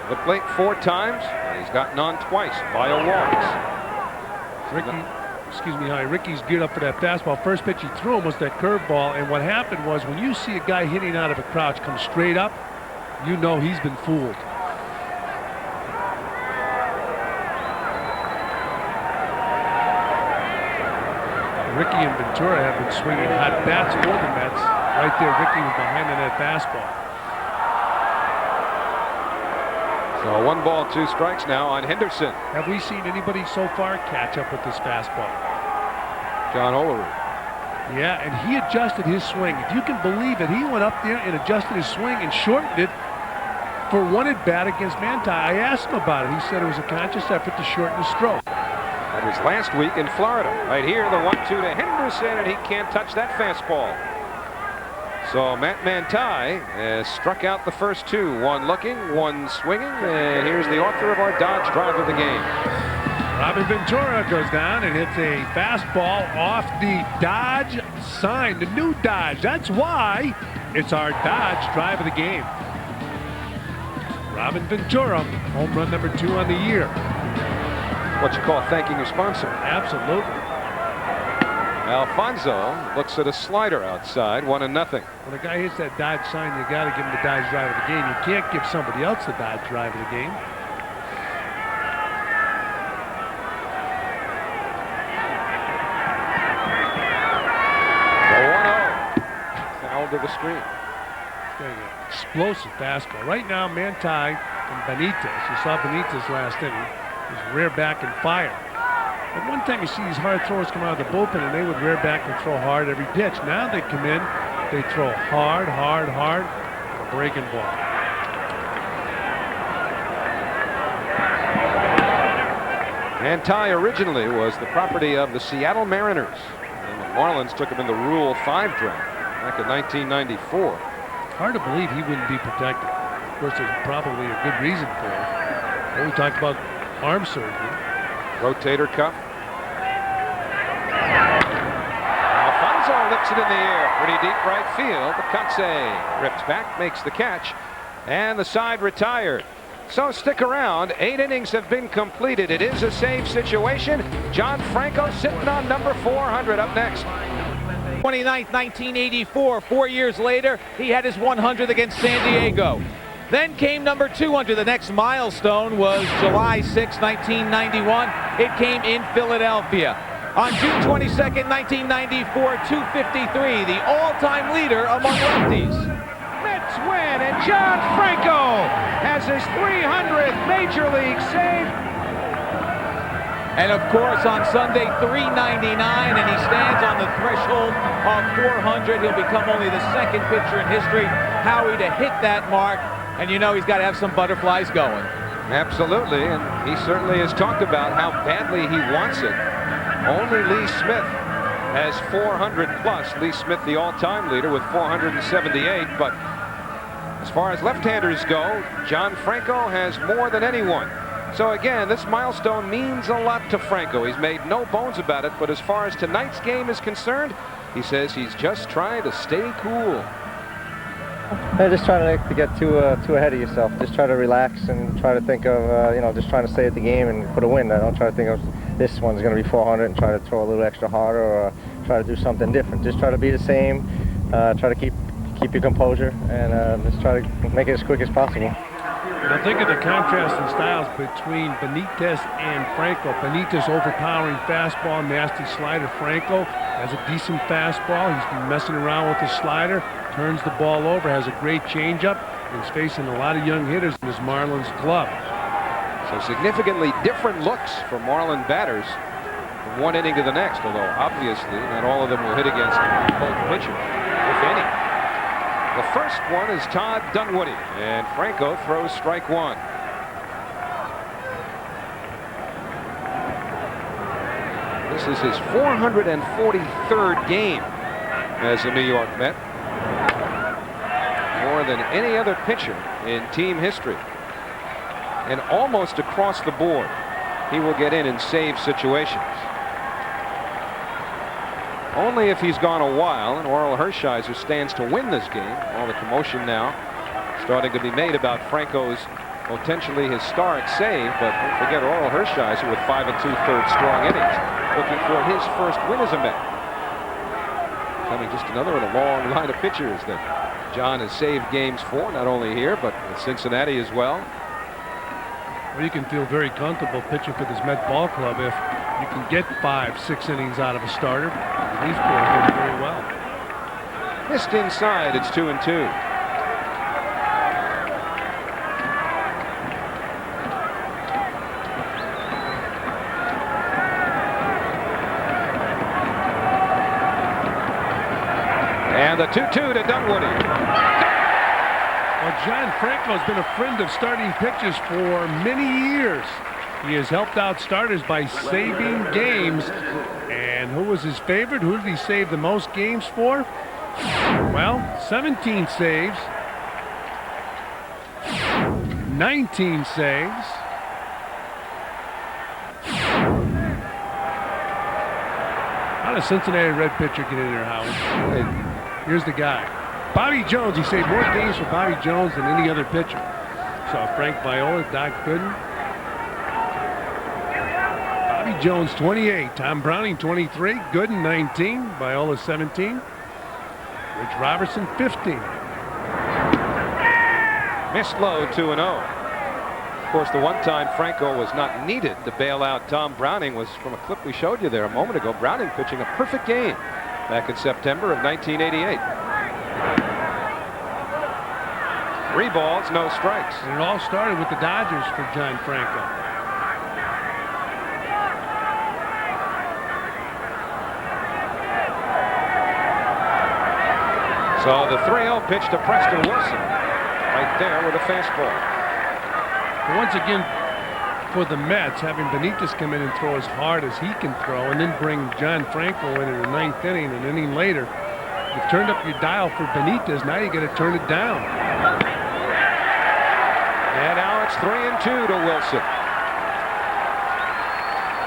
the plate 4 times. He's gotten on twice via walks. Ricky's geared up for that fastball. First pitch he threw him was that curveball, and what happened was when you see a guy hitting out of a crouch come straight up, you know he's been fooled. Ricky and Ventura have been swinging hot bats for the Mets. Right there, Ricky was behind on that fastball. So 1 ball, 2 strikes now on Henderson. Have we seen anybody so far catch up with this fastball? John Olerud. Yeah, and he adjusted his swing. If you can believe it, he went up there and adjusted his swing and shortened it for 1 at bat against Manti. I asked him about it. He said it was a conscious effort to shorten the stroke. That was last week in Florida. Right here, the 1-2 to Henderson, and he can't touch that fastball. So Matt Manti has struck out the first 2. 1 looking, 1 swinging, and here's the author of our Dodge drive of the game. Robin Ventura goes down and hits a fastball off the Dodge sign, the new Dodge. That's why it's our Dodge drive of the game. Robin Ventura, home run number 2 on the year. What you call thanking your sponsor. Absolutely. Alfonzo looks at a slider outside, 1-0. When a guy hits that Dodge sign, you got to give him the Dodge drive of the game. You can't give somebody else the Dodge drive of the game. To the screen. Explosive fastball. Right now, Manti and Benitez, you saw Benitez last inning, is rear back and fire. At one time, you see these hard throwers come out of the bullpen, and they would rear back and throw hard every pitch. Now they come in, they throw hard, a breaking ball. Manti originally was the property of the Seattle Mariners, and the Marlins took him in the Rule 5 draft back in 1994. Hard to believe he wouldn't be protected. Of course, there's probably a good reason for it. Well, we talked about arm surgery. Rotator cuff. Alfonzo lifts it in the air. Pretty deep right field. Kotze rips back, makes the catch, and the side retired. So stick around. 8 innings have been completed. It is a save situation. John Franco sitting on number 400 up next. 29th, 1984. 4 years later, he had his 100th against San Diego. Then came number 200. The next milestone was July 6, 1991. It came in Philadelphia. On June 22nd, 1994, 253, the all-time leader among lefties. Mets win, and John Franco has his 300th Major League save. And of course, on Sunday, 399, and he stands on the threshold of 400. He'll become only the second pitcher in history, Howie, to hit that mark. And you know he's got to have some butterflies going. Absolutely, and he certainly has talked about how badly he wants it. Only Lee Smith has 400 plus. Lee Smith, the all-time leader, with 478. But as far as left-handers go, John Franco has more than anyone. So again, this milestone means a lot to Franco. He's made no bones about it, but as far as tonight's game is concerned, he says he's just trying to stay cool. Hey, just trying to get too ahead of yourself. Just try to relax and try to think of, you know, just trying to stay at the game and put a win. I don't try to think of this one's going to be 400 and try to throw a little extra harder or try to do something different. Just try to be the same. Try to keep your composure and just try to make it as quick as possible. Now think of the contrast in styles between Benitez and Franco. Benitez overpowering fastball, nasty slider. Franco has a decent fastball. He's been messing around with the slider, turns the ball over, has a great changeup, and is facing a lot of young hitters in his Marlins club. So significantly different looks for Marlin batters from one inning to the next, although obviously not all of them will hit against both pitchers, if any. The first one is Todd Dunwoody, and Franco throws strike one. This is his 443rd game as a New York Met. More than any other pitcher in team history. And almost across the board, he will get in save situations. Only if he's gone a while, and Orel Hershiser stands to win this game. All the commotion now starting to be made about Franco's potentially historic save, but don't forget Orel Hershiser with 5 2/3 strong innings, looking for his first win as a Met. Coming just another in a long line of pitchers that John has saved games for, not only here, but with Cincinnati as well. Well, you can feel very comfortable pitching for this Met ball club if You can get 5-6 innings out of a starter. These boys did very well. Missed inside. It's 2-2. And the 2-2 to Dunwoody. Well, John Franco's been a friend of starting pitchers for many years. He has helped out starters by saving games. And who was his favorite? Who did he save the most games for? Well, 17 saves. 19 saves. How does Cincinnati Red pitcher get in there, Howie? Here's the guy. Bobby Jones. He saved more games for Bobby Jones than any other pitcher. So Frank Viola, Doc Gooden. Bobby Jones 28, Tom Browning 23, Gooden 19, Viola 17, Rich Robertson 15. Missed low 2-0. Of course, the one time Franco was not needed to bail out Tom Browning was from a clip we showed you there a moment ago. Browning pitching a perfect game back in September of 1988. 3 balls, no strikes. And it all started with the Dodgers for John Franco. So the 3-0 pitch to Preston Wilson. Right there with a fastball. But once again, for the Mets, having Benitez come in and throw as hard as he can throw and then bring John Franco in the 9th inning, an inning later, you've turned up your dial for Benitez. Now you got to turn it down. And now it's 3-2 to Wilson.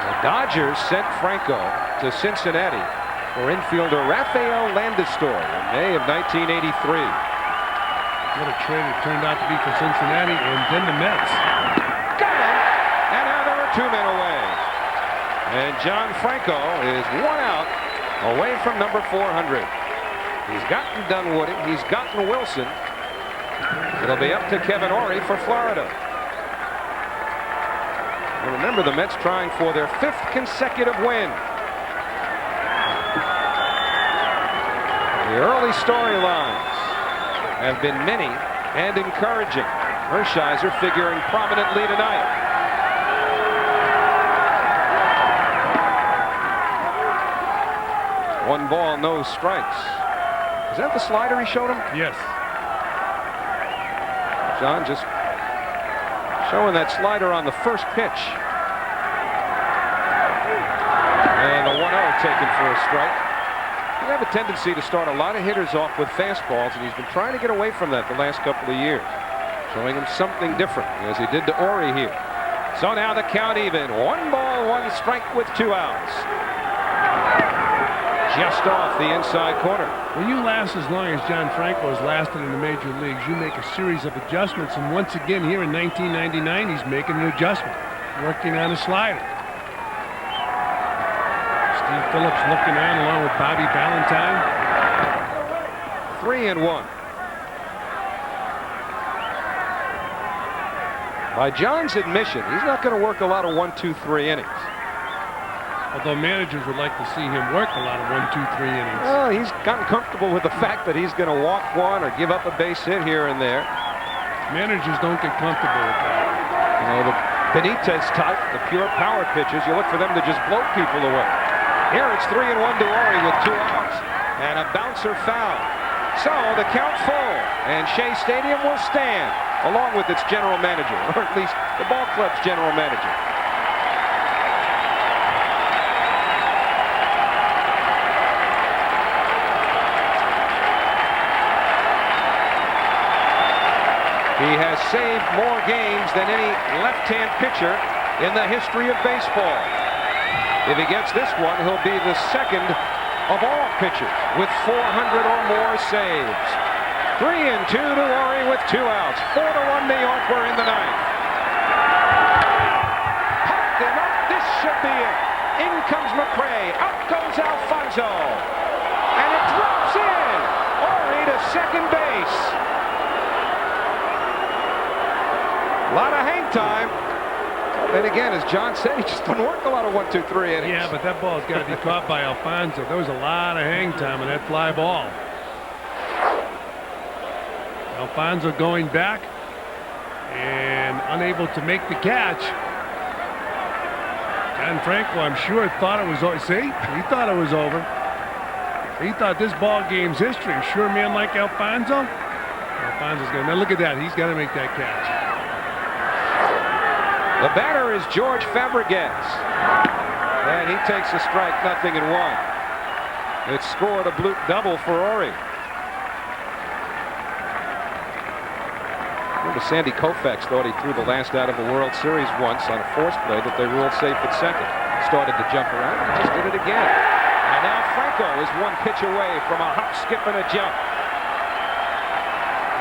The Dodgers sent Franco to Cincinnati for infielder Rafael Landistor in May of 1983. What a trade it turned out to be for Cincinnati and then the Mets. Got him! And now there are 2 men away. And John Franco is 1 out away from number 400. He's gotten Dunwoody. He's gotten Wilson. It'll be up to Kevin Ory for Florida. And remember, the Mets trying for their 5th consecutive win. The early storylines have been many and encouraging. Hershiser figuring prominently tonight. One ball, no strikes. Is that the slider he showed him? Yes. John just showing that slider on the first pitch. And the 1-0 taken for a strike. You have a tendency to start a lot of hitters off with fastballs, and he's been trying to get away from that the last couple of years. Showing him something different, as he did to Ory here. So now the count even. 1 ball, 1 strike with 2 outs. Just off the inside corner. When you last as long as John Franco has lasted in the major leagues, you make a series of adjustments, and once again here in 1999, he's making an adjustment, working on a slider. Steve Phillips looking on along with Bobby Valentine. 3-1. By John's admission, he's not going to work a lot of 1, 2, 3 innings. Although managers would like to see him work a lot of 1, 2, 3 innings. Well, he's gotten comfortable with the fact that he's going to walk 1 or give up a base hit here and there. Managers don't get comfortable with that. You know, the Benitez type, the pure power pitchers, you look for them to just blow people away. Here it's 3-1 to Ory with 2 outs and a bouncer foul. So the count full, and Shea Stadium will stand along with its general manager, or at least the ball club's general manager. He has saved more games than any left-hand pitcher in the history of baseball. If he gets this one, he'll be the 2nd of all pitchers with 400 or more saves. 3-2 to Ory with 2 outs. 4-1 New York. We're in the 9th. Popped him up. This should be it. In comes McRae. Out goes Alfonzo. And it drops in. Ory to second base. A lot of hang time. And again, as John said, he just doesn't work a lot of 1, 2, 3 innings. Yeah, but that ball's got to be caught by Alfonzo. There was a lot of hang time on that fly ball. Alfonzo going back and unable to make the catch. John Franco, I'm sure, thought it was over. See, he thought it was over. He thought this ball game's history. Sure, man, like Alfonzo. Alfonso's going to. Now look at that. He's got to make that catch. The batter is George Fabregas, and he takes a strike, 0-1. It scored a blue double for Ori. Remember, Sandy Koufax thought he threw the last out of a World Series once on a force play that they ruled safe at second. Started to jump around and just did it again. And now Franco is 1 pitch away from a hop, skip, and a jump.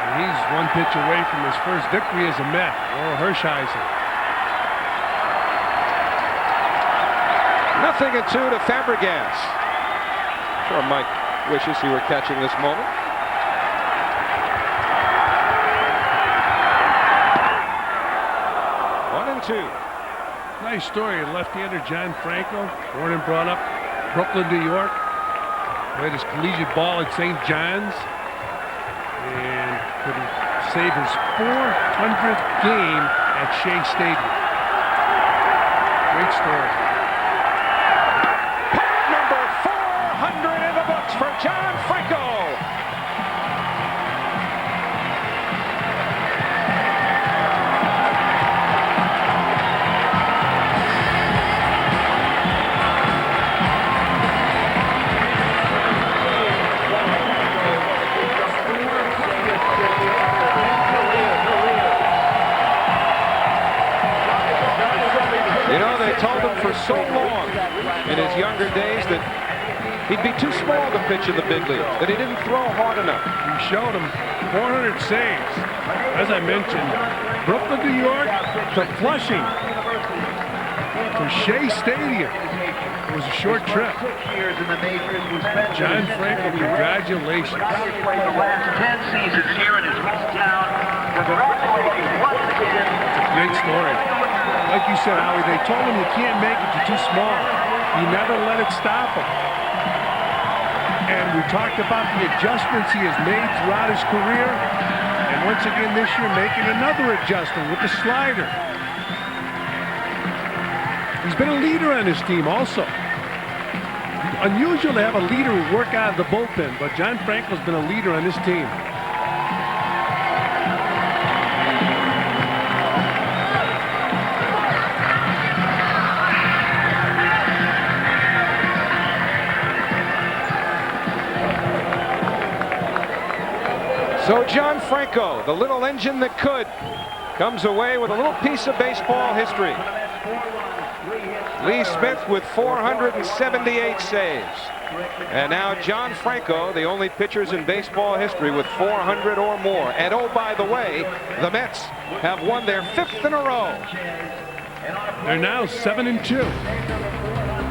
And he's 1 pitch away from his first victory as a Met, Orel Hershiser. 0-2 to Fabregas. Sure, Mike wishes he were catching this moment. Nice story. Left-hander John Franco, born and brought up Brooklyn, New York. Played his collegiate ball at St. John's and could save his 400th game at Shea Stadium. Great story. Part number 400 in the books for John Franco. Told him for so long in his younger days that he'd be too small to pitch in the big leagues, that he didn't throw hard enough. He showed him 400 saves. As I mentioned, Brooklyn, New York to Flushing to Shea Stadium. It was a short trip. John Franco, congratulations. The last 10 seasons here in his hometown. Congratulations once again. It's a great story. Like you said, Howie, they told him you can't make it, you're too small. You never let it stop him. And we talked about the adjustments he has made throughout his career. And once again this year, making another adjustment with the slider. He's been a leader on this team also. Unusual to have a leader who work out of the bullpen, but John Franco's been a leader on this team. So John Franco, the little engine that could, comes away with a little piece of baseball history. Lee Smith with 478 saves. And now John Franco, the only pitchers in baseball history with 400 or more. And oh, by the way, the Mets have won their 5th in a row. They're now 7-2.